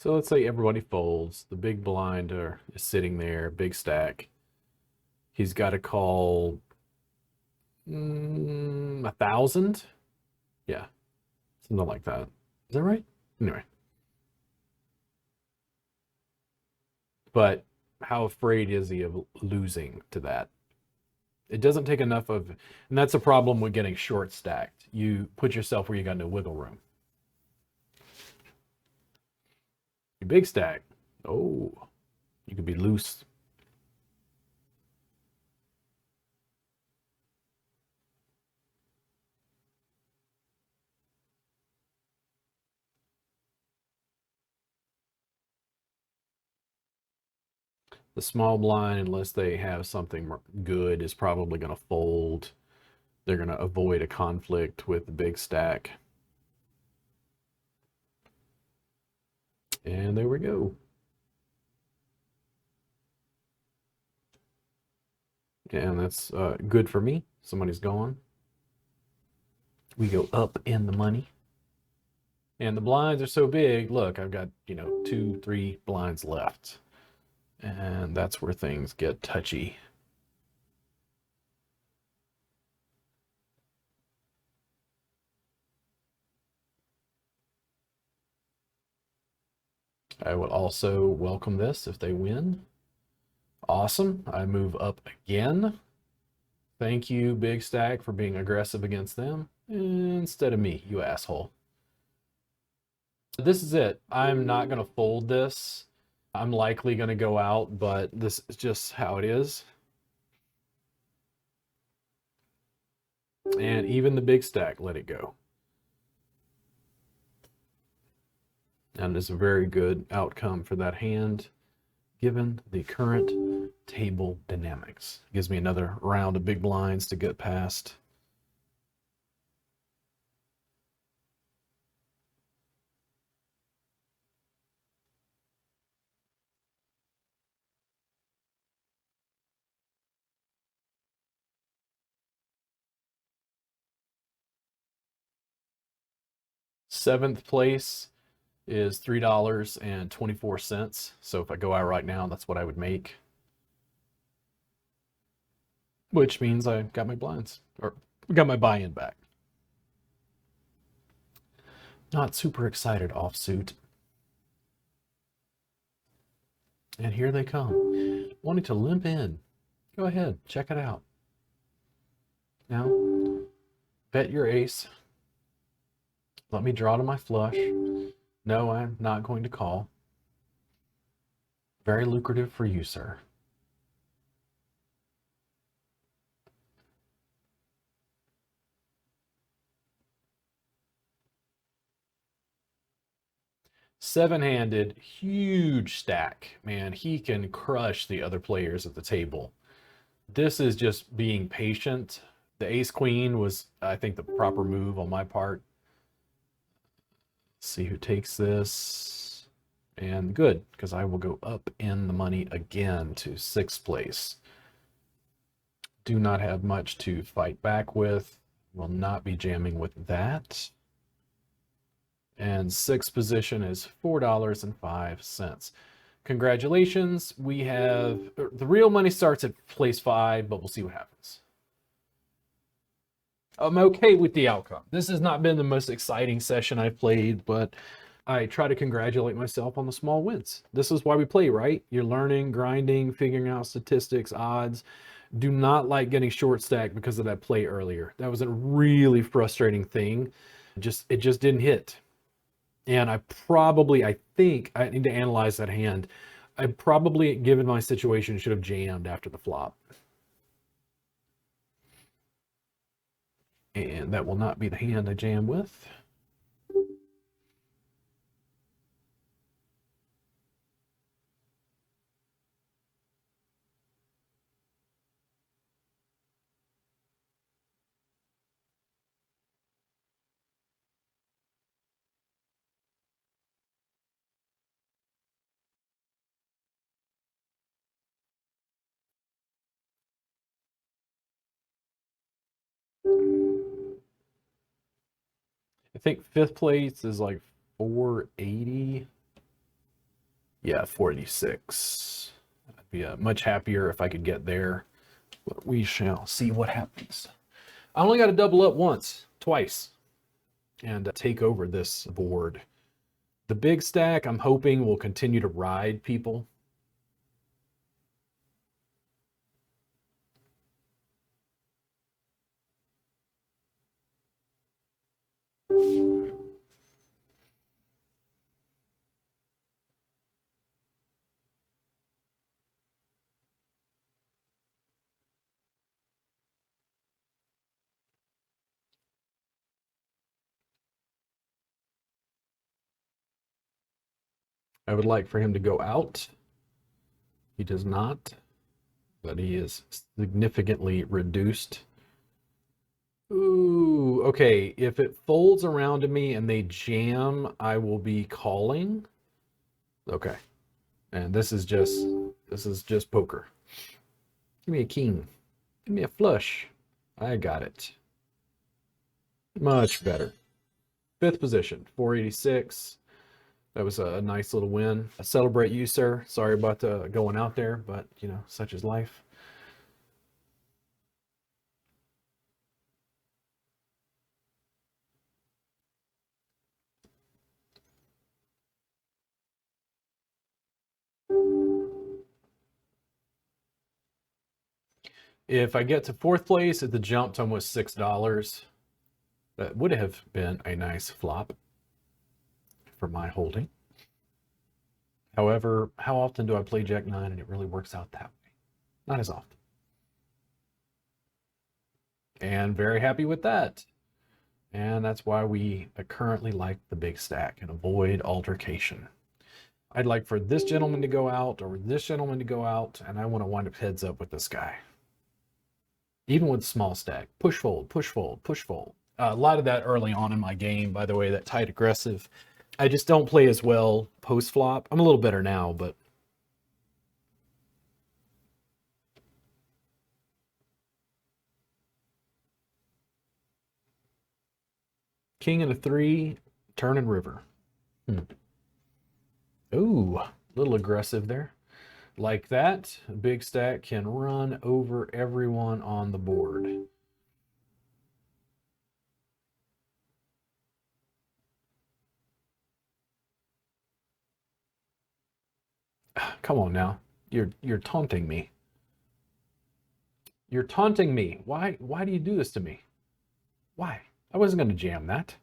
So let's say everybody folds. The big blind is sitting there, big stack. He's got to call 1,000. Yeah, something like that. Is that right? Anyway, but how afraid is he of losing to that? It doesn't take enough of, and that's a problem with getting short stacked. You put yourself where you got no wiggle room. You big stack. Oh, you could be loose. The small blind, unless they have something good, is probably going to fold. They're going to avoid a conflict with the big stack. And there we go. And that's good for me. Somebody's gone. We go up in the money. And the blinds are so big. Look, I've got, 2, 3 blinds left. And that's where things get touchy. I will also welcome this if they win. Awesome. I move up again. Thank you, Big Stack, for being aggressive against them instead of me, you asshole. This is it. I'm not going to fold this. I'm likely going to go out, but this is just how it is. And even the big stack let it go. And it's a very good outcome for that hand, given the current table dynamics. Gives me another round of big blinds to get past. Seventh place is $3.24. So if I go out right now, that's what I would make. Which means I got my blinds, or got my buy-in back. Not super excited, offsuit. And here they come, wanting to limp in. Go ahead, check it out. Now, bet your ace. Let me draw to my flush. No, I'm not going to call. Very lucrative for you, sir. Seven-handed, huge stack. Man, he can crush the other players at the table. This is just being patient. The ace-queen was, I think, the proper move on my part. Let's see who takes this. And good, because I will go up in the money again to sixth place. Do not have much to fight back with. Will not be jamming with that. And sixth position is $4.05. Congratulations. We have, the real money starts at place 5, but we'll see what happens. I'm okay with the outcome. This has not been the most exciting session I've played, but I try to congratulate myself on the small wins. This is why we play, right? You're learning, grinding, figuring out statistics, odds. Do not like getting short stacked because of that play earlier. That was a really frustrating thing. It just didn't hit. And I think I need to analyze that hand. I probably, given my situation, should have jammed after the flop. And that will not be the hand I jam with. I think fifth place is like 480. Yeah, 486. I'd be much happier if I could get there, but we shall see what happens. I only got to double up twice, and take over this board. The big stack, I'm hoping, will continue to ride people. I would like for him to go out. He does not, but he is significantly reduced. Ooh, okay. If it folds around to me and they jam, I will be calling. Okay. And this is just poker. Give me a king. Give me a flush. I got it. Much better. Fifth position, 486. That was a nice little win. I celebrate you, sir. Sorry about going out there, but you know, such is life. If I get to fourth place at the jump to almost $6, that would have been a nice flop for my holding. However, how often do I play Jack 9 and it really works out that way? Not as often. And very happy with that. And that's why we currently like the big stack and avoid altercation. I'd like for this gentleman to go out or this gentleman to go out, and I want to wind up heads up with this guy. Even with small stack, push fold, push fold, push fold. A lot of that early on in my game, by the way, that tight aggressive. I just don't play as well post flop. I'm a little better now, but king and a 3, Turning river. Ooh, a little aggressive there. Like that, a big stack can run over everyone on the board. Come on now. You're taunting me. You're taunting me. Why do you do this to me? Why? I wasn't going to jam that.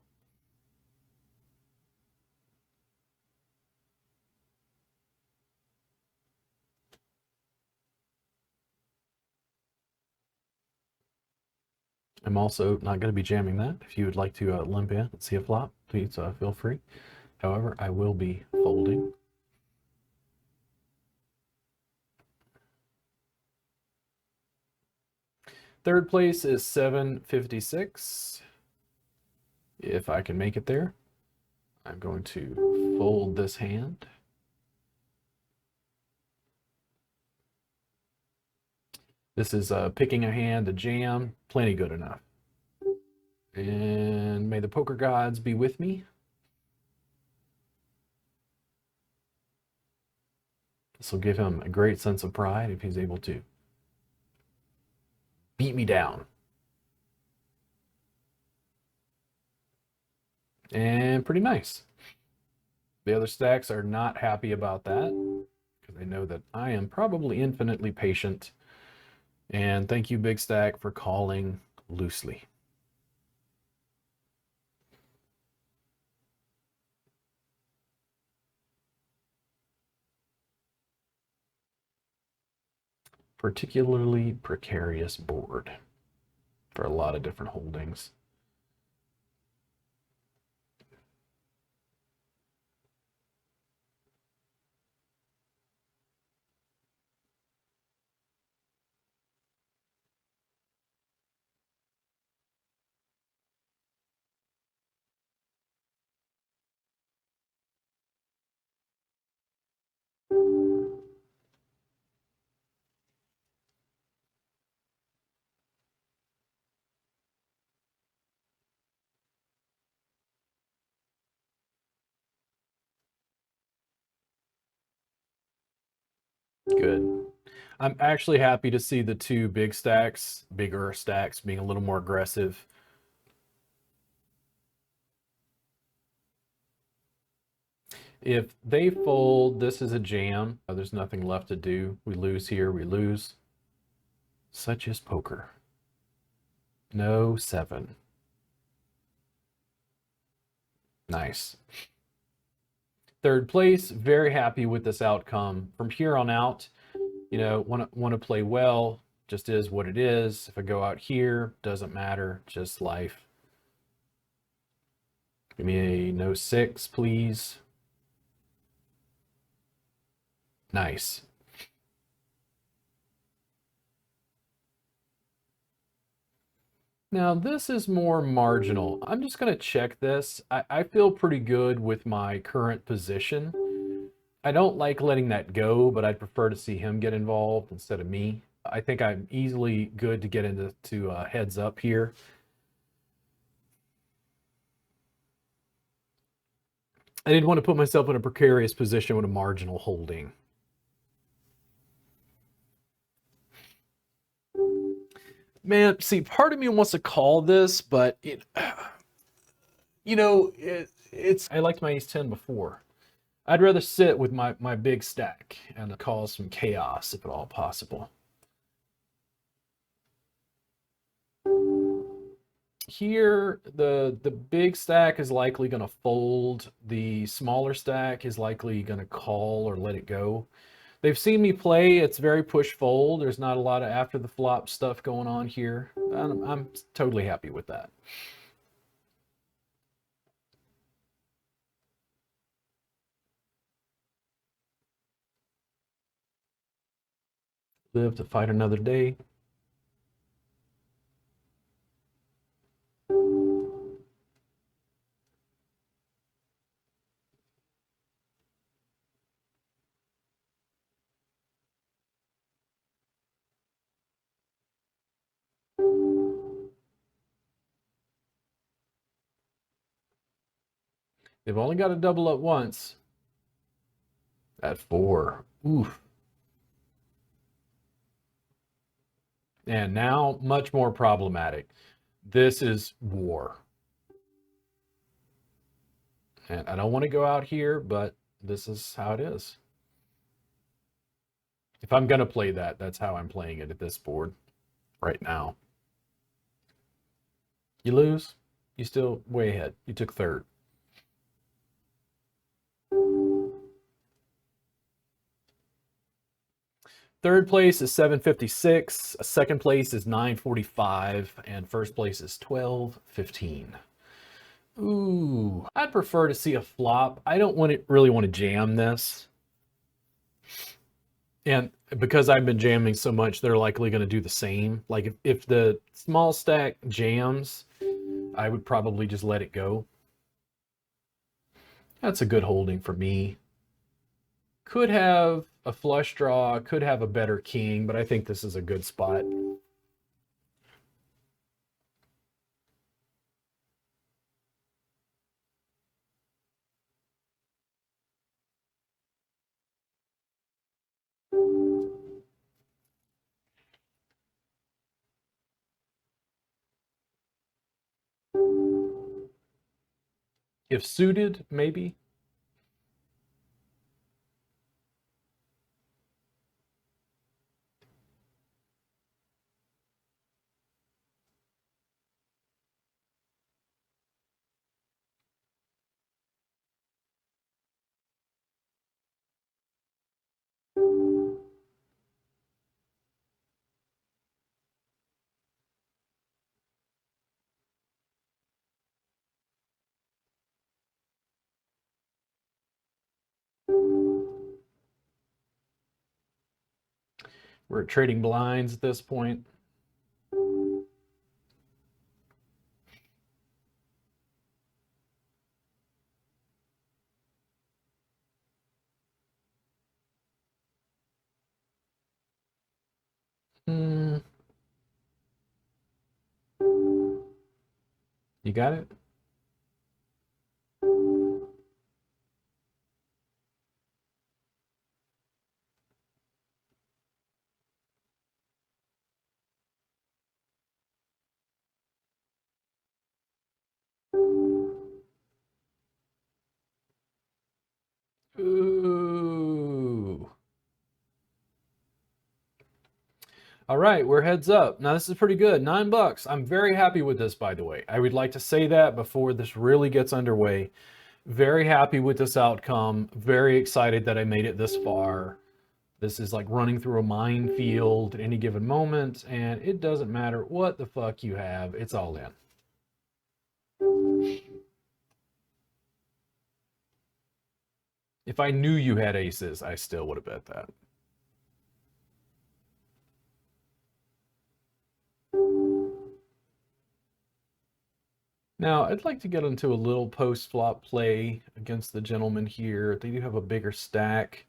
I'm also not going to be jamming that. If you would like to limp in and see a flop, please feel free. However, I will be folding. Third place is 756. If I can make it there, I'm going to fold this hand. This is picking a hand to jam, plenty good enough. And may the poker gods be with me. This will give him a great sense of pride if he's able to beat me down. And pretty nice. The other stacks are not happy about that because they know that I am probably infinitely patient. And thank you, Big Stack, for calling loosely. Particularly precarious board for a lot of different holdings. Good. I'm actually happy to see the two bigger stacks being a little more aggressive. If they fold, this is a jam. There's nothing left to do. We lose here, we lose. Such is poker. No 7. Nice. Third place, very happy with this outcome. From here on out, you know, want to play well, just is what it is. If I go out here, doesn't matter, just life. Give me a no 6, please. Nice. Now this is more marginal. I'm just going to check this. I feel pretty good with my current position. I don't like letting that go, but I'd prefer to see him get involved instead of me. I think I'm easily good to get into heads up here. I didn't want to put myself in a precarious position with a marginal holding. Man, see, part of me wants to call this, but I liked my ace 10 before. I'd rather sit with my big stack and cause some chaos if at all possible. Here, the big stack is likely going to fold. The smaller stack is likely going to call or let it go. They've seen me play. It's very push fold. There's not a lot of after the flop stuff going on here. I'm totally happy with that. Live to fight another day. They've only got to double up once. At 4. Oof. And now, much more problematic. This is war. And I don't want to go out here, but this is how it is. If I'm going to play that, that's how I'm playing it at this board right now. You lose, you still way ahead. You took third. Third place is 756, second place is 945, and first place is 1215. Ooh, I'd prefer to see a flop. I don't really want to jam this. And because I've been jamming so much, they're likely going to do the same. Like if the small stack jams, I would probably just let it go. That's a good holding for me. Could have a flush draw, could have a better king, but I think this is a good spot. If suited, maybe. We're trading blinds at this point. You got it? Ooh. All right, we're heads up. Now this is pretty good. $9. I'm very happy with this, by the way. I would like to say that before this really gets underway. Very happy with this outcome. Very excited that I made it this far. This is like running through a minefield at any given moment, and it doesn't matter what the fuck you have. It's all in. If I knew you had aces, I still would have bet that. Now, I'd like to get into a little post-flop play against the gentleman here. They do have a bigger stack.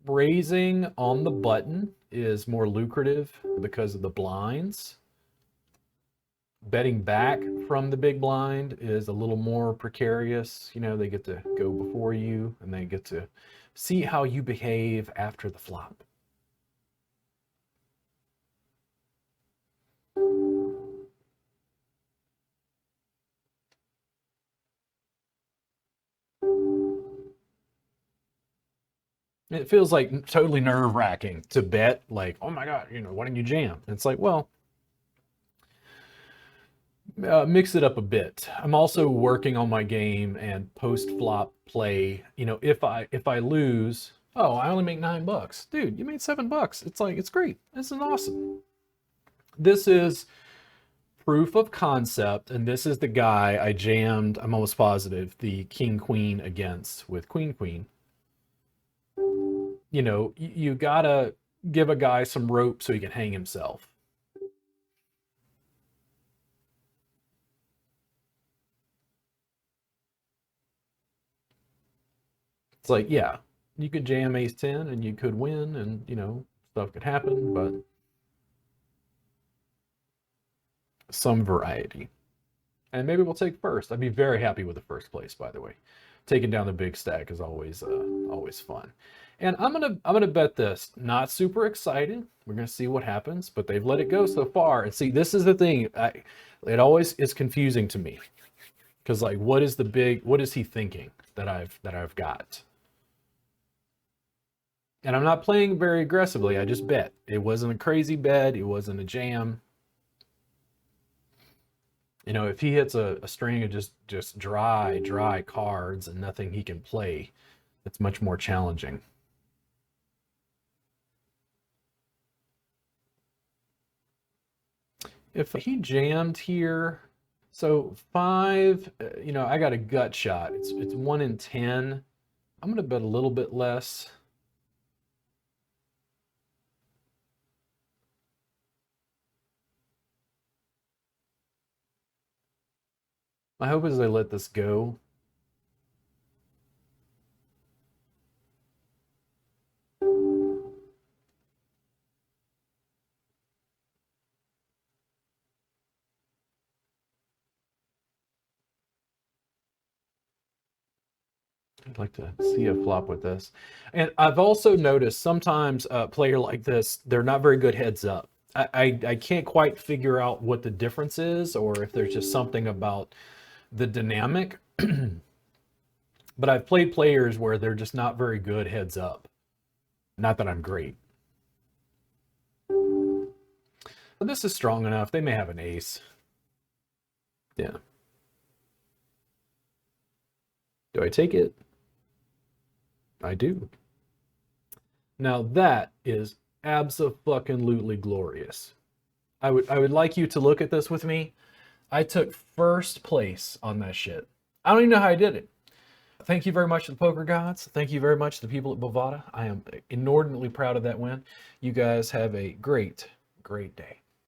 Raising on the button is more lucrative because of the blinds. Betting back from the big blind is a little more precarious. You know, they get to go before you and they get to see how you behave after the flop. It feels like totally nerve-wracking to bet, like, oh my God, you know, why didn't you jam? It's like, well, mix it up a bit. I'm also working on my game and post-flop play. You know, if I lose, oh, I only make $9. Dude, you made $7. It's like, it's great. This is awesome. This is proof of concept, and this is the guy I jammed, I'm almost positive, the king-queen against with queen-queen. You know, you gotta give a guy some rope so he can hang himself. It's like, yeah, you could jam ace 10 and you could win and, you know, stuff could happen, but some variety. And maybe we'll take first. I'd be very happy with the first place, by the way. taking down the big stack is always always fun. And I'm gonna bet this. Not super excited. We're gonna see what happens, but they've let it go so far. And see, this is the thing. It always is confusing to me because like, what is he thinking that I've got? And I'm not playing very aggressively. I just bet. It wasn't a crazy bet. It wasn't a jam. You know, if he hits a string of just dry cards and nothing he can play, it's much more challenging. If he jammed here, so 5, you know, I got a gut shot. It's 1 in 10. I'm gonna bet a little bit less. My hope is they let this go. I'd like to see a flop with this. And I've also noticed sometimes a player like this, they're not very good heads up. I can't quite figure out what the difference is or if there's just something about the dynamic. But I've played players where they're just not very good heads up. Not that I'm great. But this is strong enough. They may have an ace. Yeah. Do I take it? I do. Now that is abso-fucking-lutely glorious. I would like you to look at this with me. I took first place on that shit. I don't even know how I did it. Thank you very much to the poker gods. Thank you very much to the people at Bovada. I am inordinately proud of that win. You guys have a great, great day.